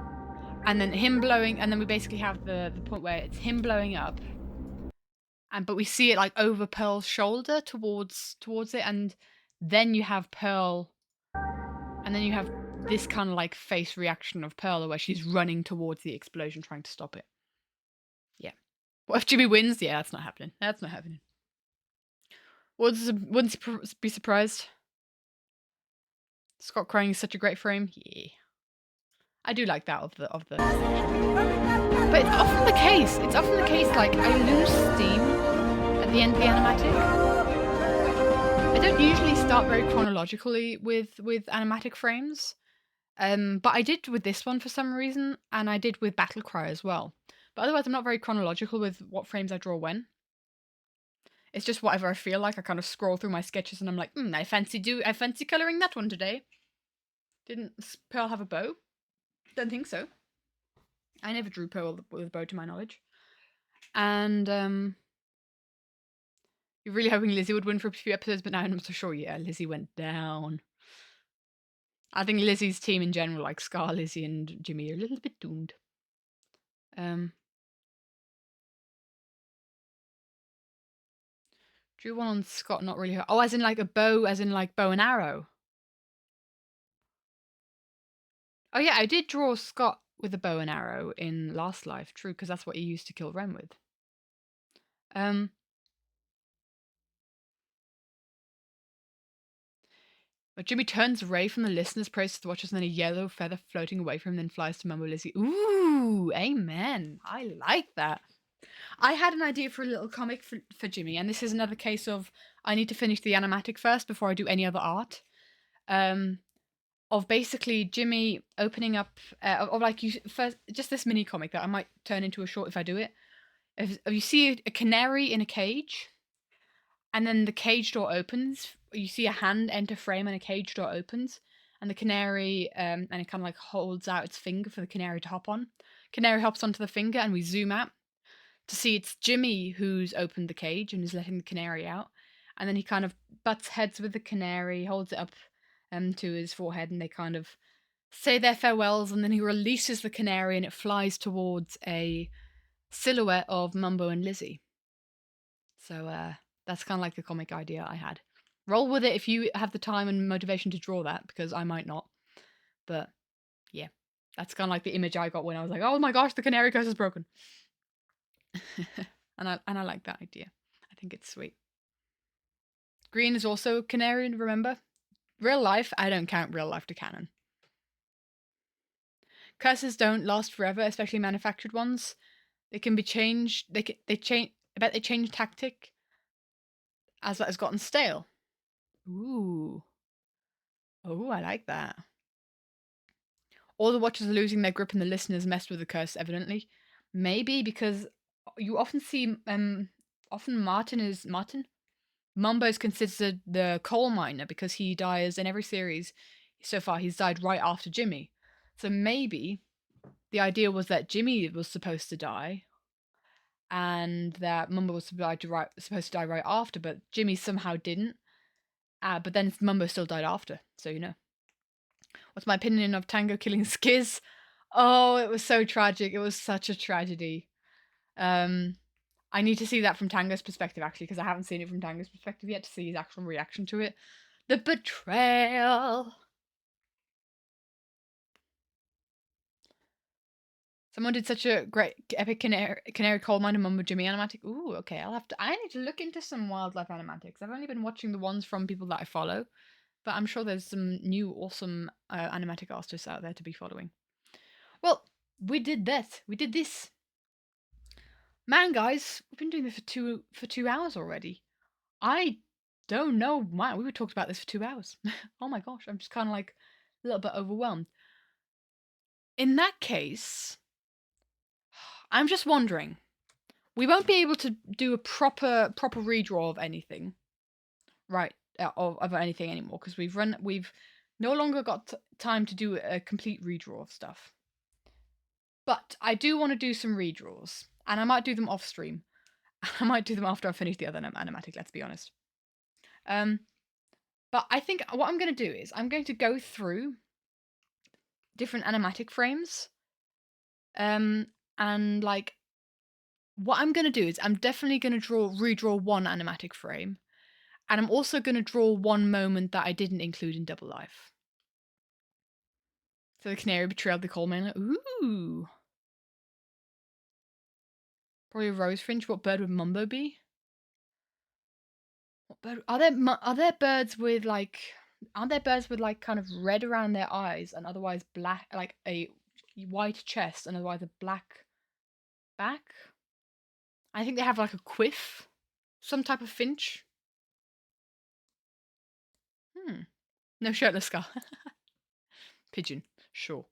and then him blowing, and then we basically have the point where it's him blowing up, but we see it like over Pearl's shoulder towards it, and then you have Pearl, and then you have this kind of like face reaction of Pearl where she's running towards the explosion trying to stop it. Yeah. What if Jimmy wins? Yeah, that's not happening. That's not happening. Wouldn't be surprised. Scott crying is such a great frame. Yeah. I do like that of the section. But it's often the case. It's often the case, like, I lose steam at the end of the animatic. I don't usually start very chronologically with animatic frames. But I did with this one for some reason, and I did with Battle Cry as well. But otherwise, I'm not very chronological with what frames I draw when. It's just whatever I feel like. I kind of scroll through my sketches and I'm like, I fancy colouring that one today. Didn't Pearl have a bow? Don't think so. I never drew Pearl with a bow to my knowledge. And you're really hoping Lizzie would win for a few episodes, but now I'm not so sure. Yeah, Lizzie went down. I think Lizzie's team in general, like Scar, Lizzie, and Jimmy, are a little bit doomed. Drew one on Scott, not really her. Oh, as in like a bow, as in like bow and arrow. Oh yeah, I did draw Scott with a bow and arrow in Last Life. True, because that's what he used to kill Ren with. But Jimmy turns away from the listeners, prays to the watchers, and then a yellow feather floating away from him, then flies to Mumbo Lizzie. Ooh, amen. I like that. I had an idea for a little comic for Jimmy, and this is another case of I need to finish the animatic first before I do any other art. Of basically Jimmy opening up, of like you first, just this mini comic that I might turn into a short if I do it. If you see a canary in a cage, and then the cage door opens, you see a hand enter frame and a cage door opens, and the canary, and it kind of like holds out its finger for the canary to hop on. Canary hops onto the finger, and we zoom out to see it's Jimmy who's opened the cage and is letting the canary out. And then he kind of butts heads with the canary, holds it up to his forehead, and they kind of say their farewells. And then he releases the canary, and it flies towards a silhouette of Mumbo and Lizzie. So that's kind of like the comic idea I had. Roll with it if you have the time and motivation to draw that, because I might not. But yeah, that's kind of like the image I got when I was like, oh my gosh, the canary curse is broken. and I like that idea. I think it's sweet. Green is also canary, remember? Real life, I don't count real life to canon. Curses don't last forever, especially manufactured ones. They can be changed. They change. I bet they change tactic as that has gotten stale. Ooh. Oh, I like that. All the watchers are losing their grip and the listeners messed with the curse, evidently. Maybe because you often see, often Martin? Mumbo is considered the coal miner because he dies in every series. So far, he's died right after Jimmy. So maybe the idea was that Jimmy was supposed to die and that Mumbo was supposed to die right after, but Jimmy somehow didn't. But then Mumbo still died after, so you know. What's my opinion of Tango killing Skiz? Oh, it was so tragic. It was such a tragedy. I need to see that from Tango's perspective, actually, because I haven't seen it from Tango's perspective yet to see his actual reaction to it. The betrayal. Someone did such a great epic canary coal mine and Mumbo Jimmy animatic. Ooh, okay, I need to look into some wildlife animatics. I've only been watching the ones from people that I follow, but I'm sure there's some new awesome animatic artists out there to be following. Well, we did that. We did this. Man, guys, we've been doing this for 2 hours already. I don't know why. We were talking about this for 2 hours. Oh my gosh, I'm just kind of like a little bit overwhelmed. In that case, I'm just wondering. We won't be able to do a proper redraw of anything, right? Of anything anymore because we've no longer got time to do a complete redraw of stuff. But I do want to do some redraws, and I might do them off stream. I might do them after I finish the other animatic. Let's be honest. But I think what I'm going to do is I'm going to go through different animatic frames, and like what I'm going to do is I'm definitely going to redraw one animatic frame, and I'm also going to draw one moment that I didn't include in Double Life. So the canary betrayed the coal miner. Ooh. Probably a rose finch. What bird would Mumbo be? What bird? Are there birds with like? Aren't there birds with like kind of red around their eyes and otherwise black, like a white chest and otherwise a black back? I think they have like a quiff, some type of finch. No shirtless skull. Pigeon, sure.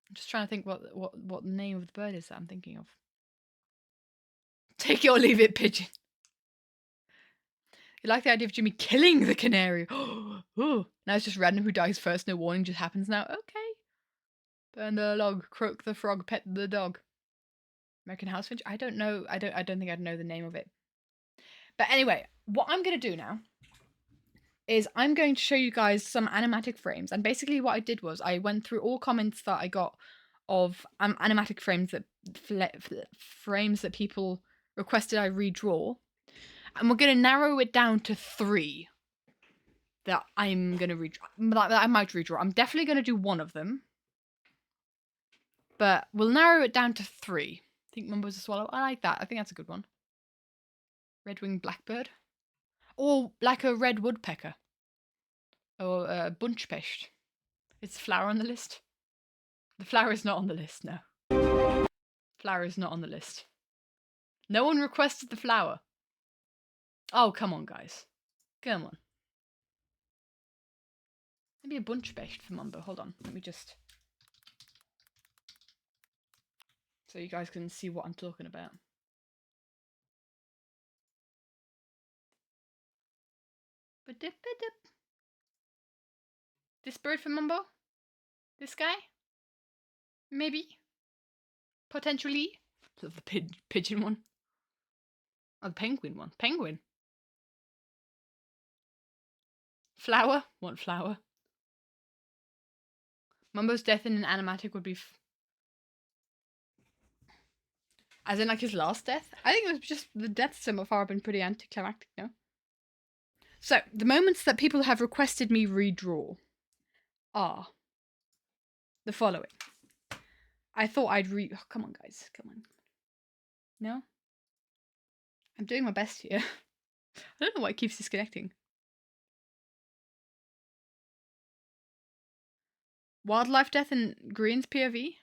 I'm just trying to think what name of the bird is that I'm thinking of. Take it or leave it, pigeon. You like the idea of Jimmy killing the canary? Oh, now it's just random who dies first. No warning, just happens now. Okay. Burn the log, croak the frog, pet the dog. American house finch. I don't know. I don't think I'd know the name of it. But anyway, what I'm gonna do now is I'm going to show you guys some animatic frames. And basically what I did was I went through all comments that I got of animatic frames that people requested I redraw. And we're going to narrow it down to 3 that I'm going to redraw. That I might redraw. I'm definitely going to do one of them. But we'll narrow it down to 3. I think Mumbo's a swallow. I like that. I think that's a good one. Red-winged blackbird. Or like a red woodpecker. Or a bunchpest. Is the flower on the list? The flower is not on the list, no. Flower is not on the list. No one requested the flower. Oh, come on, guys. Come on. Maybe a bunchpest for Mumbo. Hold on. Let me just... so you guys can see what I'm talking about. This bird for Mumbo? This guy? Maybe? Potentially? The pigeon one? Oh, the penguin one. Penguin. Flower? Want flower? Mumbo's death in an animatic would be... as in, like, his last death? I think it was just... the deaths so far have been pretty anticlimactic, no? So, the moments that people have requested me redraw are the following. I thought I'd oh, come on, guys. Come on. No? I'm doing my best here. I don't know why it keeps disconnecting. Wildlife death in Green's POV?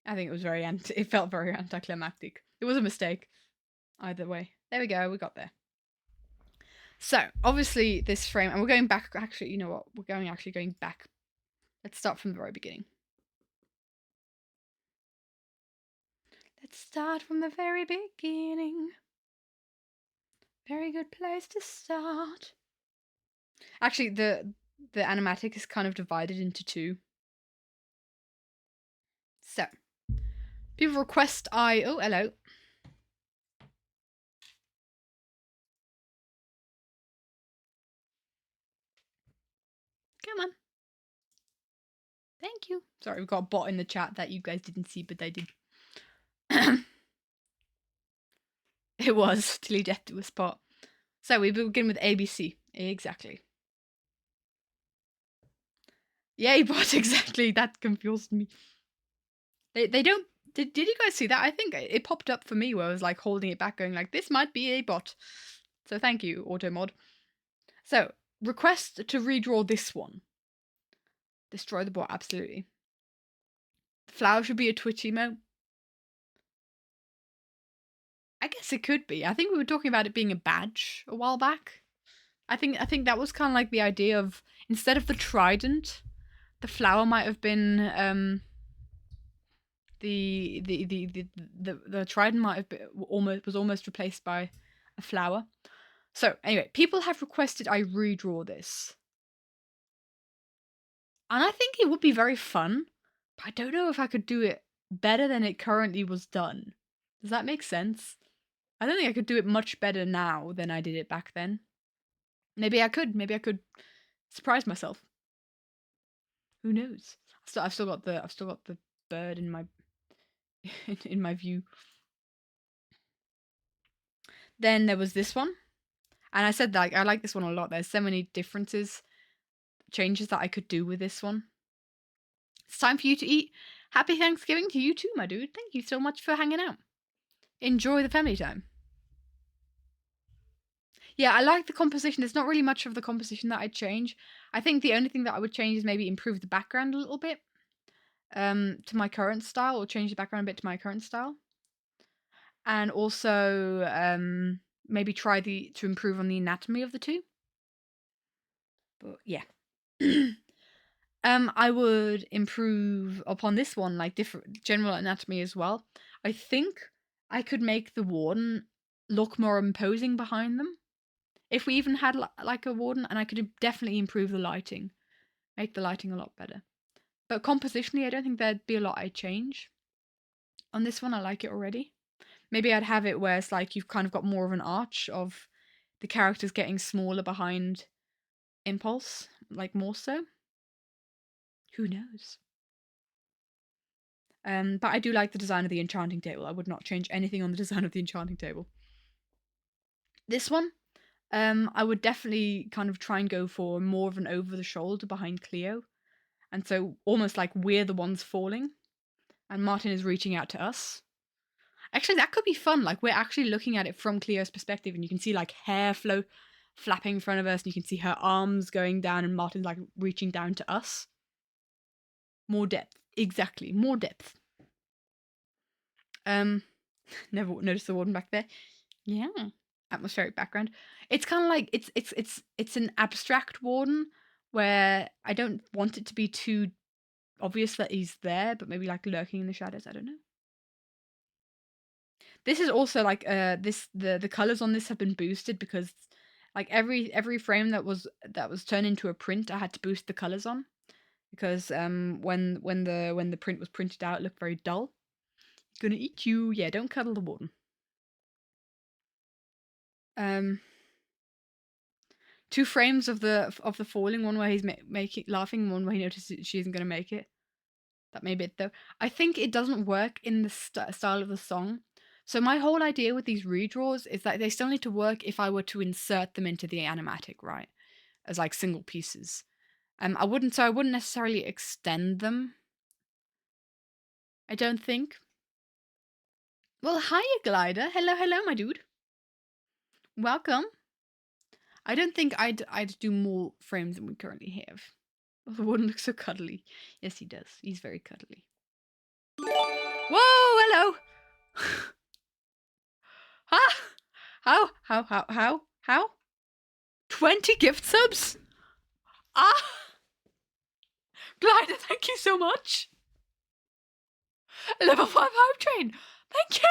I think it was very it felt very anticlimactic. It was a mistake. Either way. There we go, we got there. So, obviously this frame, and we're going back, actually, you know what? We're going back. Let's start from the very beginning. Let's start from the very beginning. Very good place to start. Actually, the animatic is kind of divided into 2. So, people request oh, hello. Come on. Thank you. Sorry, we've got a bot in the chat that you guys didn't see, but they did. It was till he death to a spot. So we begin with ABC. Exactly. Yay, bot, exactly. That confused me. They don't... Did you guys see that? I think it popped up for me where I was like holding it back going like, this might be a bot. So thank you, Automod. So, request to redraw this one. Destroy the bot, absolutely. The flower should be a Twitch emote. I guess it could be. I think we were talking about it being a badge a while back. I think that was kind of like the idea of, instead of the trident, the flower might have been the trident might have been almost replaced by a flower. So anyway, people have requested I redraw this, and I think it would be very fun, but I don't know if I could do it better than it currently was done. Does that make sense? I don't think I could do it much better now than I did it back then. Maybe I could. Maybe I could surprise myself. Who knows? I've still got the bird in my in my view. Then there was this one, and I said that I like this one a lot. There's so many changes that I could do with this one. It's time for you to eat. Happy Thanksgiving to you too, my dude. Thank you so much for hanging out. Enjoy the family time. Yeah, I like the composition. There's not really much of the composition that I'd change. I think the only thing that I would change is maybe improve the background a little bit to my current style, or change the background a bit to my current style. And also maybe try to improve on the anatomy of the 2. But yeah. I would improve upon this one, like different general anatomy as well. I think I could make the warden look more imposing behind them. If we even had like a warden, and I could definitely improve the lighting. Make the lighting a lot better. But compositionally, I don't think there'd be a lot I'd change. On this one, I like it already. Maybe I'd have it where it's like you've kind of got more of an arch of the characters getting smaller behind Impulse, like more so. Who knows? But I do like the design of the enchanting table. I would not change anything on the design of the enchanting table. This one, I would definitely kind of try and go for more of an over the shoulder behind Cleo. And so almost like we're the ones falling and Martin is reaching out to us. Actually, that could be fun. Like we're actually looking at it from Cleo's perspective and you can see like hair flapping in front of us and you can see her arms going down and Martin's like reaching down to us. More depth. Exactly. More depth. Never noticed the warden back there. Yeah. Atmospheric background. It's kind of like it's an abstract warden where I don't want it to be too obvious that he's there, but maybe like lurking in the shadows. I don't know. This is also like the colors on this have been boosted because like every frame that was turned into a print, I had to boost the colors on because when the print was printed out, it looked very dull. Gonna eat you. Yeah, don't cuddle the warden. Two frames of the falling. One where he's making laughing, one where he notices she isn't gonna make it. That may be it though. I think it doesn't work in the style of the song. So my whole idea with these redraws is that they still need to work if I were to insert them into the animatic, right? As like single pieces. I wouldn't necessarily extend them. I don't think. Well, hiya, Glider. Hello, my dude. Welcome. I don't think I'd do more frames than we currently have. The warden looks so cuddly. Yes, he does. He's very cuddly. Whoa, hello. How? 20 gift subs? Ah! Glider, thank you so much. Level 5 hype train. Thank you.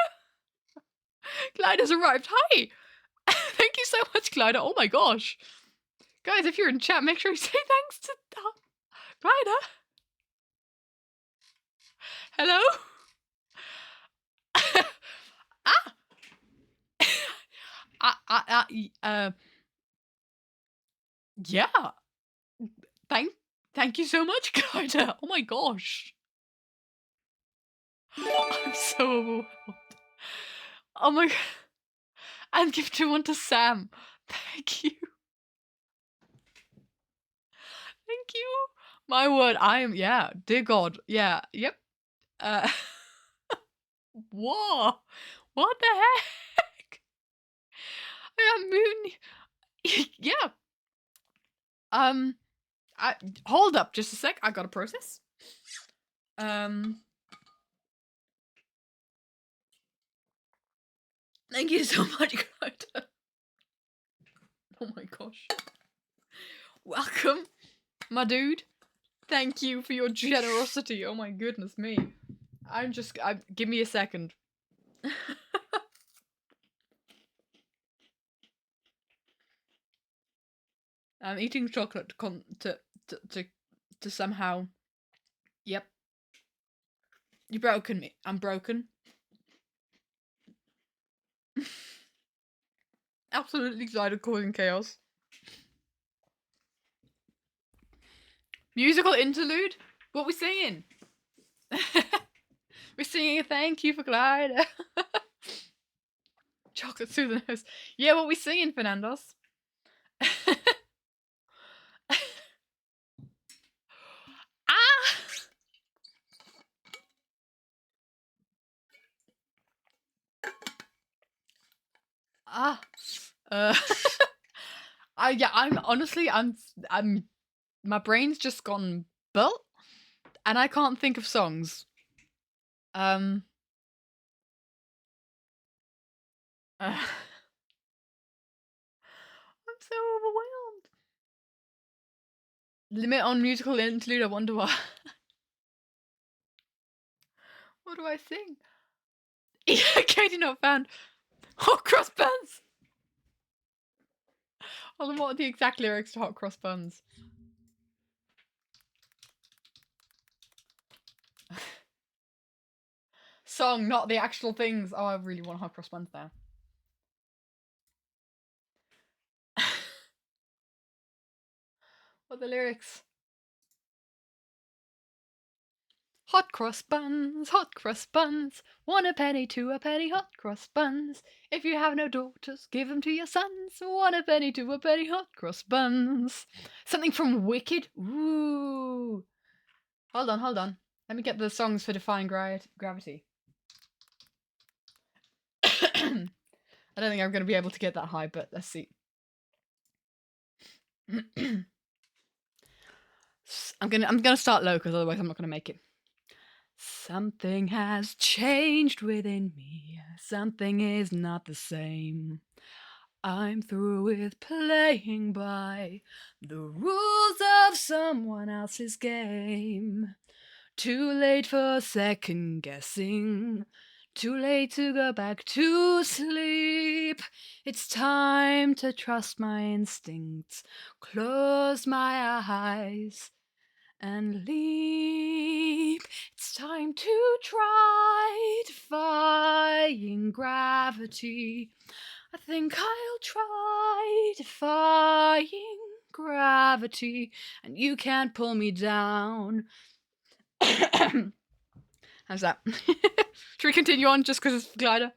Glider's arrived. Hi. Thank you so much, Glider. Oh my gosh. Guys, if you're in chat, make sure you say thanks to Glider. Hello? Yeah. Thank you so much, Glider. Oh my gosh. I'm so overwhelmed. Oh my god. And give to one to Sam. Thank you. Thank you. My word, yeah, dear God. Yeah, yep. Whoa. What the heck? Moon. Yeah. Hold up just a sec. I gotta process. Thank you so much, Clyde. Oh my gosh. Welcome, my dude. Thank you for your generosity. Oh my goodness me. Give me a second. I'm eating chocolate to somehow. Yep. You broken me. I'm broken. Absolutely excited, causing chaos. Musical interlude? What we singing? We're singing a thank you for Glider. Chocolate through the nose. Yeah, what we singing, Fernandos? I'm my brain's just gone built and I can't think of songs. I'm so overwhelmed. Limit on musical interlude, I wonder why. What do I sing? Yeah, Katie not found. Hot cross buns! Hold on, what are the exact lyrics to Hot Cross Buns? Song, not the actual things. Oh, I really want Hot Cross Buns now. What are the lyrics? Hot cross buns, hot cross buns. 1 a penny, 2 a penny, hot cross buns. If you have no daughters, give them to your sons. 1 a penny, 2 a penny, hot cross buns. Something from Wicked. Ooh. Hold on. Let me get the songs for Defying Gravity. I don't think I'm going to be able to get that high, but let's see. I'm gonna start low because otherwise I'm not gonna make it. Something has changed within me. Something is not the same. I'm through with playing by the rules of someone else's game. Too late for second guessing. Too late to go back to sleep. It's time to trust my instincts. Close my eyes and leap. It's time to try defying gravity. I think I'll try defying gravity, and you can't pull me down. How's that? Should we continue on just because it's glider?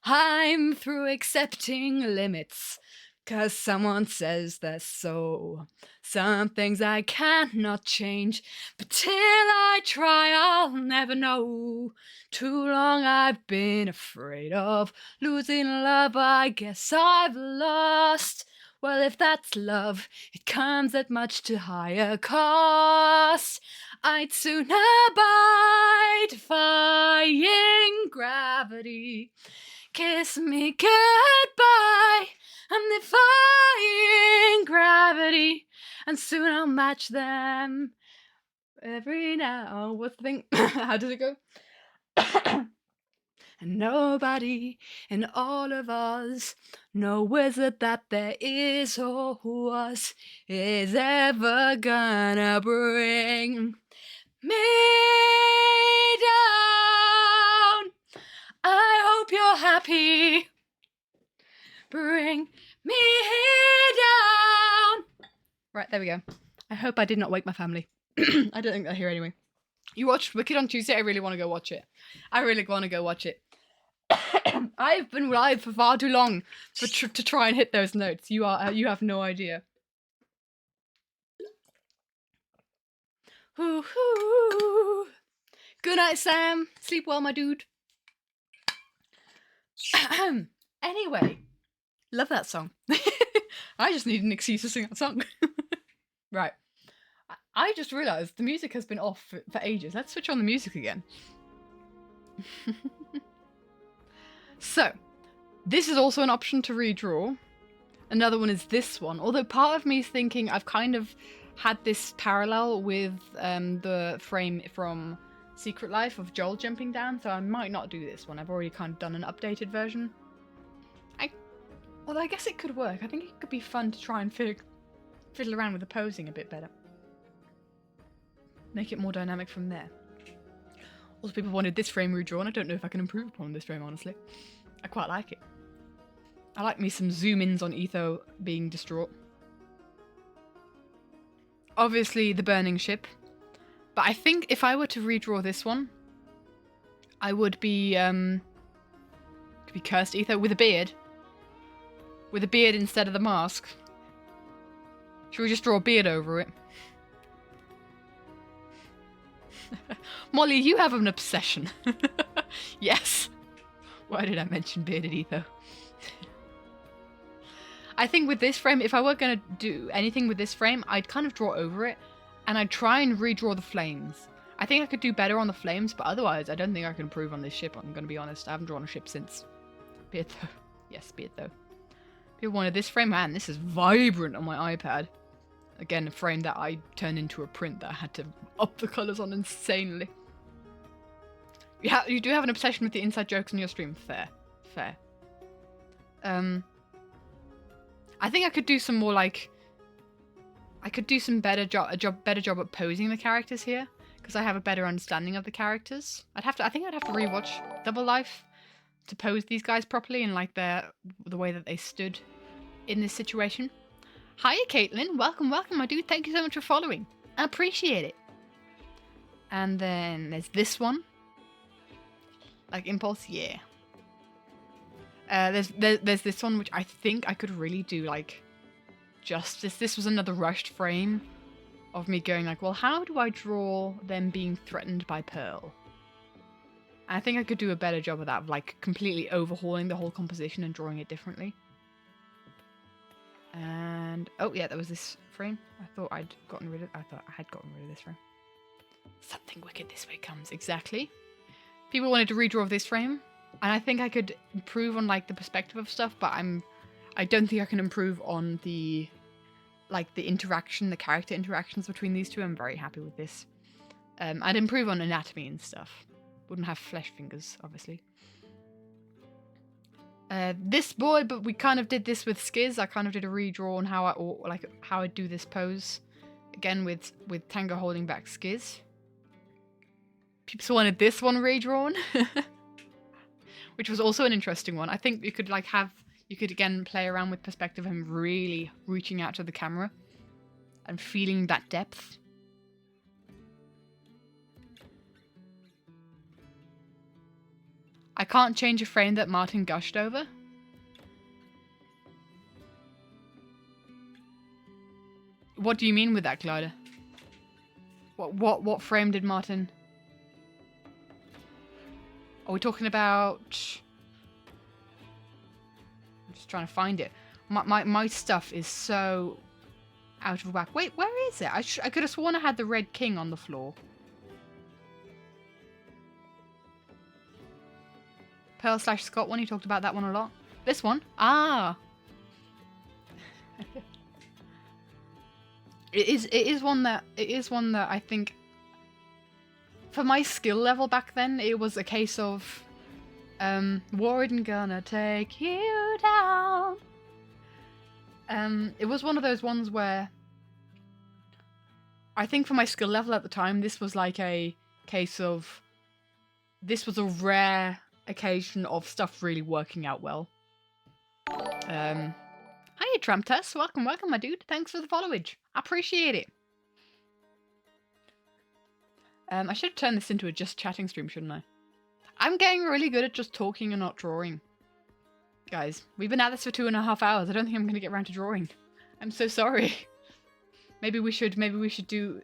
I'm through accepting limits, 'cause someone says they're so. Some things I cannot change, but till I try I'll never know. Too long I've been afraid of losing love, I guess I've lost. Well, if that's love, it comes at much too high a cost. I'd sooner buy defying gravity. Kiss me goodbye, I'm defying gravity, and soon I'll match them every now. What's the thing? How does it go? And nobody in all of us, no wizard that there is or was, is ever gonna bring me down. I hope you're happy. Bring me down. Right, there we go. I hope I did not wake my family. I don't think they're here anyway. You watched Wicked on Tuesday? I really want to go watch it. I've been live for far too long to try and hit those notes. You have no idea. Hoo-hoo. Good night, Sam. Sleep well, my dude. Anyway, love that song. I just need an excuse to sing that song. Right. I just realised the music has been off for ages. Let's switch on the music again. So, this is also an option to redraw. Another one is this one. Although part of me is thinking I've kind of had this parallel with the frame from Secret Life of Joel jumping down, so I might not do this one. I've already kind of done an updated version. Well, I guess it could work. I think it could be fun to try and fiddle around with the posing a bit better. Make it more dynamic from there. Also, people wanted this frame redrawn. I don't know if I can improve upon this frame, honestly. I quite like it. I like me some zoom-ins on Etho being distraught. Obviously, the burning ship. But I think if I were to redraw this one, I would be, cursed Etho with a beard. With a beard instead of the mask. Should we just draw a beard over it? Molly, you have an obsession. Yes. Why did I mention bearded Etho? I think with this frame, if I were going to do anything with this frame, I'd kind of draw over it, and I'd try and redraw the flames. I think I could do better on the flames, but otherwise, I don't think I can improve on this ship, I'm going to be honest. I haven't drawn a ship since. Beard though. Yes, beard though. People wanted this frame. Man, this is vibrant on my iPad. Again, a frame that I turned into a print that I had to up the colours on insanely. You do have an obsession with the inside jokes on your stream. Fair. I think I could do some more like... I could do some better job at posing the characters here, because I have a better understanding of the characters. I think I'd have to rewatch Double Life to pose these guys properly and like the way that they stood in this situation. Hiya, Caitlin. Welcome, my dude. Thank you so much for following. I appreciate it. And then there's this one. Like Impulse, yeah. There's this one which I think I could really do like justice. This was another rushed frame of me going like, well, how do I draw them being threatened by Pearl? And I think I could do a better job of that, of like completely overhauling the whole composition and drawing it differently. And oh yeah, there was this frame. I thought I had gotten rid of this frame. Something wicked this way comes. Exactly. People wanted to redraw this frame, and I think I could improve on like the perspective of stuff, but I don't think I can improve on the interaction, the character interactions between these two. I'm very happy with this. I'd improve on anatomy and stuff. Wouldn't have flesh fingers, obviously. This boy, but we kind of did this with Skiz. I kind of did a redraw on how I do this pose, again with Tango holding back Skiz. People wanted this one redrawn, which was also an interesting one. I think you could again play around with perspective of him really reaching out to the camera and feeling that depth. I can't change a frame that Martin gushed over. What do you mean with that, Glider? What frame did Martin? Are we talking about? I'm just trying to find it. My stuff is so out of whack. Wait, where is it? I could have sworn I had the Red King on the floor. Pearl / Scott one. You talked about that one a lot. This one? Ah. It is one that I think, for my skill level back then, it was a case of Warden gonna take you down. It was one of those ones where I think for my skill level at the time, this was like a case of, this was a rare occasion of stuff really working out well. Hiya Tramptus, welcome my dude. Thanks for the followage. I appreciate it. I should have turned this into a just chatting stream, shouldn't I? I'm getting really good at just talking and not drawing. Guys, we've been at this for 2.5 hours. I don't think I'm going to get around to drawing. I'm so sorry. Maybe we should do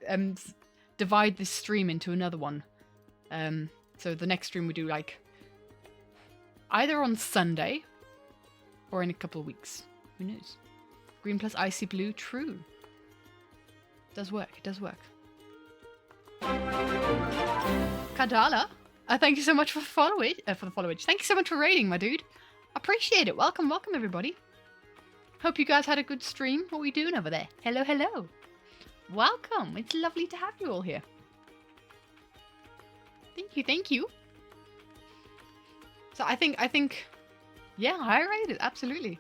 divide this stream into another one. So the next stream we do like either on Sunday or in a couple of weeks. Who knows? Green plus icy blue, true. It does work. It does work. Kadala, thank you so much for the followage. Thank you so much for raiding, my dude. Appreciate it. Welcome everybody. Hope you guys had a good stream. What are we doing over there? Hello. Welcome. It's lovely to have you all here. Thank you. So I think, yeah, I rate it, absolutely.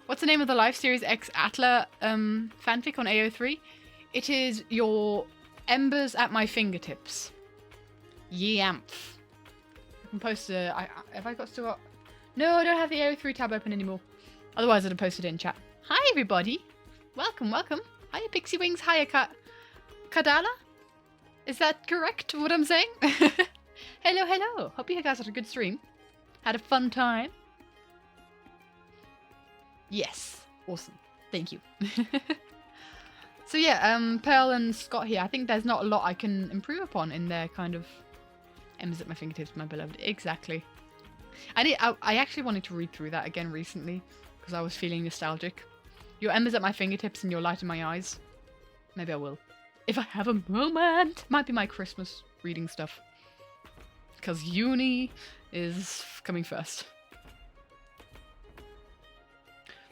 What's the name of the Life Series X Atla fanfic on AO3? It is Your Embers at My Fingertips. Yamph. I can post have I got still? No, I don't have the AO3 tab open anymore. Otherwise I'd have posted it in chat. Hi everybody. Welcome. Hiya Pixie Wings, hiya Kadala? Is that correct, what I'm saying? Hello. Hope you guys had a good stream. Had a fun time. Yes. Awesome. Thank you. So yeah, Pearl and Scott here. I think there's not a lot I can improve upon in their kind of M's at my fingertips, my beloved. Exactly. I actually wanted to read through that again recently because I was feeling nostalgic. Your embers at my fingertips and your light in my eyes. Maybe I will. If I have a moment. Might be my Christmas reading stuff. Because uni is coming first.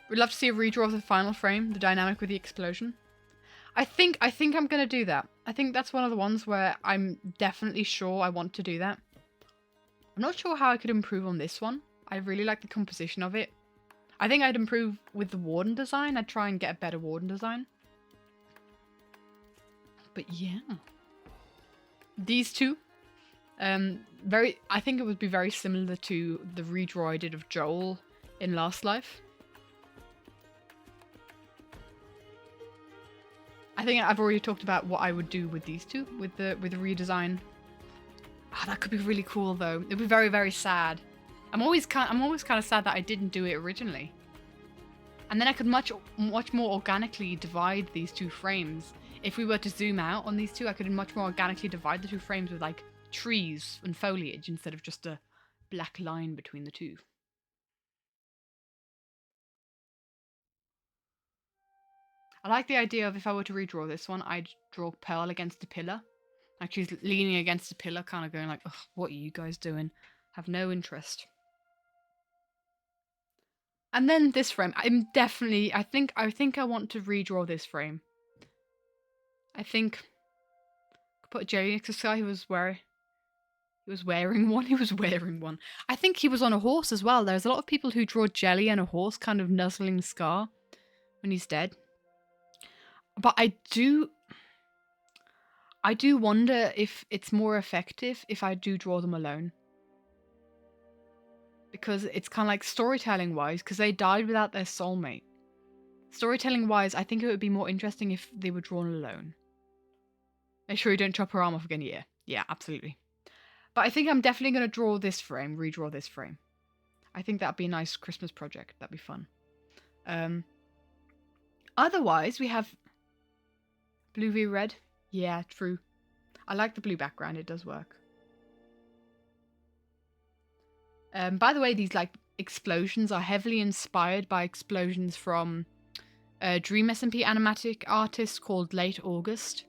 We'd love to see a redraw of the final frame, the dynamic with the explosion. I think I'm going to do that. I think that's one of the ones where I'm definitely sure I want to do that. I'm not sure how I could improve on this one. I really like the composition of it. I think I'd improve with the warden design. I'd try and get a better warden design. But yeah. These two. I think it would be very similar to the redraw I did of Joel in Last Life. I think I've already talked about what I would do with these two, with the redesign. Oh, that could be really cool though. It'd be very, very sad. I'm always kind of sad that I didn't do it originally. And then I could much more organically divide these two frames. If we were to zoom out on these two, I could much more organically divide the two frames with like trees and foliage instead of just a black line between the two. I like the idea of if I were to redraw this one, I'd draw Pearl against a pillar. Like she's leaning against a pillar, kind of going like, ugh, what are you guys doing? Have no interest. And then this frame, I think I want to redraw this frame. I think I could put Jelly next to this guy who was wearing one. I think he was on a horse as well. There's a lot of people who draw Jelly and a horse kind of nuzzling Scar when he's dead. But I do wonder if it's more effective if I do draw them alone. Because it's kind of like storytelling wise, because they died without their soulmate. Storytelling wise, I think it would be more interesting if they were drawn alone. Make sure you don't chop her arm off again. Yeah, absolutely. But I think I'm definitely going to redraw this frame. I think that'd be a nice Christmas project. That'd be fun. Otherwise, we have blue v red. Yeah, true. I like the blue background. It does work. By the way, these like explosions are heavily inspired by explosions from a Dream SMP animatic artist called Late August.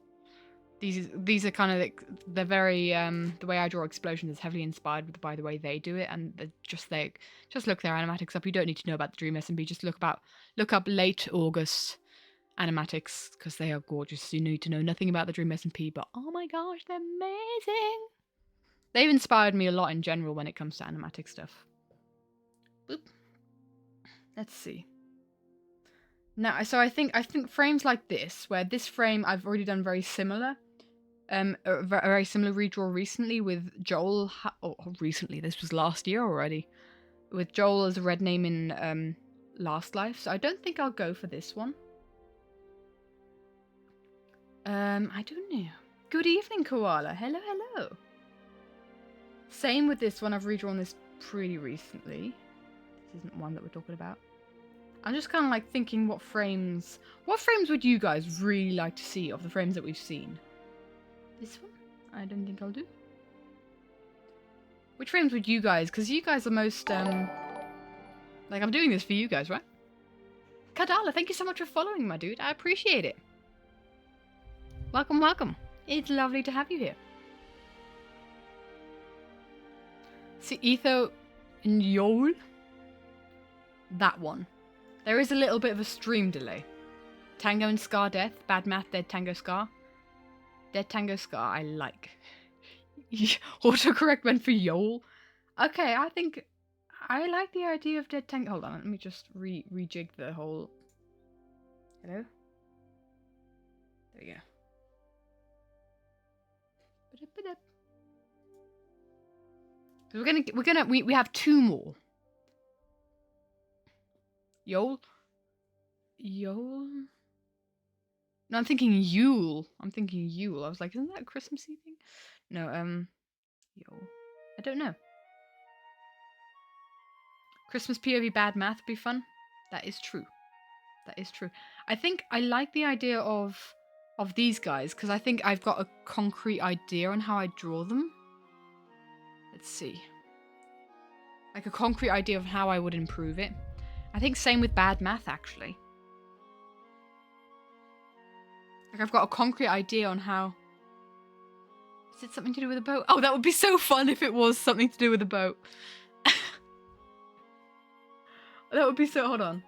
These are kind of like, they're very the way I draw explosions is heavily inspired by the way they do it, and just look their animatics up. You don't need to know about the Dream SMP. Just look up Late August animatics because they are gorgeous. You need to know nothing about the Dream SMP, but oh my gosh, they're amazing. They've inspired me a lot in general when it comes to animatic stuff. Boop. Let's see. Now, so I think frames like this, where this frame I've already done very similar, a very similar redraw recently with Joel. Recently, this was last year already, with Joel as a red name in Last Life. So I don't think I'll go for this one. I don't know. Good evening, Koala. Hello, hello. Same with this one. I've redrawn this pretty recently. This isn't one that we're talking about. I'm just kind of like thinking what frames would you guys really like to see of the frames that we've seen? This one? I don't think I'll do. Which frames would you guys, because you guys are most, like I'm doing this for you guys, right? Kadala, thank you so much for following, my dude. I appreciate it. Welcome, welcome. It's lovely to have you here. See, Etho and Yol. That one. There is a little bit of a stream delay. Tango and Scar death. Bad math, dead Tango Scar. Dead Tango Scar, I like. Autocorrect went for Yol. Okay, I think I like the idea of dead Tango. Hold on, let me just rejig the whole. Hello? There you go. We have two more. Yol? No, I'm thinking Yule. I was like, isn't that a Christmassy thing? No, Yol. I don't know. Christmas POV bad math would be fun. That is true. I think I like the idea of these guys because I think I've got a concrete idea on how I draw them. Let's see. Like a concrete idea of how I would improve it. I think same with bad math, actually. Like I've got a concrete idea on how... Is it something to do with a boat? Oh, that would be so fun if it was something to do with a boat. That would be so... Hold on.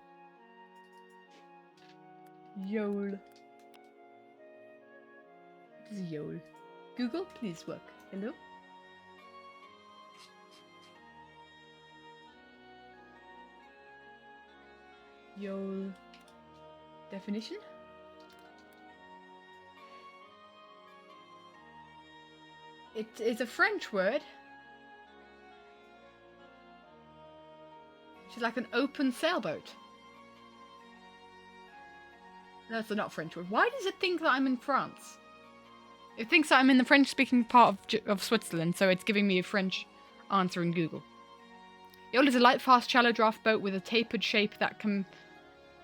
Yol. What is Yol? Google, please work. Hello? Yol. Definition? It is a French word. Which is like an open sailboat. That's not French word. Why does it think that I'm in France? It thinks that I'm in the French-speaking part of Switzerland, so it's giving me a French answer in Google. Yawl is a light, fast, shallow draft boat with a tapered shape that can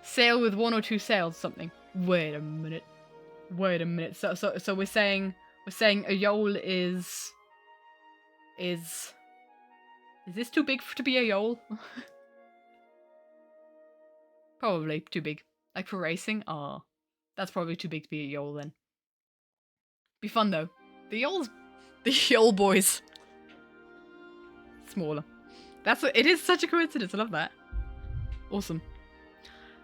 sail with 1 or 2 sails. Something. Wait a minute. Wait a minute. So we're saying a yawl is this too big to be a yawl? Probably too big. Like for racing? Ah, that's probably too big to be a yawl then. Be fun though. The yawl boys. Smaller. It is such a coincidence. I love that. Awesome.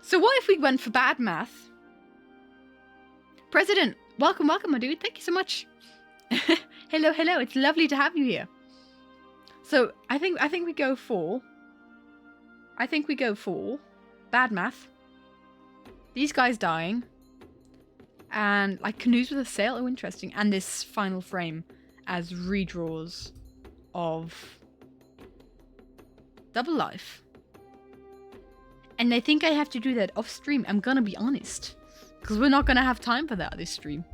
So what if we went for bad math? President, welcome, my dude. Thank you so much. Hello. It's lovely to have you here. So I think we go for bad math. These guys dying. And like canoes with a sail. Oh, interesting. And this final frame as redraws of Double Life. And I think I have to do that off stream. I'm gonna be honest. Because we're not gonna have time for that this stream.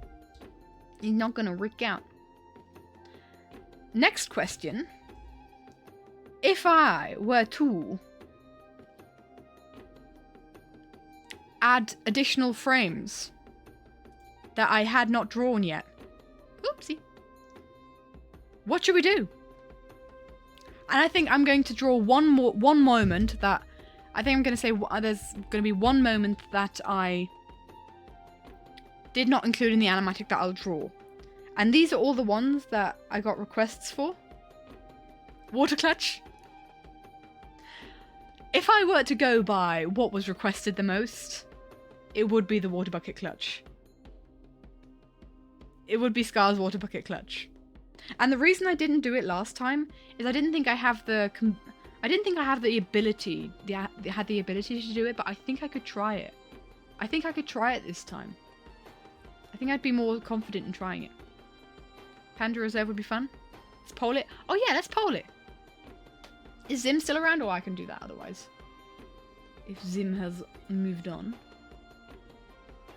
You're not gonna rick out. Next question. If I were to add additional frames that I had not drawn yet. Oopsie. What should we do? And I think I'm going to draw one moment that I think I'm going to say there's going to be one moment that I did not include in the animatic that I'll draw. And these are all the ones that I got requests for. Water clutch. If I were to go by what was requested the most, it would be the water bucket clutch. It would be Scar's water bucket clutch. And the reason I didn't do it last time is I didn't think I have the ability to do it, but I think I could try it. I think I could try it this time. I think I'd be more confident in trying it. Panda Reserve would be fun. Let's poll it. Oh yeah, let's poll it. Is Zim still around, or I can do that otherwise? If Zim has moved on.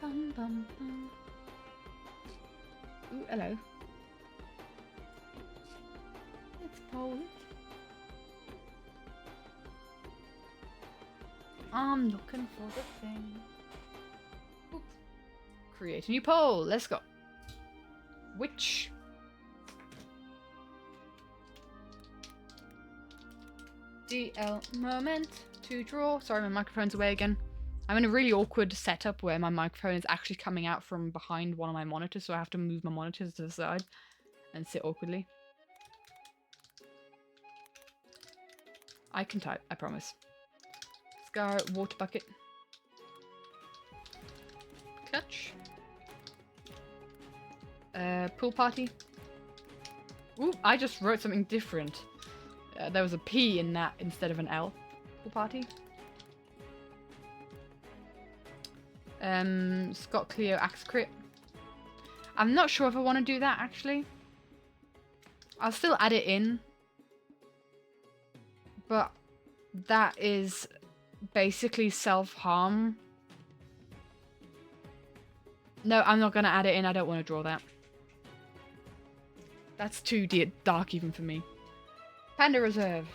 Bum, bum, bum. Ooh, hello. Let's poll it. I'm looking for the thing. Oops. Create a new poll. Let's go. Which DL moment to draw. Sorry, my microphone's away again. I'm in a really awkward setup where my microphone is actually coming out from behind one of my monitors, so I have to move my monitors to the side and sit awkwardly. I can type, I promise. Scar, water bucket. Clutch. Pool party. Ooh, I just wrote something different. There was a P in that instead of an L. Pool party. Scott Cleo Axe Crit. I'm not sure if I want to do that actually. I'll still add it in. But that is basically self-harm. No, I'm not going to add it in. I don't want to draw that. That's too dark even for me. Panda Reserve.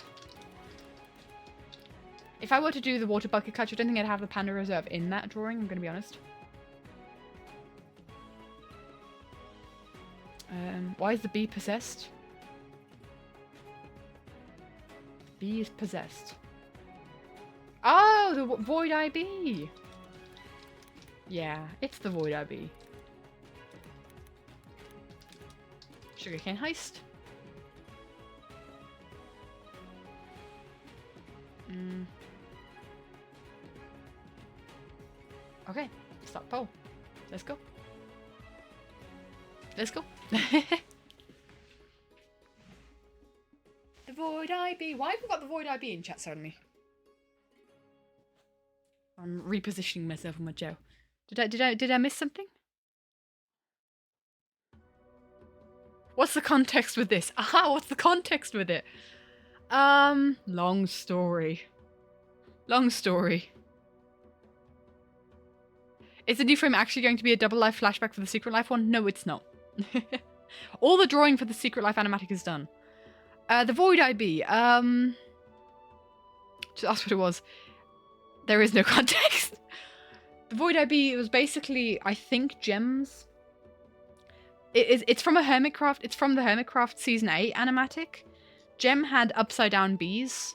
If I were to do the water bucket clutch, I don't think I'd have the Panda Reserve in that drawing, I'm going to be honest. Why is the bee possessed? Bee is possessed. Oh, the Void IB! Yeah, it's the Void IB. Sugarcane Heist. Okay, start poll. Let's go. Let's go. The Void IB. Why have we got the Void IB in chat suddenly? I'm repositioning myself in my chair. Did I miss something? What's the context with this? Aha, what's the context with it? Long story. Long story. Is the new frame actually going to be a double life flashback for the Secret Life one? No, it's not. All the drawing for the Secret Life animatic is done. The Void IB. Just ask what it was. There is no context. The Void IB, it was basically, I think, gems. It's from a Hermitcraft. It's from the Hermitcraft Season 8 animatic. Gem had upside down bees.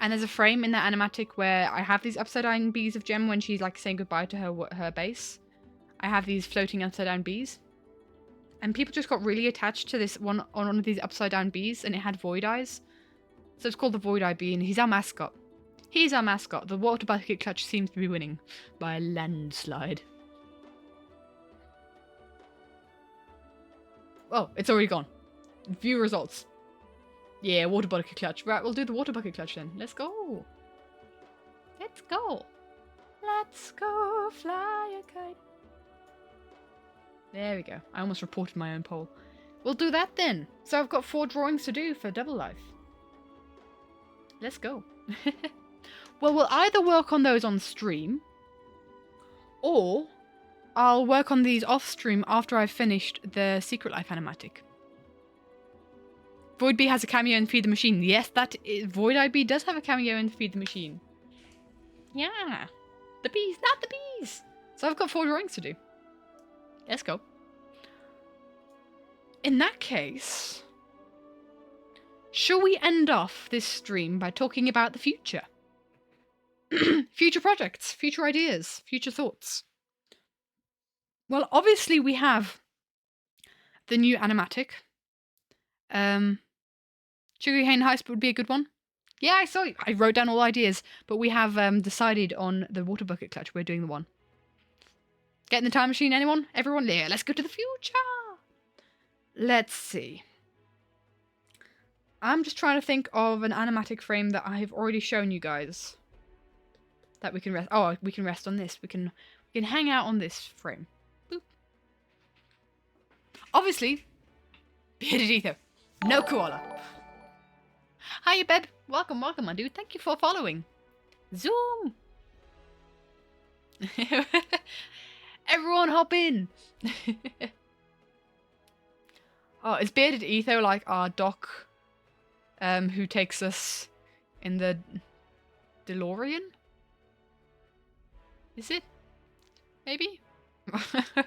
And there's a frame in that animatic where I have these upside down bees of Gem when she's like saying goodbye to her base. I have these floating upside down bees. And people just got really attached to this one on one of these upside down bees, and it had void eyes. So it's called the Void IB, and he's our mascot. He's our mascot. The water bucket clutch seems to be winning by a landslide. Oh, it's already gone. View results. Yeah, water bucket clutch. Right, we'll do the water bucket clutch then. Let's go. Let's go. Let's go fly a kite. There we go. I almost reported my own poll. We'll do that then. So I've got 4 drawings to do for Double Life. Let's go. Well, we'll either work on those on stream, or I'll work on these off stream after I've finished the Secret Life animatic. Void B has a cameo in Feed the Machine. Yes, that is, Void IB does have a cameo in Feed the Machine. Yeah. The bees, not the bees. So I've got 4 drawings to do. Let's go. In that case, shall we end off this stream by talking about the future? Future projects, future ideas, future thoughts. Well, obviously we have the new animatic. Sugarcane Heist would be a good one. Yeah, I saw it. I wrote down all ideas, but we have decided on the water bucket clutch. We're doing the one. Get in the time machine, anyone? Everyone? Yeah, let's go to the future. Let's see. I'm just trying to think of an animatic frame that I have already shown you guys. That we can rest. Oh, we can rest on this. We can hang out on this frame. Boop. Obviously, bearded ether. No koala. Hiya, Beb. Welcome, welcome, my dude. Thank you for following. Zoom. Everyone hop in. Oh, is bearded ether like our doc who takes us in the DeLorean? Is it? Maybe? But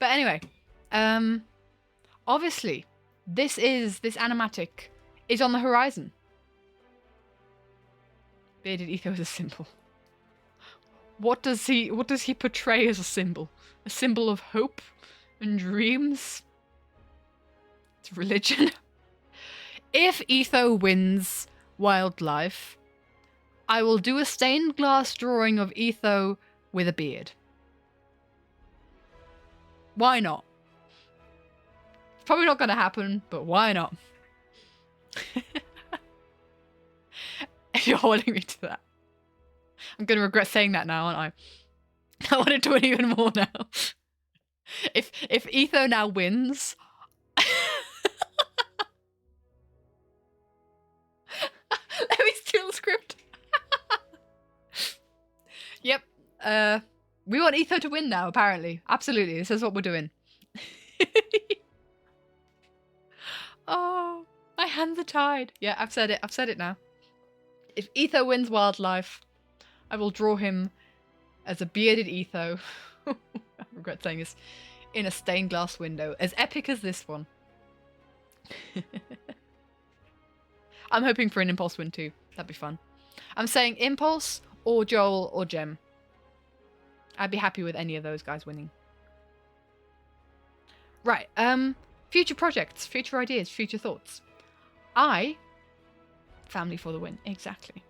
anyway, obviously, this animatic is on the horizon. Bearded ether is a symbol. What does he portray as a symbol? A symbol of hope and dreams? It's religion. If Etho wins wildlife, I will do a stained glass drawing of Etho with a beard. Why not? It's probably not going to happen, but why not? You're holding me to that. I'm going to regret saying that now, aren't I? I want to do it even more now. If Etho now wins... Let me steal the script. Yep. We want Etho to win now, apparently. Absolutely. This is what we're doing. Oh, my hands are tied. Yeah, I've said it. I've said it now. If Etho wins wildlife, I will draw him as a bearded Etho. I regret saying this. In a stained glass window. As epic as this one. I'm hoping for an Impulse win too. That'd be fun. I'm saying Impulse or Joel or Gem. I'd be happy with any of those guys winning. Right. Future projects, future ideas, future thoughts. Family for the win. Exactly.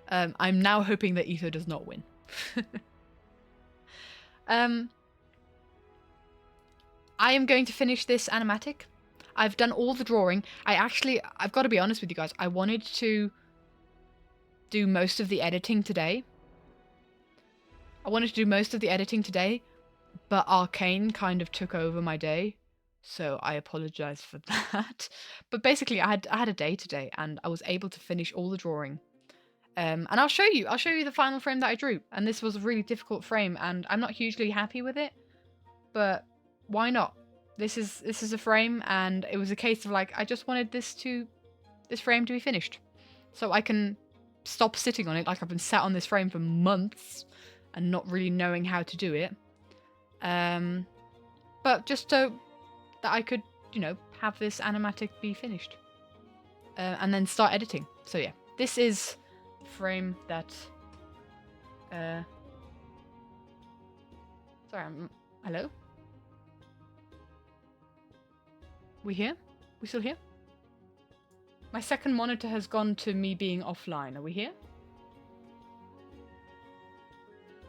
I'm now hoping that Etho does not win. I am going to finish this animatic. I've done all the drawing. I've got to be honest with you guys. I wanted to do most of the editing today. But Arcane kind of took over my day. So I apologize for that. But basically, I had a day today and I was able to finish all the drawing. And I'll show you the final frame that I drew. And this was a really difficult frame, and I'm not hugely happy with it, but why not? This is a frame, and it was a case of like, I just wanted this frame to be finished, so I can stop sitting on it. Like, I've been sat on this frame for months and not really knowing how to do it. But just so that I could, you know, have this animatic be finished. And then start editing. So yeah, this is the frame that... Sorry, hello? We here? We still here? My second monitor has gone to me being offline. Are we here?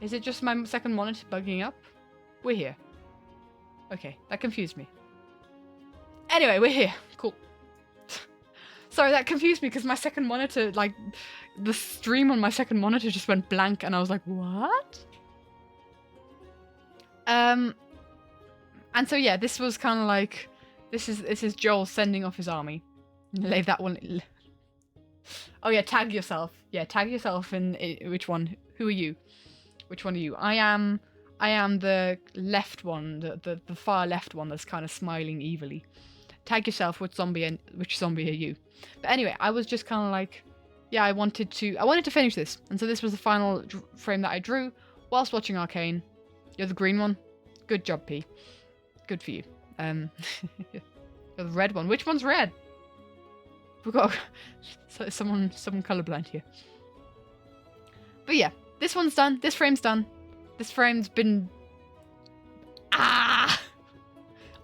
Is it just my second monitor bugging up? We're here. Okay, that confused me. Anyway, we're here. Cool. Sorry, that confused me because my second monitor, like, the stream on my second monitor just went blank and I was like, what? And so yeah, this was kind of like, this is Joel sending off his army. Leave that one. Oh yeah, tag yourself. Yeah, tag yourself in which one? Who are you? Which one are you? I am the left one, the far left one that's kind of smiling evilly. Tag yourself. Which zombie are you? But anyway, I was just kind of like, yeah, I wanted to finish this, and so this was the final frame that I drew whilst watching Arcane. You're the green one. Good job, P. Good for you. You're the red one. Which one's red? Forgot. So someone colorblind here. But yeah, this one's done. This frame's done. This frame's been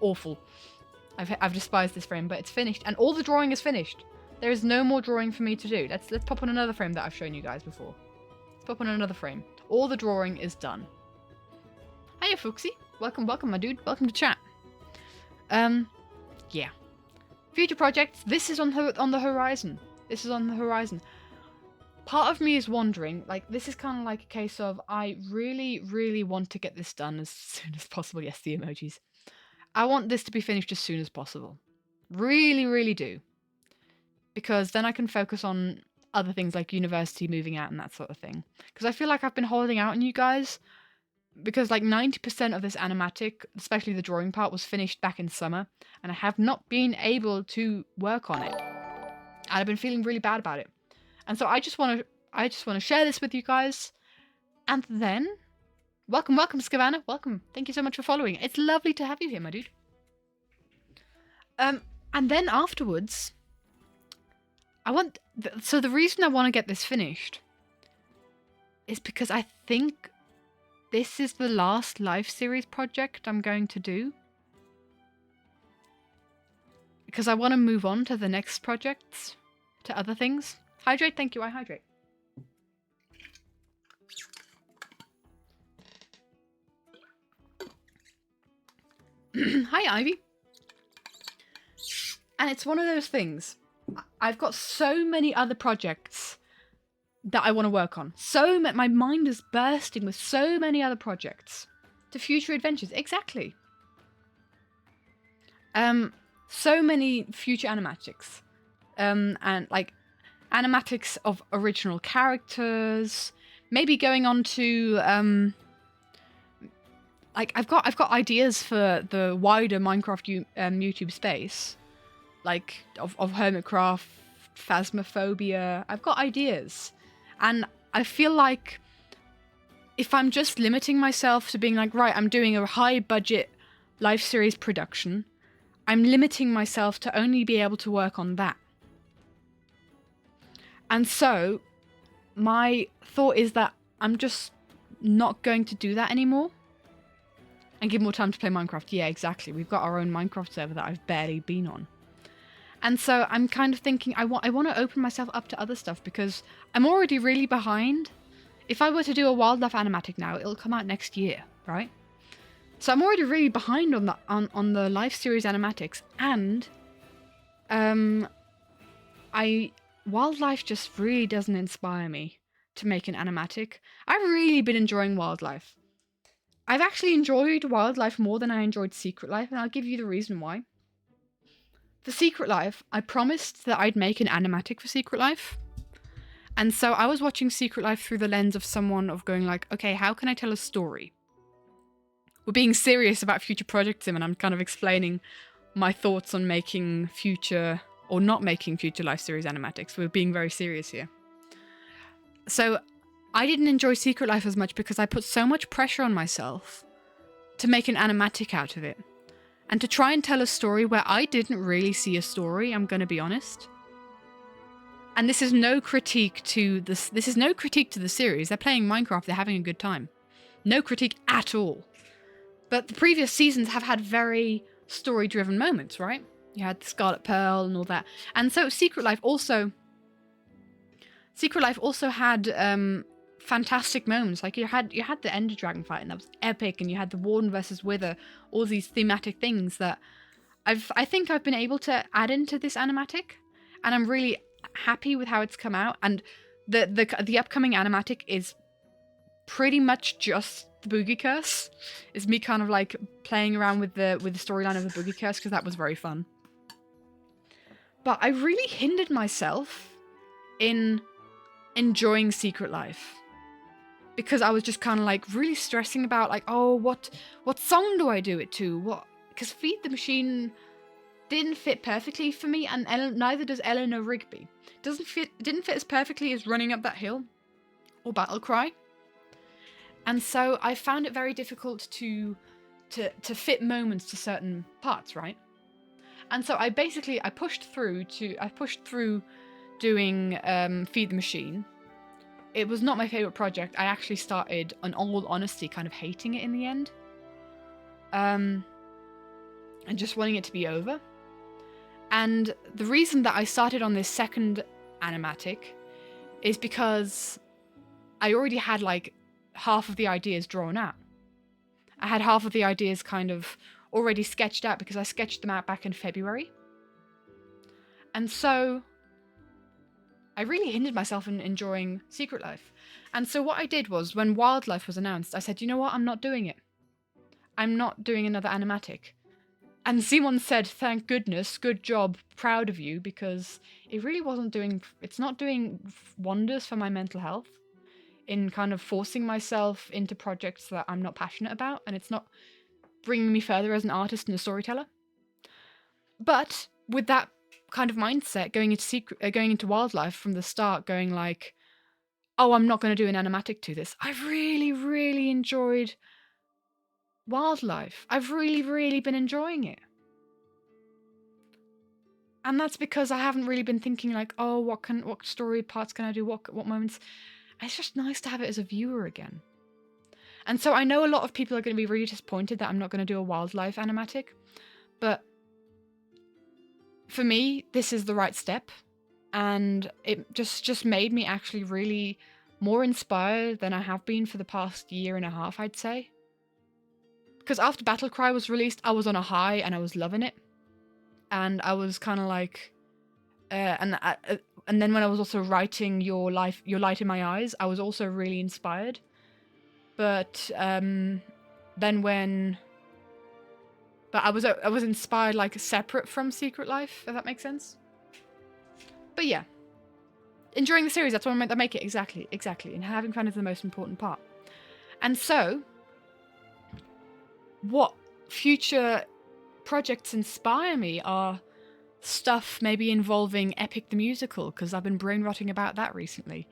awful. I've despised this frame, but it's finished, and all the drawing is finished. There is no more drawing for me to do. Let's pop on another frame that I've shown you guys before. Let's pop on another frame. All the drawing is done. Hiya, Fuxie. Welcome, my dude. Welcome to chat. Yeah. Future projects. This is on the horizon. This is on the horizon. Part of me is wondering, like, this is kind of like a case of, I really, really want to get this done as soon as possible. Yes, the emojis. I want this to be finished as soon as possible. Really, really do. Because then I can focus on other things like university, moving out, and that sort of thing. Because I feel like I've been holding out on you guys. Because like 90% of this animatic, especially the drawing part, was finished back in summer. And I have not been able to work on it. And I've been feeling really bad about it. And so I just want to share this with you guys. And then, welcome, Scavanna. Welcome. Thank you so much for following. It's lovely to have you here, my dude. And then afterwards, so the reason I want to get this finished is because I think this is the last live series project I'm going to do. Because I want to move on to the next projects, to other things. Hydrate, thank you, I hydrate. Hi, Ivy. And it's one of those things. I've got so many other projects that I want to work on. My mind is bursting with so many other projects. To future adventures, exactly. So many future animatics. And like animatics of original characters. Maybe going on to like I've got ideas for the wider Minecraft YouTube space. Like of Hermitcraft, Phasmophobia. I've got ideas. And I feel like if I'm just limiting myself to being like, right, I'm doing a high budget live series production, I'm limiting myself to only be able to work on that. And so my thought is that I'm just not going to do that anymore and give more time to play Minecraft. Yeah, exactly. We've got our own Minecraft server that I've barely been on. And so I'm kind of thinking I want to open myself up to other stuff because I'm already really behind. If I were to do a wildlife animatic now, it'll come out next year, right? So I'm already really behind on the live series animatics, and wildlife just really doesn't inspire me to make an animatic. I've really been enjoying wildlife. I've actually enjoyed wildlife more than I enjoyed Secret Life, and I'll give you the reason why. For Secret Life, I promised that I'd make an animatic for Secret Life. And so I was watching Secret Life through the lens of someone of going like, okay, how can I tell a story? We're being serious about future projects, and I'm kind of explaining my thoughts on making future or not making future life series animatics. We're being very serious here. So I didn't enjoy Secret Life as much because I put so much pressure on myself to make an animatic out of it. And to try and tell a story where I didn't really see a story, I'm going to be honest. And this is no critique to this. This is no critique to the series. They're playing Minecraft. They're having a good time. No critique at all. But the previous seasons have had very story-driven moments, right? You had the Scarlet Pearl and all that. And so Secret Life also had fantastic moments. Like you had the Ender Dragon fight, and that was epic, and you had the Warden versus Wither, all these thematic things that I think I've been able to add into this animatic, and I'm really happy with how it's come out. And the upcoming animatic is pretty much just the Boogie Curse. It's me kind of like playing around with the storyline of the Boogie Curse, because that was very fun. But I really hindered myself in enjoying Secret Life, because I was just kind of like really stressing about like, oh, what song do I do it to? Because Feed the Machine didn't fit perfectly for me, and neither does Eleanor Rigby. Didn't fit as perfectly as Running Up That Hill or Battle Cry. And so I found it very difficult to fit moments to certain parts, right? And so I pushed through doing Feed the Machine. It was not my favorite project. I actually started, in all honesty, kind of hating it in the end. And just wanting it to be over. And the reason that I started on this second animatic is because I already had like half of the ideas drawn out. I had half of the ideas kind of already sketched out, because I sketched them out back in February. And so I really hindered myself in enjoying Secret Life. And so what I did was, when Wildlife was announced, I said, you know what, I'm not doing it. I'm not doing another animatic. And Simon said, thank goodness, good job, proud of you, because it really it's not doing wonders for my mental health in kind of forcing myself into projects that I'm not passionate about, and it's not bringing me further as an artist and a storyteller. But with that kind of mindset, going into Wildlife from the start, going like, oh, I'm not going to do an animatic to this, I've really, really enjoyed Wildlife. I've really, really been enjoying it. And that's because I haven't really been thinking like, oh, what story parts can I do? What moments? It's just nice to have it as a viewer again. And so I know a lot of people are going to be really disappointed that I'm not going to do a Wildlife animatic. But for me, this is the right step. And it just made me actually really more inspired than I have been for the past year and a half, I'd say. Because after Battle Cry was released, I was on a high and I was loving it. And I was kind of like, and then when I was also writing Your Light in My Eyes, I was also really inspired. But then I was inspired like separate from Secret Life, if that makes sense. But yeah, enjoying the series, that's what I meant to make it, exactly, and having fun is the most important part. And so, what future projects inspire me are stuff maybe involving Epic the Musical, because I've been brain rotting about that recently,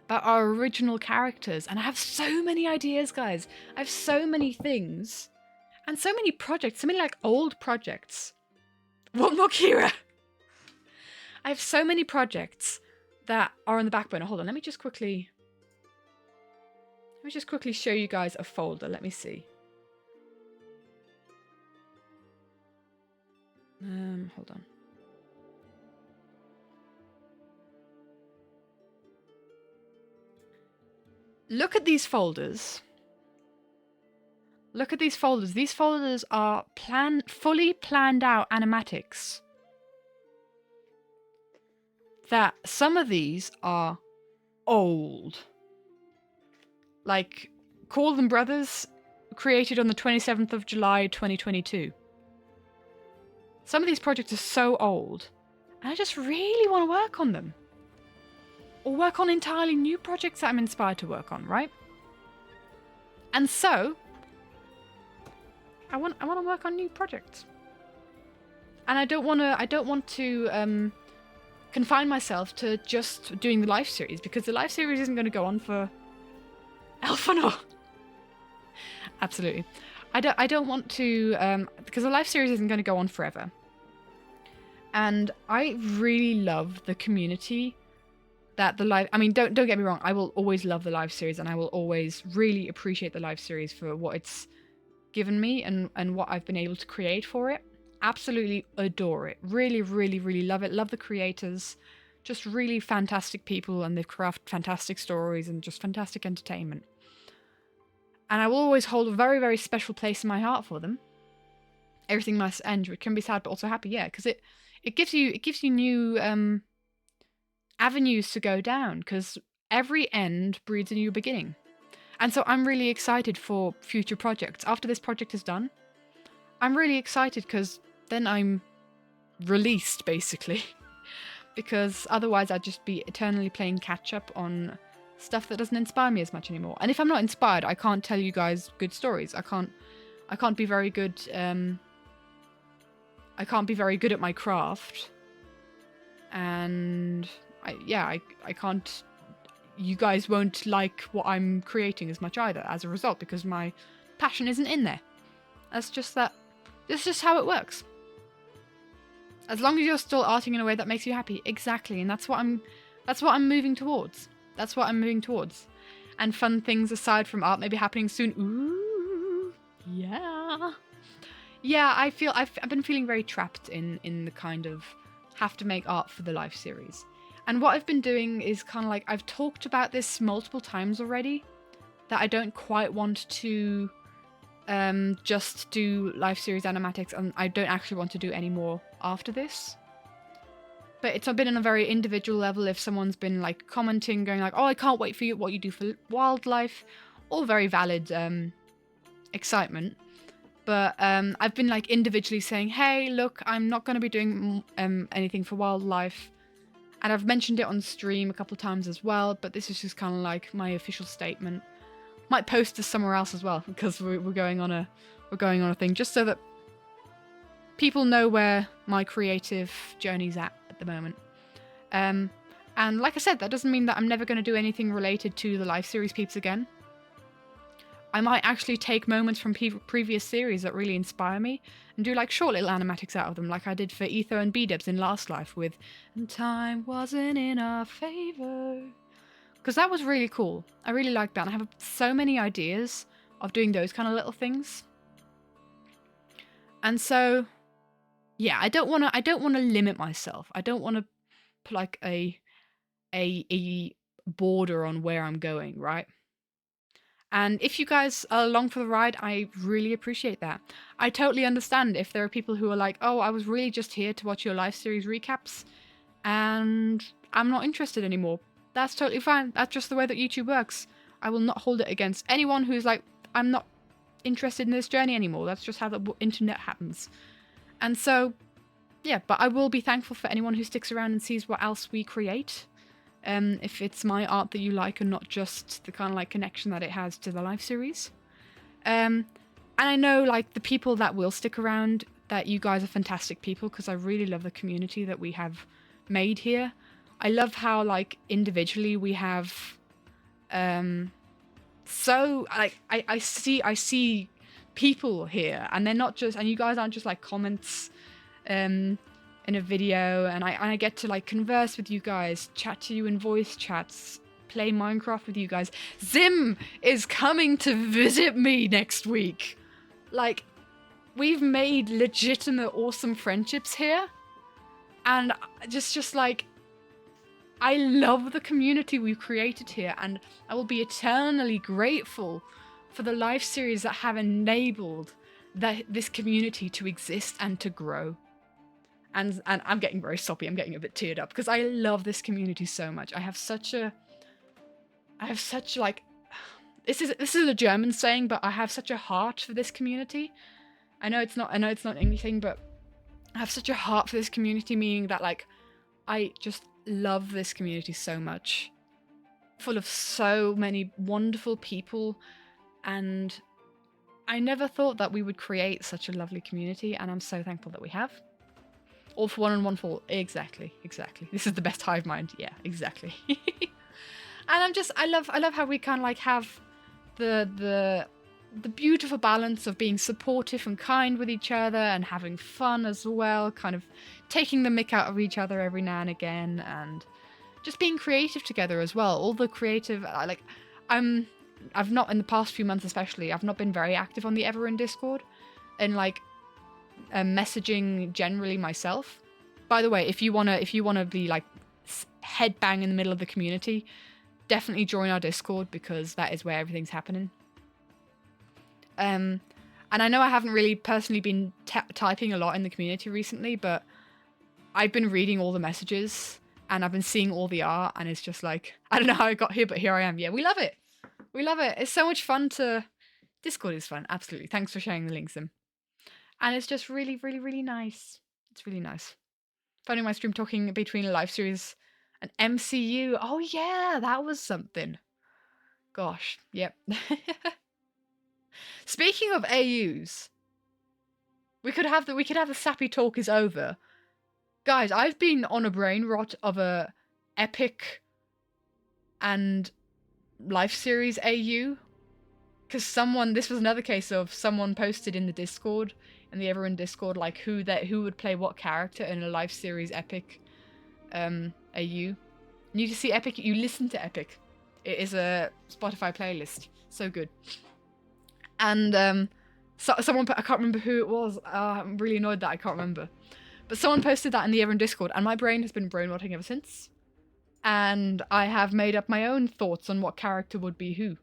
about our original characters, and I have so many ideas, guys. I have so many things, and so many projects, so many like old projects. What more, Kira? I have so many projects that are on the back burner. Hold on, let me just quickly show you guys a folder. Let me see. Hold on. Look at these folders. Look at these folders. These folders are fully planned out animatics. That some of these are old. Like, Call Them Brothers, created on the 27th of July, 2022. Some of these projects are so old, and I just really want to work on them. or work on entirely new projects that I'm inspired to work on, right? And so I want to work on new projects. And I don't want to confine myself to just doing the live series, because the live series isn't going to go on for Elfanor. Absolutely. I don't want to, because the live series isn't going to go on forever. And I really love the community that the live, I mean, don't get me wrong, I will always love the live series, and I will always really appreciate the live series for what it's given me and what I've been able to create for it. Absolutely adore it. Really, really, really love it. Love the creators. Just really fantastic people, and they've crafted fantastic stories and just fantastic entertainment. And I will always hold a very, very special place in my heart for them. Everything must end. It can be sad but also happy, yeah, because it gives you new avenues to go down, because every end breeds a new beginning. And so I'm really excited for future projects. After this project is done, I'm really excited, because then I'm released, basically. Because otherwise I'd just be eternally playing catch up on stuff that doesn't inspire me as much anymore. And if I'm not inspired, I can't tell you guys good stories. I can't be very good I can't be very good at my craft. And I can't, you guys won't like what I'm creating as much either as a result, because my passion isn't in there. That's just how it works. As long as you're still arting in a way that makes you happy. Exactly. And that's what I'm moving towards. That's what I'm moving towards. And fun things aside from art may be happening soon. Ooh. Yeah. Yeah, I've been feeling very trapped in the kind of have to make art for the live series. And what I've been doing is kind of like, I've talked about this multiple times already, that I don't quite want to just do live series animatics, and I don't actually want to do any more after this. But it's been on a very individual level. If someone's been like commenting, going like, oh, I can't wait for what you do for wildlife, all very valid excitement. But I've been like individually saying, hey, look, I'm not going to be doing anything for wildlife. And I've mentioned it on stream a couple of times as well, but this is just kind of like my official statement. Might post this somewhere else as well, because we're going on a thing, just so that people know where my creative journey's at the moment. And like I said, that doesn't mean that I'm never going to do anything related to the live series peeps again. I might actually take moments from previous series that really inspire me and do like short little animatics out of them, like I did for Etho and B-Dubs in Last Life with "And time wasn't in our favor." Because that was really cool. I really like that. And I have so many ideas of doing those kind of little things. And so, yeah, I don't want to limit myself. I don't want to put like a border on where I'm going, right? And if you guys are along for the ride, I really appreciate that. I totally understand if there are people who are like, oh, I was really just here to watch your live series recaps and I'm not interested anymore. That's totally fine. That's just the way that YouTube works. I will not hold it against anyone who's like, I'm not interested in this journey anymore. That's just how the internet happens. And so, yeah, but I will be thankful for anyone who sticks around and sees what else we create. If it's my art that you like and not just the kind of like connection that it has to the live series. And I know like the people that will stick around, that you guys are fantastic people, because I really love the community that we have made here. I love how like individually we have so like I see people here, and they're not just, and you guys aren't just like comments in a video, and I get to like converse with you guys, chat to you in voice chats, play Minecraft with you guys. Zim is coming to visit me next week. Like, we've made legitimate awesome friendships here, and just like, I love the community we've created here, and I will be eternally grateful for the live series that have enabled this community to exist and to grow. And I'm getting very soppy, I'm getting a bit teared up, because I love this community so much. I have such like, this is a German saying, but I have such a heart for this community. I know it's not anything, but I have such a heart for this community, meaning that like, I just love this community so much. full of so many wonderful people, and I never thought that we would create such a lovely community, and I'm so thankful that we have. All for one and one for all. Exactly. This is the best hive mind. Yeah, exactly. And I love how we kind of like have the beautiful balance of being supportive and kind with each other and having fun as well, kind of taking the mick out of each other every now and again, and just being creative together as well. All the creative, I've not, in the past few months especially, I've not been very active on the Everin Discord and like messaging generally myself. By the way, if you wanna be like headbang in the middle of the community, definitely join our Discord, because that is where everything's happening. And I know I haven't really personally been typing a lot in the community recently, but I've been reading all the messages and I've been seeing all the art, and it's just like, I don't know how I got here, but here I am. Yeah, we love it. We love it. It's so much fun Discord is fun, absolutely. Thanks for sharing the links in. And it's just really, really, really nice. It's really nice. Finding my stream talking between a live series and MCU. Oh yeah, that was something. Gosh, yep. Speaking of AUs, we could have the sappy talk is over. Guys, I've been on a brain rot of a epic and life series AU, because this was another case of someone posted in the Discord, in the Everin Discord, like who would play what character in a life series epic AU. You need to see Epic. You listen to Epic. It is a Spotify playlist. So good. And someone put, I can't remember who it was. I'm really annoyed that I can't remember. But someone posted that in the Everin Discord, and my brain has been brain rotting ever since. And I have made up my own thoughts on what character would be who.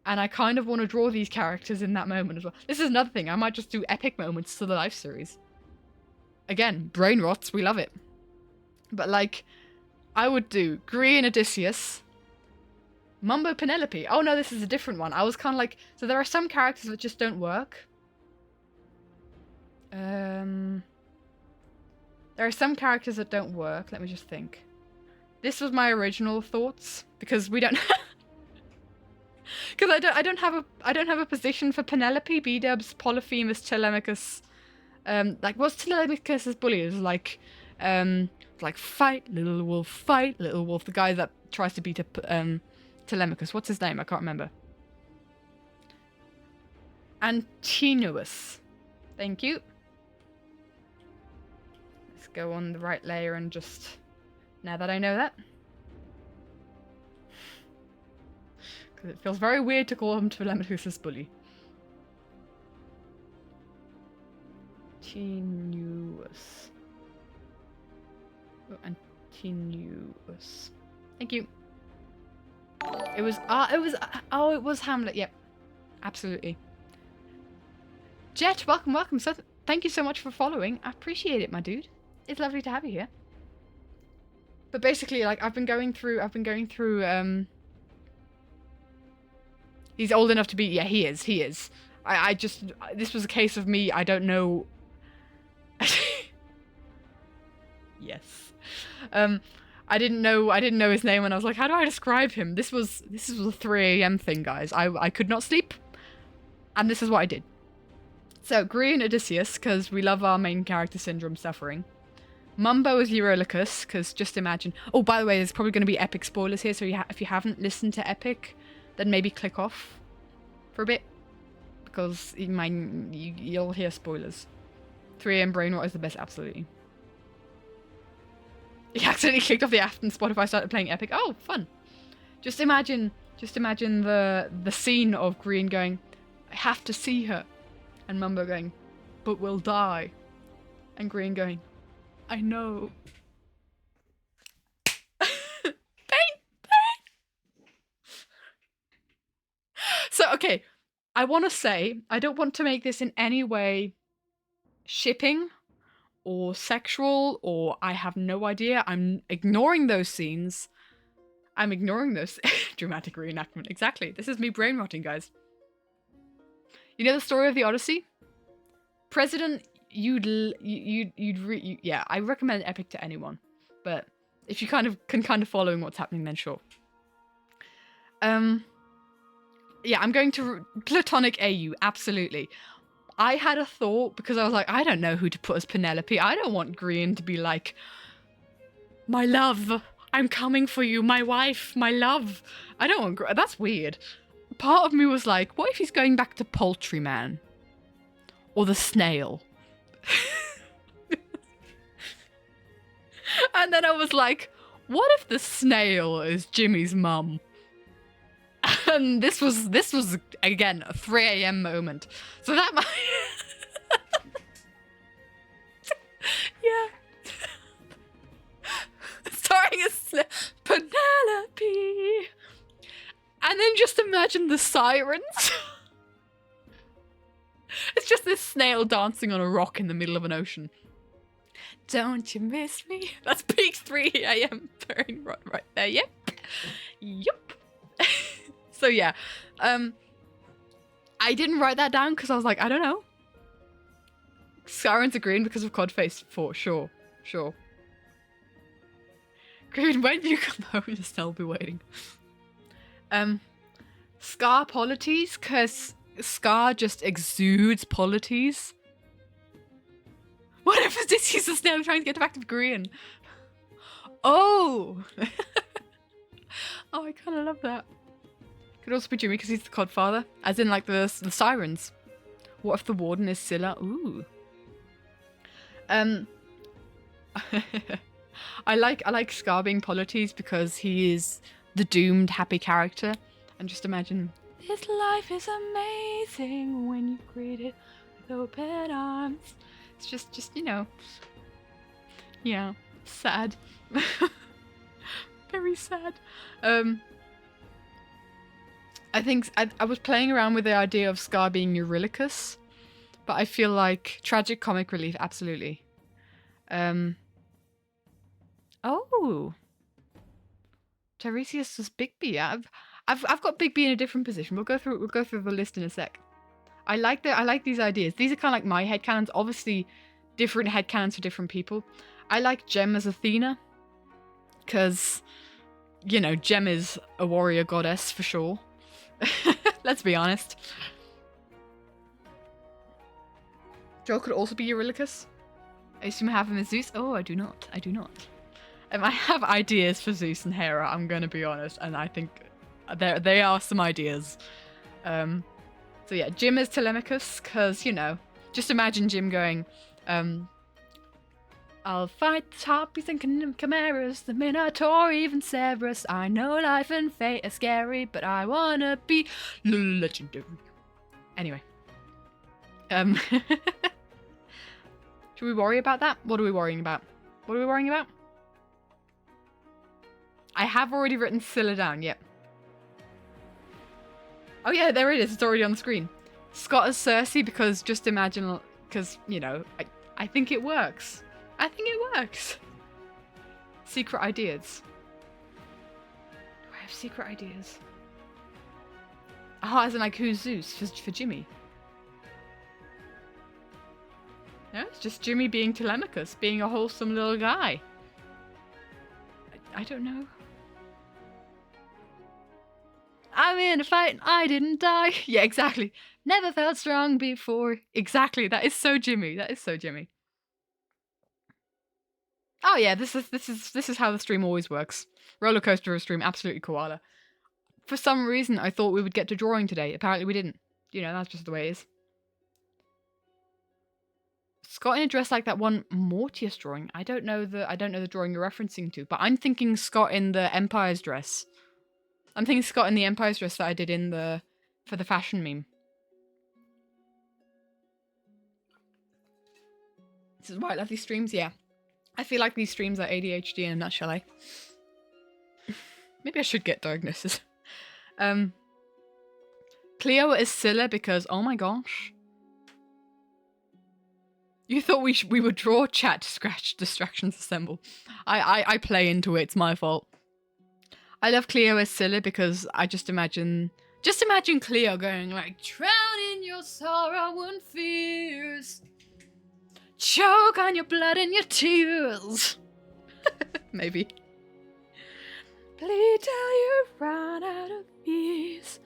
And I kind of want to draw these characters in that moment as well. This is another thing. I might just do epic moments to the life series. Again, brain rots. We love it. But like, I would do Green Odysseus, Mumbo Penelope. Oh no, this is a different one. I was kind of like, so there are some characters that just don't work. There are some characters that don't work. Let me just think. This was my original thoughts, because we don't because I don't have a position for Penelope, B-dubs, Polyphemus, Telemachus. Like, what's Telemachus's bully? Is like fight little wolf, the guy that tries to beat up Telemachus. What's his name? I can't remember. Antinous. Thank you. Let's go on the right layer and just, now that I know that. Because it feels very weird to call him Telemachus's bully. Antinous. Oh, Antinous. Thank you. It was Hamlet. Yep, absolutely. Jet, welcome. So thank you so much for following. I appreciate it, my dude. It's lovely to have you here. But basically, like, I've been going through. He's old enough to be. Yeah, he is. This was a case of me. I don't know. Yes. I didn't know his name, and I was like, how do I describe him? This was a 3 AM thing, guys. I could not sleep, and this is what I did. So, Green Odysseus, because we love our main character syndrome suffering. Mumbo is Eurylochus, because just imagine. Oh, by the way, there's probably going to be epic spoilers here, so if you haven't listened to Epic, then maybe click off for a bit, because you'll hear spoilers. 3 AM brain rot is the best, absolutely. He accidentally clicked off the app and Spotify started playing Epic. Oh, fun. Just imagine the scene of Green going, I have to see her. And Mumbo going, but we'll die. And Green going, I know. Pain. So, okay. I want to say, I don't want to make this in any way shipping or sexual, or I have no idea. I'm ignoring those scenes. I'm ignoring those dramatic reenactment. Exactly. This is me brain rotting, guys. You know the story of the Odyssey? President, yeah, I recommend Epic to anyone. But if you can follow what's happening, then sure. Yeah, I'm going to platonic AU, absolutely. I had a thought because I was like, I don't know who to put as Penelope. I don't want Green to be like, my love, I'm coming for you, my wife, my love. I don't want, that's weird. Part of me was like, what if he's going back to Poultry Man? Or the snail? And then I was like, what if the snail is Jimmy's mum? And this was again a 3 a.m. moment. So that might yeah. Starring as Penelope. And then just imagine the sirens. It's just this snail dancing on a rock in the middle of an ocean. Don't you miss me? That's peak 3 a.m. pairing right there. Yep. Yup. So yeah. I didn't write that down because I was like, I don't know. Sirens are green because of Codface. For sure. Sure. Green, when you come home, you'll still be waiting. Scar polities, because Scar just exudes polities. What if this is a snail trying to get back to green? Oh! Oh, I kind of love that. Could also be Jimmy because he's the Codfather. As in, like, the sirens. What if the warden is Scylla? Ooh. I like Scar being Polites because he is the doomed happy character. And just imagine, this life is amazing when you greet it with open arms. It's just you know, yeah, sad. Very sad. I think I was playing around with the idea of Scar being Eurylochus, but I feel like tragic comic relief, absolutely. Oh, Tiresias was Bigby. I've got Bigby in a different position. We'll go through the list in a sec. I like these ideas. These are kind of like my headcanons. Obviously, different headcanons for different people. I like Gem as Athena, because, you know, Gem is a warrior goddess for sure. Let's be honest. Joe could also be Eurylochus. I assume I have him as Zeus. Oh, I do not. I do not. I have ideas for Zeus and Hera, I'm going to be honest, and I think they are some ideas. So yeah, Jim is Telemachus, because, you know, just imagine Jim going, I'll fight the Harpies and Chimeras, the Minotaur, even Cerberus. I know life and fate are scary, but I wanna be legendary. Anyway. Should we worry about that? What are we worrying about? What are we worrying about? I have already written Scylla down, yep. Oh yeah, there it is. It's already on the screen. Scott as Cersei, because just imagine, because, you know, I think it works. I think it works. Secret ideas. Do I have secret ideas? Oh, as in like who's Zeus for Jimmy? No, it's just Jimmy being Telemachus, being a wholesome little guy. I don't know. I'm in a fight and I didn't die. Yeah, exactly. Never felt strong before. Exactly. That is so Jimmy. That is so Jimmy. Oh yeah, this is how the stream always works. Roller coaster of stream, absolutely koala. For some reason, I thought we would get to drawing today. Apparently, we didn't. You know, that's just the way it is. Scott in a dress like that one Mortius drawing. I don't know the drawing you're referencing to, but I'm thinking Scott in the Empire's dress. I'm thinking Scott in the Empire's dress that I did for the fashion meme. This is why I love these streams, yeah. I feel like these streams are ADHD in a nutshell, eh? Maybe I should get diagnosis. Cleo is Scylla because, oh my gosh. You thought we would draw chat to scratch distractions assemble. I play into it, it's my fault. I love Cleo as Scylla because I just imagine Cleo going like, drown in your sorrow and fears. Choke on your blood and your tears. Maybe. simply till you run out of years.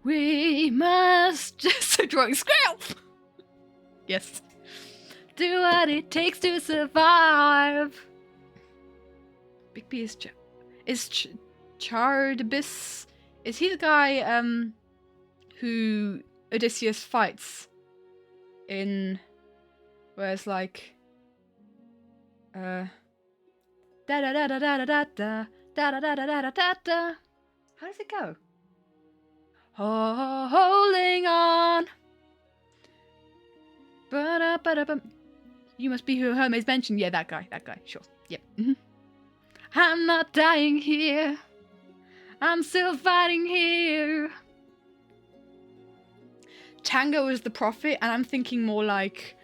We must just drawing scale. Yes. Do what it takes to survive. Big B is Charybdis. Is he the guy who Odysseus fights in where it's like da da da da da da da da da da da da da da. How does it go? Holding on. You must be who Hermes mentioned. Yeah, that guy. Sure. Yep. I'm not dying here. I'm still fighting here. Tango is the prophet, and I'm thinking more like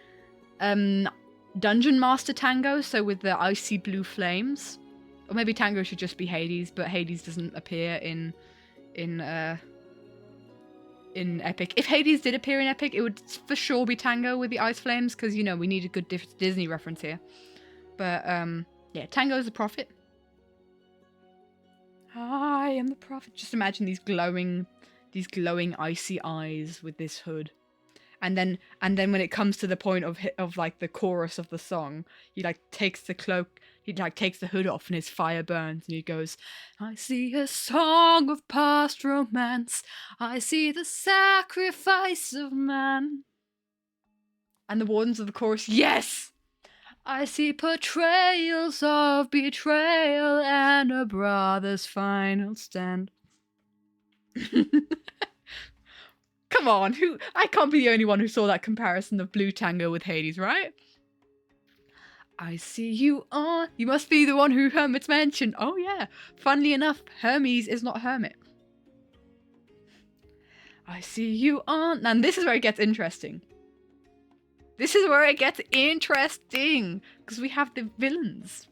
Dungeon Master Tango, so with the icy blue flames. Or maybe Tango should just be Hades, but Hades doesn't appear in Epic. If Hades did appear in Epic, it would for sure be Tango with the ice flames, because, you know, we need a good Disney reference here. But, yeah, Tango is the prophet. I am the prophet. Just imagine these glowing icy eyes with this hood. And then when it comes to the point of like the chorus of the song, he like takes the cloak, he like takes the hood off and his fire burns and he goes, I see a song of past romance, I see the sacrifice of man. And the wardens of the chorus, yes! I see portrayals of betrayal and a brother's final stand. Come on, I can't be the only one who saw that comparison of Blue Tango with Hades, right? I see you on. You must be the one who Hermit's mentioned. Oh yeah. Funnily enough, Hermes is not Hermit. I see you on. And this is where it gets interesting. This is where it gets interesting. Because we have the villains.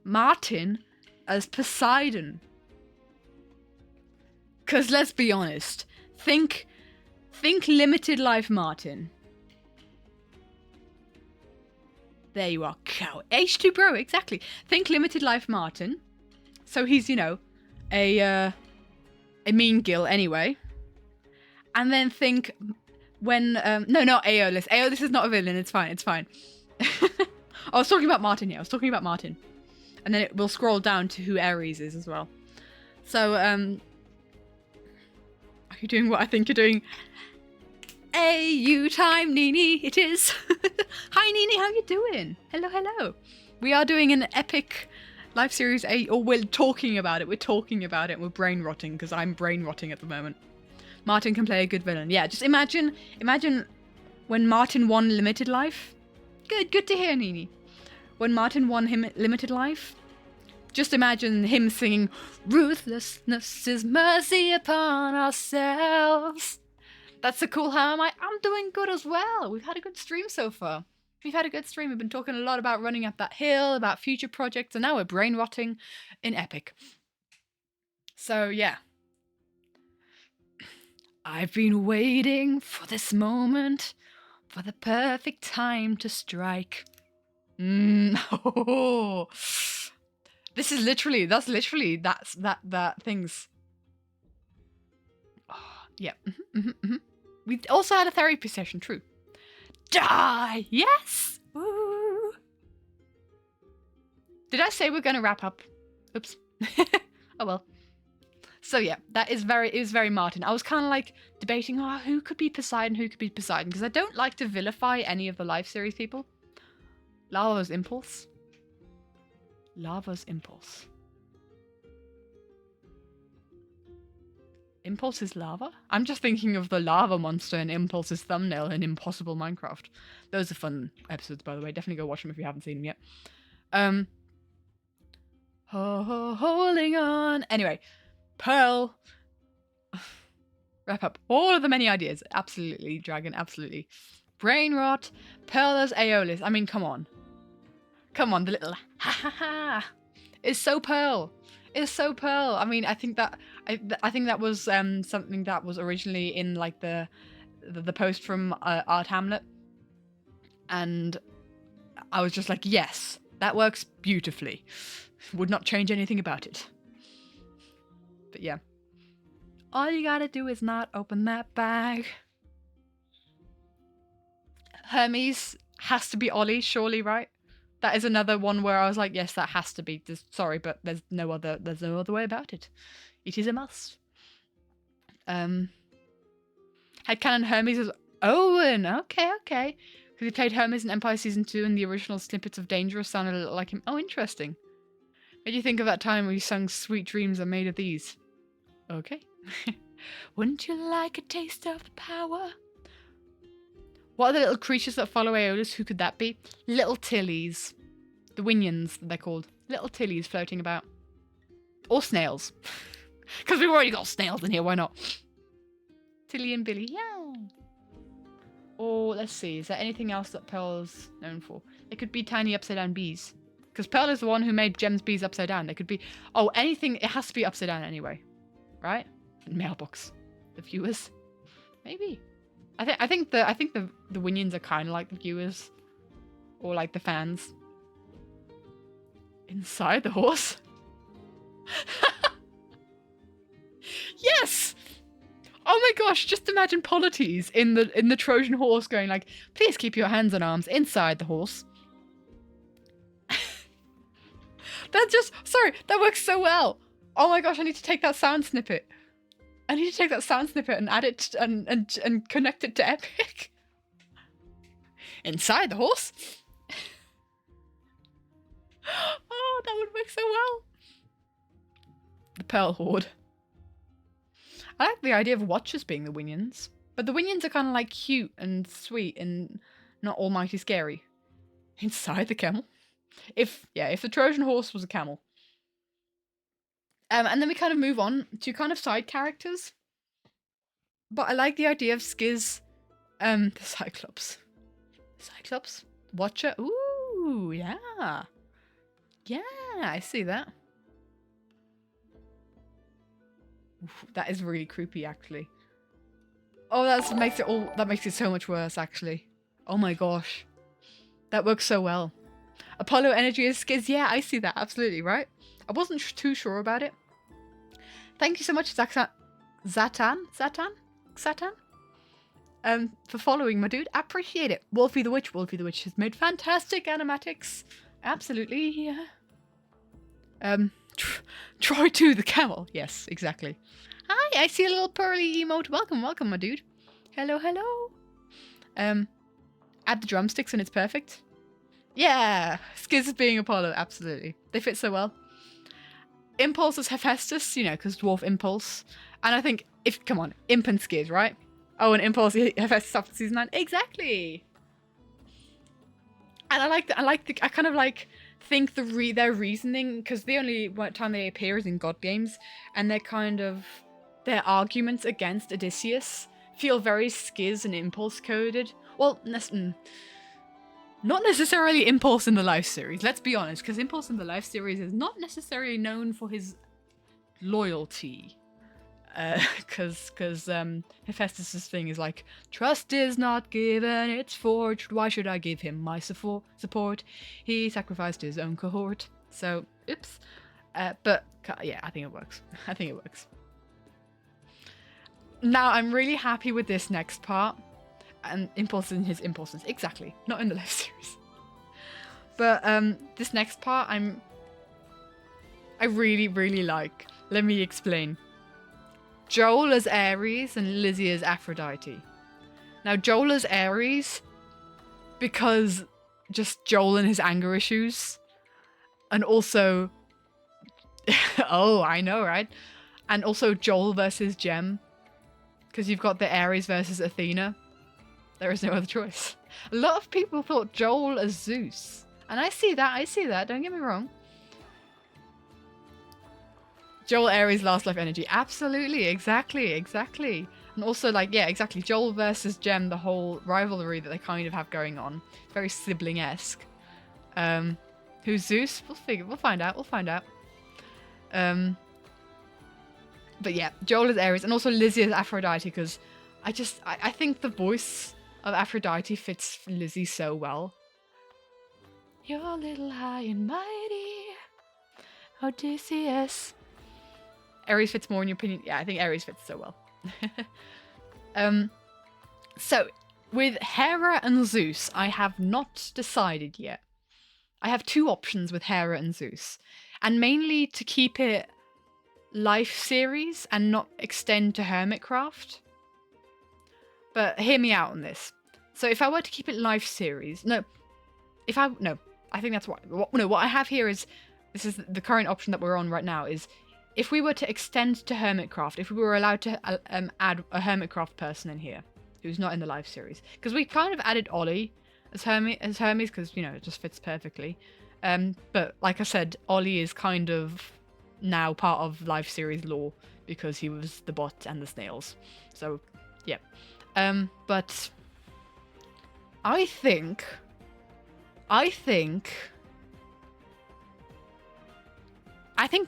Martin as Poseidon. Because let's be honest. Think limited life Martin. There you are, cow. H2 bro, exactly. Think limited life Martin. So he's, you know, a mean gill anyway. And then think when no, not Aeolus. Aeolus is not a villain, it's fine. I was talking about Martin, yeah. I was talking about Martin. And then we'll scroll down to who Ares is as well. So are you doing what I think you're doing? AU time, Nini, it is. Hi, Nini, how you doing? Hello. We are doing an epic live series 8, or we're talking about it. We're we're brain rotting, because I'm brain rotting at the moment. Martin can play a good villain. Yeah, just imagine when Martin won Limited Life. Good to hear, Nini. When Martin won him Limited Life, just imagine him singing, ruthlessness is mercy upon ourselves. That's a cool harm. I'm doing good as well. We've had a good stream so far. We've been talking a lot about running up that hill, about future projects, and now we're brain rotting in Epic. So, yeah. I've been waiting for this moment, for the perfect time to strike. Oh. That's that things. Oh, yeah. We also had a therapy session, true. Die! Yes! Woo! Did I say we're going to wrap up? Oops. Oh well. So yeah, it was very Martin. I was kind of like debating, who could be Poseidon, because I don't like to vilify any of the live series people. Lava's Impulse. Impulse is lava? I'm just thinking of the lava monster and Impulse's thumbnail in Impossible Minecraft. Those are fun episodes, by the way. Definitely go watch them if you haven't seen them yet. Holding on. Anyway, Pearl. Wrap up all of the many ideas. Absolutely, Dragon, absolutely. Brain rot. Pearl as Aeolus. I mean, come on. The little ha ha ha. It's so Pearl. I mean, I think that was something that was originally in like the post from Art Hamlet, and I was just like, yes, that works beautifully. Would not change anything about it. But yeah. All you gotta do is not open that bag. Hermes has to be Ollie, surely, right? That is another one where I was like, yes, that has to be. Sorry, but there's no other way about it. It is a must. Headcanon Hermes is Owen. Okay. Because he played Hermes in Empire Season 2 and the original snippets of Dangerous sounded a little like him. Oh, interesting. Made you think of that time when you sung Sweet Dreams Are Made of These. Okay. Wouldn't you like a taste of the power? What are the little creatures that follow Aeolus? Who could that be? Little Tillies. The Winions, they're called. Little Tillies floating about. Or snails. Because we've already got snails in here, why not? Tilly and Billy, yeah. Or, let's see, is there anything else that Pearl's known for? It could be tiny upside down bees. Because Pearl is the one who made Gem's bees upside down. They could be, oh, anything, it has to be upside down anyway. Right? Mailbox. The viewers. Maybe. I think the Winions are kind of like the viewers. Or like the fans. Inside the horse? Yes! Oh my gosh, just imagine Polites in the Trojan horse going like, please keep your hands and arms inside the horse. That works so well. Oh my gosh, I need to take that sound snippet. And add it and connect it to Epic. Inside the horse. Oh, that would work so well. The Pearl Horde. I like the idea of Watchers being the Winions. But the Winions are kind of like cute and sweet and not almighty scary. Inside the camel. If the Trojan horse was a camel. And then we kind of move on to kind of side characters. But I like the idea of Skiz, the Cyclops. Watcher. Ooh, yeah. Yeah, I see that. Oof, that is really creepy, actually. Oh, that makes it so much worse, actually. Oh my gosh. That works so well. Apollo energy is Skiz. Yeah, I see that. Absolutely, right? I wasn't too sure about it. Thank you so much, Zatan, for following, my dude. I appreciate it. Wolfie the Witch has made fantastic animatics. Absolutely, yeah. Troy 2 the camel. Yes, exactly. Hi, I see a little pearly emote. Welcome, my dude. Hello. Add the drumsticks and it's perfect. Yeah, Skiz is being Apollo. Absolutely, they fit so well. Impulse is Hephaestus, because dwarf impulse. And I think come on, Imp and Skiz, right? Oh, and Impulse Hephaestus after season 9. Exactly. And I kind of think their reasoning, because the only time they appear is in God Games, and their arguments against Odysseus feel very Skiz and Impulse coded. Well, not necessarily Impulse in the Life series, let's be honest, because Impulse in the Life series is not necessarily known for his loyalty. Because Hephaestus' thing is like, trust is not given, it's forged. Why should I give him my support? He sacrificed his own cohort. So, oops. But yeah, I think it works. Now, I'm really happy with this next part. And Impulse in his impulses. Exactly. Not in the Life series. But this next part, I really, really like. Let me explain. Joel as Ares and Lizzie as Aphrodite. Now, Joel as Ares, because just Joel and his anger issues. And also... oh, I know, right? And also Joel versus Gem. Because you've got the Ares versus Athena. There is no other choice. A lot of people thought Joel as Zeus. And I see that, don't get me wrong. Joel Ares last life energy. Absolutely, exactly. And also exactly. Joel versus Gem, the whole rivalry that they kind of have going on. Very sibling-esque. Who's Zeus? We'll find out. But yeah, Joel is Ares and also Lizzie is Aphrodite because I think the voice of Aphrodite fits Lizzie so well. You're a little high and mighty. Odysseus. Ares fits more in your opinion? Yeah, I think Ares fits so well. So, with Hera and Zeus, I have not decided yet. I have two options with Hera and Zeus. And mainly to keep it life series and not extend to Hermitcraft. But hear me out on this. So if I were to keep it life series... I think that's what I have here is... This is the current option that we're on right now is... If we were to extend to Hermitcraft, if we were allowed to add a Hermitcraft person in here, who's not in the live series, because we kind of added Ollie as Hermes, because it just fits perfectly. But like I said, Ollie is kind of now part of live series lore because he was the bot and the snails. So yeah, but I think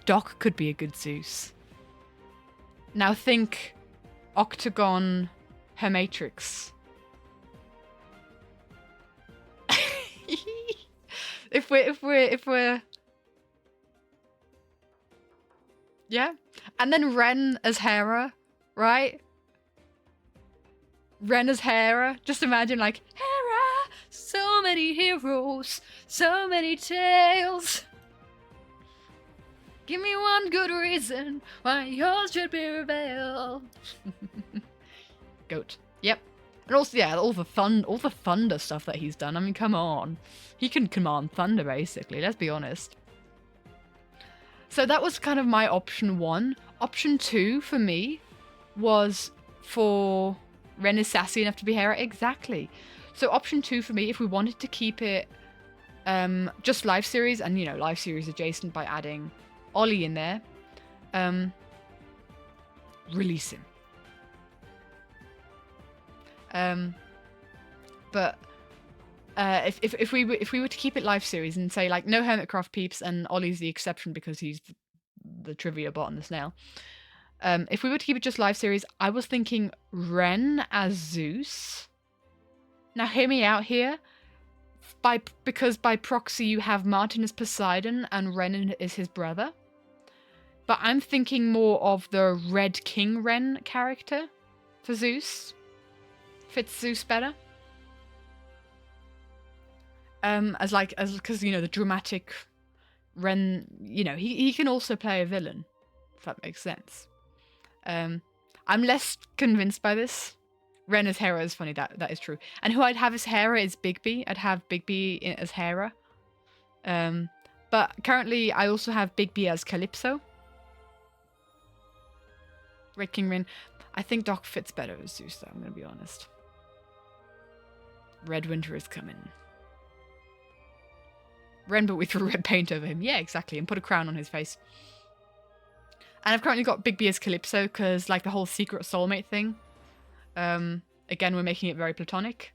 Doc could be a good Zeus. Now think Octagon Hermatrix. if we're yeah, and then Ren as Hera, right? Ren as Hera. Just imagine like Hera, so many heroes, so many tales. Give me one good reason why yours should be revealed. Goat. Yep. And also, yeah, all the thunder stuff that he's done. I mean, come on. He can command thunder, basically. Let's be honest. So that was kind of my option one. Option two for me was for Ren is sassy enough to be Hera. Exactly. So option two for me, if we wanted to keep it just live series and, live series adjacent by adding Ollie in there, release him. But if we were to keep it live series and say like no Hermitcraft peeps and Ollie's the exception because he's the trivia bot and the snail. If we were to keep it just live series, I was thinking Ren as Zeus. Now hear me out here. Because by proxy you have Martin as Poseidon and Ren is his brother. But I'm thinking more of the Red King Ren character for Zeus. Fits Zeus better. Because the dramatic Ren, he can also play a villain, if that makes sense. I'm less convinced by this. Ren as Hera is funny, that is true. And who I'd have as Hera is Bigby. I'd have Bigby as Hera. But currently I also have Bigby as Calypso. Red King Ren. I think Doc fits better as Zeus though, I'm going to be honest. Red Winter is coming. Ren, but we threw red paint over him. Yeah, exactly. And put a crown on his face. And I've currently got Bigby as Calypso because, like, the whole secret soulmate thing. Again, we're making it very platonic.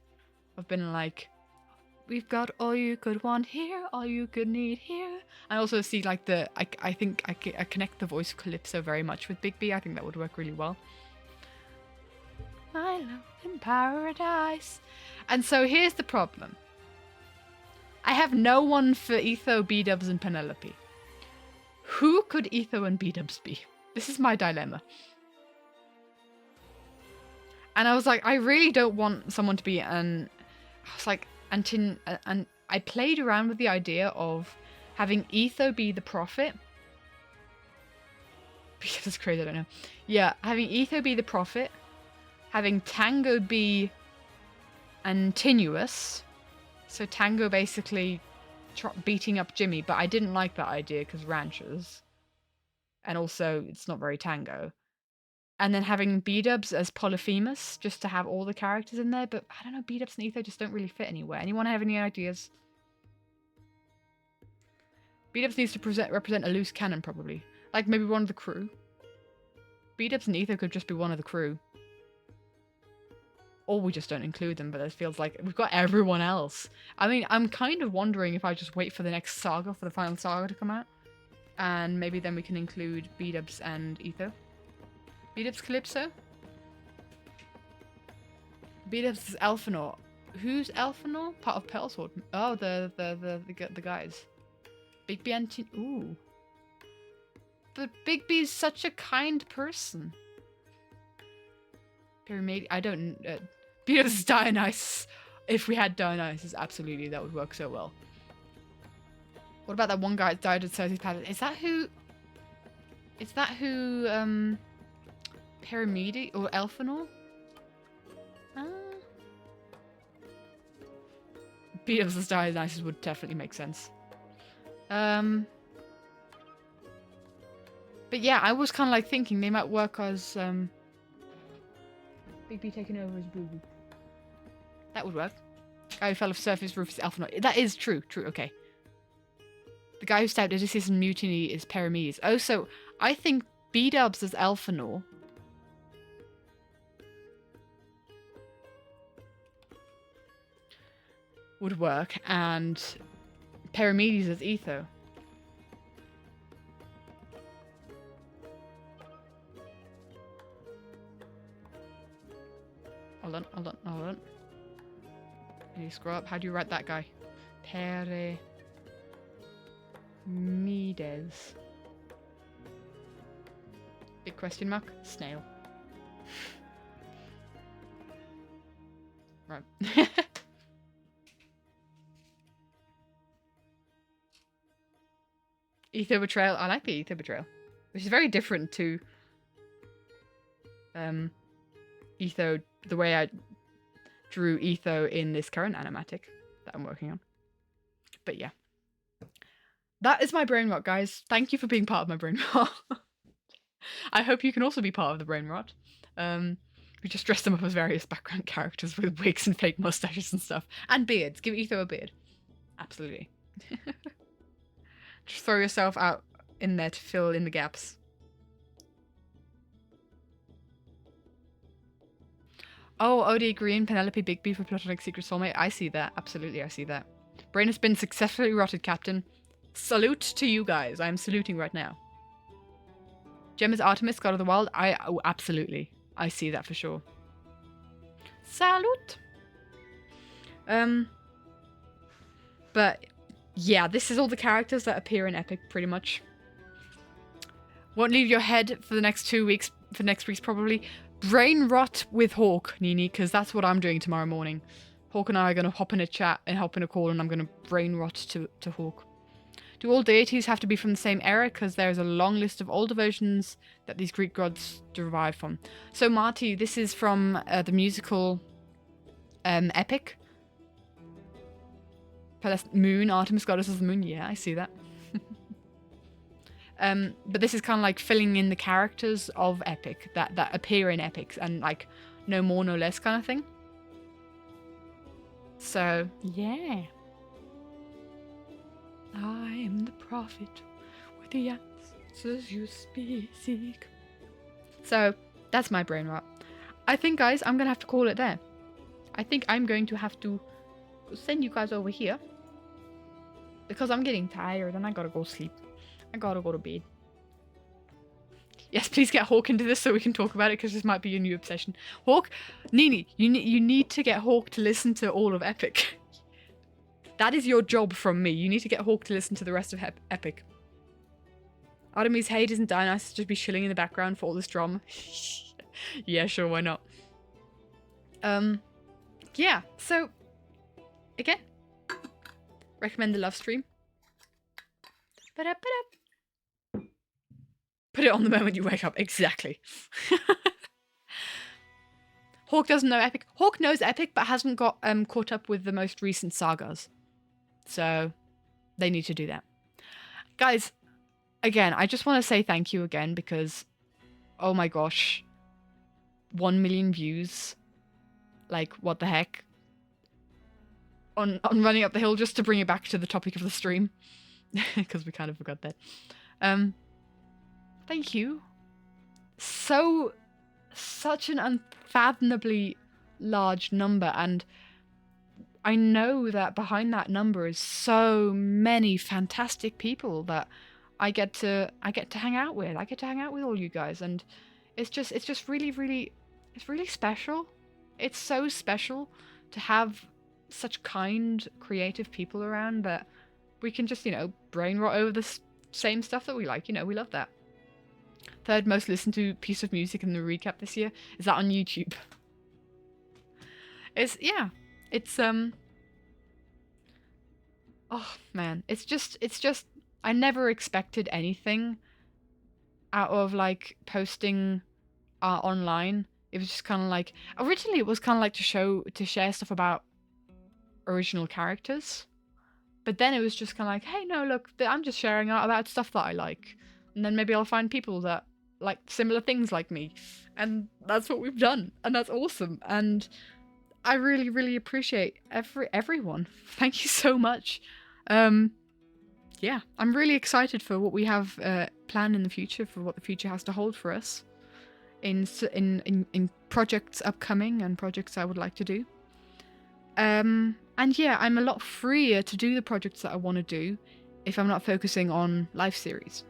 I've been like, we've got all you could want here, all you could need here. I also see, like, I think I connect the voice Calypso very much with Bigby. I think that would work really well. My love in paradise. And so here's the problem. I have no one for Etho, B-dubs, and Penelope. Who could Etho and B-dubs be? This is my dilemma. And I was like, I really don't want someone to be and I played around with the idea of having Etho be the prophet. Because it's crazy, I don't know. Yeah, having Etho be the prophet. Having Tango be Antinuous. So Tango basically beating up Jimmy, but I didn't like that idea because ranchers. And also, it's not very Tango. And then having B-dubs as Polyphemus, just to have all the characters in there. But I don't know, B-dubs and Etho just don't really fit anywhere. Anyone have any ideas? B-dubs needs to represent a loose cannon, probably. Like maybe one of the crew. B-dubs and Etho could just be one of the crew. Or we just don't include them, but it feels like we've got everyone else. I mean, I'm kind of wondering if I just wait for the next saga, for the final saga to come out. And maybe then we can include B-dubs and Etho. B-dubs Calypso? B-dubs is Elfinor. Who's Elfinor? Part of Pearl Sword. Oh, the guys. Bigby Antin. Ooh. But Bigby is such a kind person. Pyramid, I don't... Beatles Dionysus. If we had Dionysus, absolutely, that would work so well. What about that one guy that died at Cersei's palace? Is that who... Pyramidi or Elfinor? Beatles Dionysus would definitely make sense. But yeah, I was kind of like thinking they might work as Bigby taking over as Booby. That would work. Guy who fell off surface roof is Elfinor. That is true. True. Okay. The guy who stabbed Odysseus in mutiny is Perimedes. Oh, so I think B-dubs as Elfinor. Would work, and Perimedes as Etho. Hold on. Can you scroll up? How do you write that guy? Perimedes. Big question mark? Snail. Right. Ether Betrayal. I like the Ether Betrayal. Which is very different to Etho, the way I drew Etho in this current animatic that I'm working on. But yeah. That is my brain rot, guys. Thank you for being part of my brain rot. I hope you can also be part of the brain rot. We just dressed them up as various background characters with wigs and fake mustaches and stuff. And beards. Give Etho a beard. Absolutely. Just throw yourself out in there to fill in the gaps. Oh, OD Green, Penelope Bigby for Platonic Secret Soulmate. I see that. Absolutely, I see that. Brain has been successfully rotted, Captain. Salute to you guys. I'm saluting right now. Gem is Artemis, God of the Wild. Oh, absolutely. I see that for sure. Salute. But yeah, this is all the characters that appear in Epic, pretty much. Won't leave your head for the next 2 weeks, for next week's probably. Brain rot with Hawk, Nini, because that's what I'm doing tomorrow morning. Hawk and I are going to hop in a chat and hop in a call, and I'm going to brain rot to Hawk. Do all deities have to be from the same era? Because there's a long list of older versions that these Greek gods derive from. So, Marty, this is from the musical Epic. Moon, Artemis, goddess of the moon. Yeah, I see that. But this is kind of like filling in the characters of Epic that appear in Epics and like no more, no less kind of thing. So, yeah. I am the prophet with the answers you seek. So, that's my brain rot. I think, guys, I'm going to have to call it there. I think I'm going to have to send you guys over here. Because I'm getting tired and I gotta go sleep. I gotta go to bed. Yes, please get Hawk into this so we can talk about it, because this might be your new obsession. Hawk, Nini, you need to get Hawk to listen to all of Epic. That is your job from me. You need to get Hawk to listen to the rest of Epic. Artemis Hades and Dionysus just be chilling in the background for all this drama. Yeah, sure, why not? Yeah, so, again, recommend the love stream. Put it on the moment you wake up. Exactly. Hawk doesn't know Epic. Hawk knows Epic, but hasn't got caught up with the most recent sagas. So, they need to do that. Guys, again, I just want to say thank you again, because, oh my gosh, 1 million views. Like, what the heck? On Running Up the Hill, just to bring it back to the topic of the stream. Because we kind of forgot that. Thank you. Such an unfathomably large number, and I know that behind that number is so many fantastic people that I get to hang out with. I get to hang out with all you guys, and it's just really, really, it's really special. It's so special to have such kind, creative people around that we can just, brain rot over the same stuff that we like. We love that. third most listened to piece of music in the recap this year. Is that on YouTube? It's oh man, it's just I never expected anything out of like posting online. It was just kind of like, originally it was kind of like to share stuff about original characters, but then it was just kind of like, hey, no, look, I'm just sharing out about stuff that I like, and then maybe I'll find people that like similar things like me, and that's what we've done, and that's awesome, and I really, really appreciate everyone. Thank you so much. Yeah, I'm really excited for what we have planned in the future, for what the future has to hold for us in projects upcoming and projects I would like to do. And yeah, I'm a lot freer to do the projects that I want to do if I'm not focusing on life series.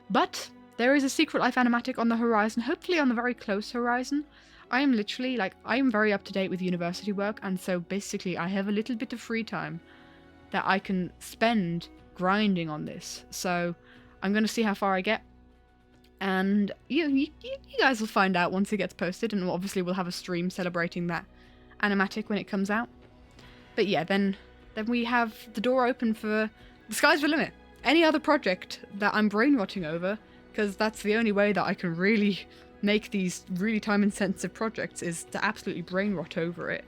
But there is a Secret Life animatic on the horizon, hopefully on the very close horizon. I am literally, like, I am very up to date with university work, and so basically I have a little bit of free time that I can spend grinding on this. So I'm going to see how far I get. And you guys will find out once it gets posted, and obviously we'll have a stream celebrating that animatic when it comes out. But yeah, then we have the door open for the sky's the limit. Any other project that I'm brain-rotting over, because that's the only way that I can really make these really time-intensive projects, is to absolutely brain-rot over it.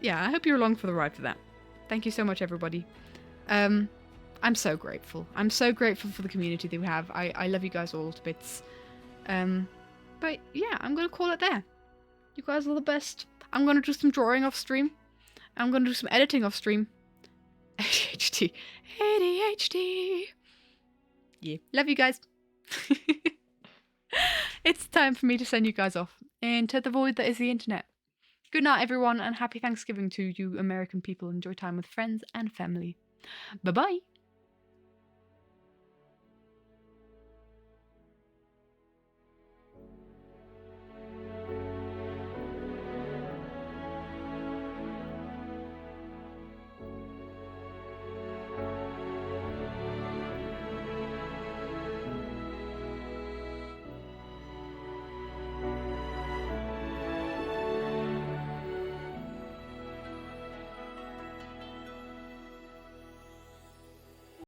Yeah, I hope you're along for the ride for that. Thank you so much, everybody. I'm so grateful. I'm so grateful for the community that we have. I love you guys all to bits. But yeah, I'm going to call it there. You guys are the best. I'm going to do some drawing off stream. I'm going to do some editing off stream. ADHD. ADHD. Yeah. Love you guys. It's time for me to send you guys off into the void that is the internet. Good night, everyone, and happy Thanksgiving to you American people. Enjoy time with friends and family. Bye-bye.